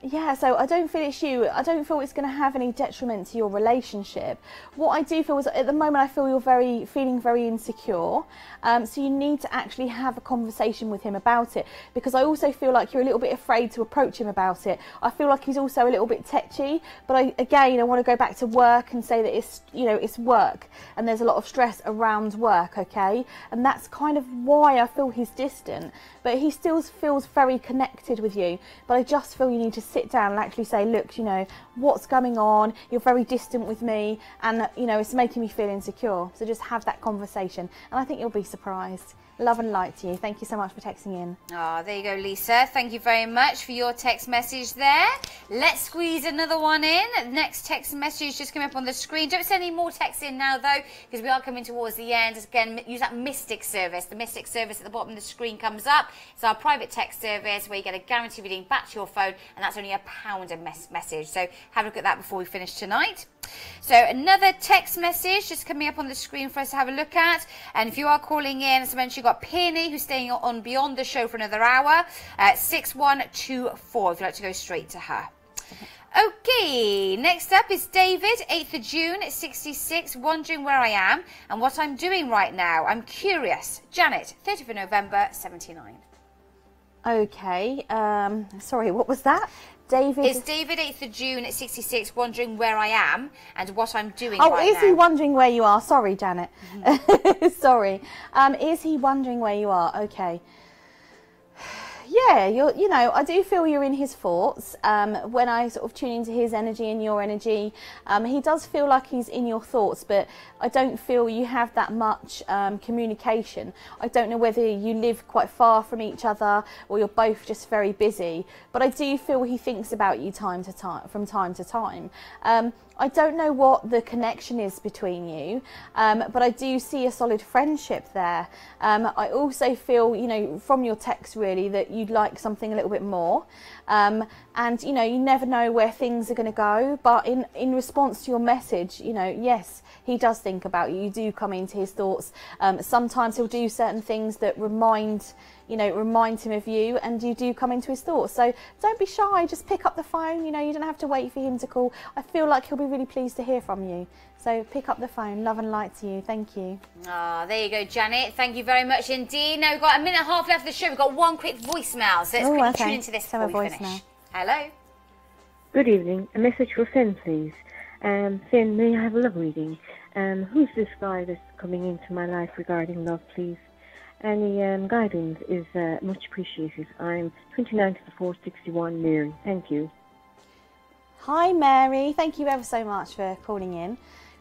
Yeah, so I don't feel it's you. I don't feel it's going to have any detriment to your relationship. What I do feel is at the moment I feel you're feeling very insecure. So you need to actually have a conversation with him about it, because I also feel like you're a little bit afraid to approach him about it. I feel like he's also a little bit tetchy, but I want to go back to work and say that it's, you know, it's work and there's a lot of stress around work, okay? And that's kind of why I feel he's distant, but he still feels very connected with you. But I just feel you need to sit down and actually say, look, you know, what's going on? You're very distant with me, and you know, it's making me feel insecure. So just have that conversation, and I think you'll be surprised. Love and light to you. Thank you so much for texting in. Oh, there you go, Lisa. Thank you very much for your text message there. Let's squeeze another one in. Next text message just coming up on the screen. Don't send any more texts in now, though, because we are coming towards the end. Just again, use that Mystic service. The Mystic service at the bottom of the screen comes up. It's our private text service where you get a guaranteed reading back to your phone, and that's only £1 a message. So have a look at that before we finish tonight. So another text message just coming up on the screen for us to have a look at. And if you are calling in, as I mentioned, you've got Peony, who's staying on beyond the show for another hour, 6124, if you'd like to go straight to her. Okay, next up is David, 8th of June, 66, wondering where I am and what I'm doing right now. I'm curious. Janet, 30th of November, 79. Okay, sorry, what was that? David. It's David, 8th of June at 66, wondering where I am and what I'm doing right now. Oh, is he wondering where you are? Sorry, Janet. Sorry. Is he wondering where you are? Okay. Yeah, you know, I do feel you're in his thoughts. When I sort of tune into his energy and your energy, he does feel like he's in your thoughts, but I don't feel you have that much communication. I don't know whether you live quite far from each other or you're both just very busy, but I do feel he thinks about you from time to time. I don't know what the connection is between you, but I do see a solid friendship there. I also feel, you know, from your text really, that you'd like something a little bit more. And, you know, you never know where things are going to go, but in response to your message, you know, yes, he does think about you. You do come into his thoughts. Sometimes he'll do certain things that remind him of you, and you do come into his thoughts. So don't be shy, just pick up the phone. You know, you don't have to wait for him to call. I feel like he'll be really pleased to hear from you. So pick up the phone. Love and light to you. Thank you. Ah, there you go, Janet. Thank you very much indeed. Now we've got a minute and a half left of the show. We've got one quick voicemail, so let's quickly tune into this before we finish. Hello. Good evening. A message for Finn, please. Finn, may I have a love reading? Who's this guy that's coming into my life regarding love, please? Any guidance is much appreciated. I'm 29 to the 461, Mary. Thank you. Hi, Mary. Thank you ever so much for calling in.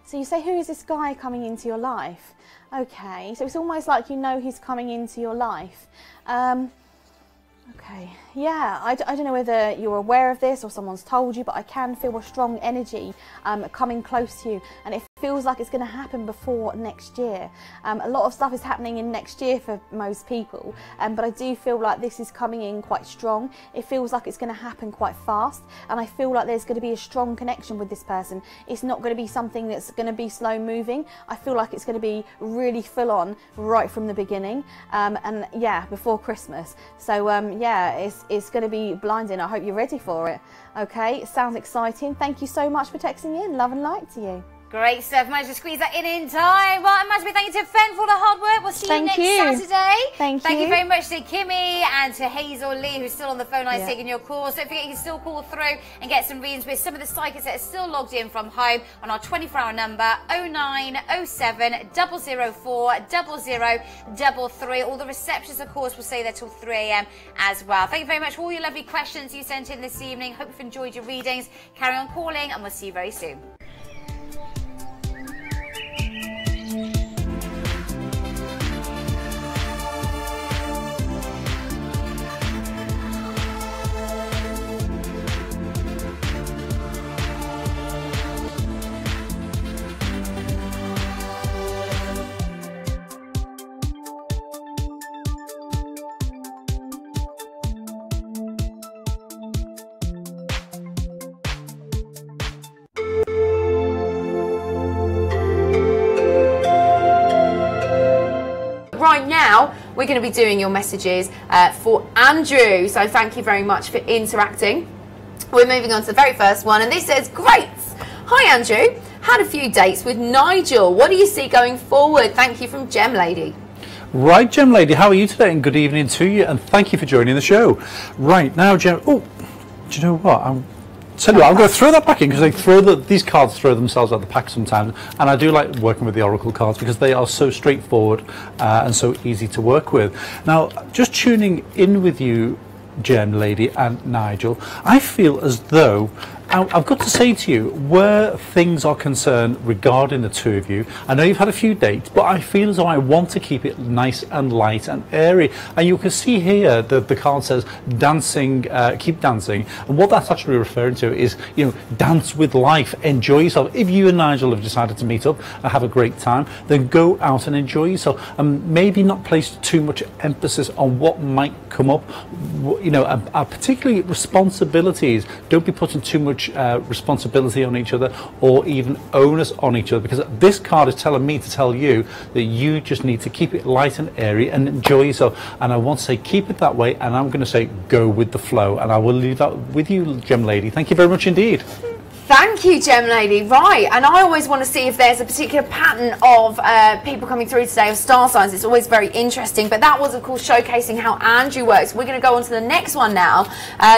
So you say, who is this guy coming into your life? Okay, so it's almost like you know he's coming into your life. Okay, yeah, I don't know whether you're aware of this or someone's told you, but I can feel a strong energy coming close to you, and it feels like it's going to happen before next year. A lot of stuff is happening in next year for most people, but I do feel like this is coming in quite strong. It feels like it's going to happen quite fast, and I feel like there's going to be a strong connection with this person. It's not going to be something that's going to be slow moving. I feel like it's going to be really full on right from the beginning, and yeah, before Christmas. So yeah, it's going to be blinding. I hope you're ready for it. Okay, it sounds exciting. Thank you so much for texting in. Love and light to you. Great stuff. Managed to squeeze that in time. Well, I must be thanking to Fen for all the hard work. We'll see you next Saturday. Thank you very much to Kimmy and to Hazel Lee, who's still on the phone line taking your calls. Don't forget you can still call through and get some readings with some of the psychics that are still logged in from home on our 24-hour number 0907 004 0033. All the receptionists, of course, will stay there till 3 a.m. as well. Thank you very much for all your lovely questions you sent in this evening. Hope you've enjoyed your readings. Carry on calling, and we'll see you very soon. Right now, we're going to be doing your messages for Andrew. So thank you very much for interacting. We're moving on to the very first one, and this says, great. Hi, Andrew. Had a few dates with Nigel. What do you see going forward? Thank you from Gem Lady. Right, Gem Lady, how are you today? And good evening to you, and thank you for joining the show. Right, now, Gem... Oh, do you know what? I'm going to throw that back in, because these cards throw themselves out the pack sometimes, and I do like working with the Oracle cards because they are so straightforward and so easy to work with. Now, just tuning in with you, Gem Lady and Nigel, I feel as though I've got to say to you, where things are concerned regarding the two of you, I know you've had a few dates, but I feel as though I want to keep it nice and light and airy. And you can see here that the card says dancing, keep dancing. And what that's actually referring to is, you know, dance with life, enjoy yourself. If you and Nigel have decided to meet up and have a great time, then go out and enjoy yourself. And maybe not place too much emphasis on what might come up. You know, particularly responsibilities. Don't be putting too much responsibility on each other or even onus on each other, because this card is telling me to tell you that you just need to keep it light and airy and enjoy yourself. And I want to say keep it that way, and I'm going to say go with the flow, and I will leave that with you, Gem Lady. Thank you very much indeed. Thank you, Gem Lady. Right, and I always want to see if there's a particular pattern of people coming through today of star signs. It's always very interesting, but that was, of course, showcasing how Andrew works. We're going to go on to the next one now.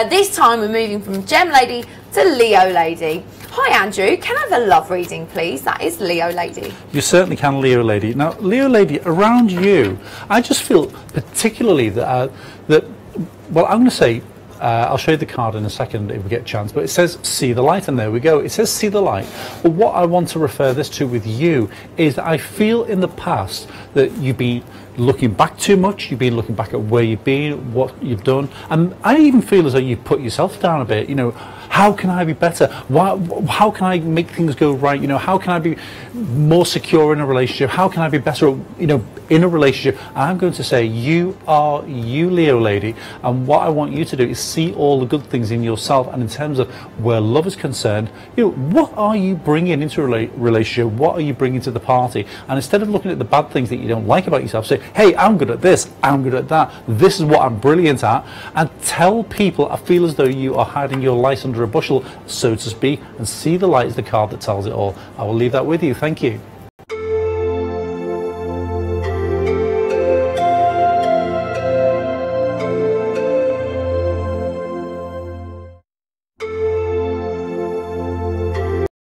This time we're moving from Gem Lady to Leo Lady. Hi, Andrew. Can I have a love reading, please? That is Leo Lady. You certainly can, Leo Lady. Now, Leo Lady, around you, I just feel particularly that, well, I'm going to say, I'll show you the card in a second if we get a chance, but it says see the light, and there we go. It says see the light. But what I want to refer this to with you is that I feel in the past that you've been looking back too much, you've been looking back at where you've been, what you've done, and I even feel as though you've put yourself down a bit. You know, how can I be better? How can I make things go right? You know, how can I be more secure in a relationship? How can I be better, you know, in a relationship? I'm going to say you are you, Leo Lady, and what I want you to do is see all the good things in yourself. And in terms of where love is concerned, you know, what are you bringing into a relationship? What are you bringing to the party? And instead of looking at the bad things that you don't like about yourself, say, hey, I'm good at this, I'm good at that, this is what I'm brilliant at, and tell people. I feel as though you are hiding your light under a bushel, so to speak, and see the light is the card that tells it all. I will leave that with you. Thank you.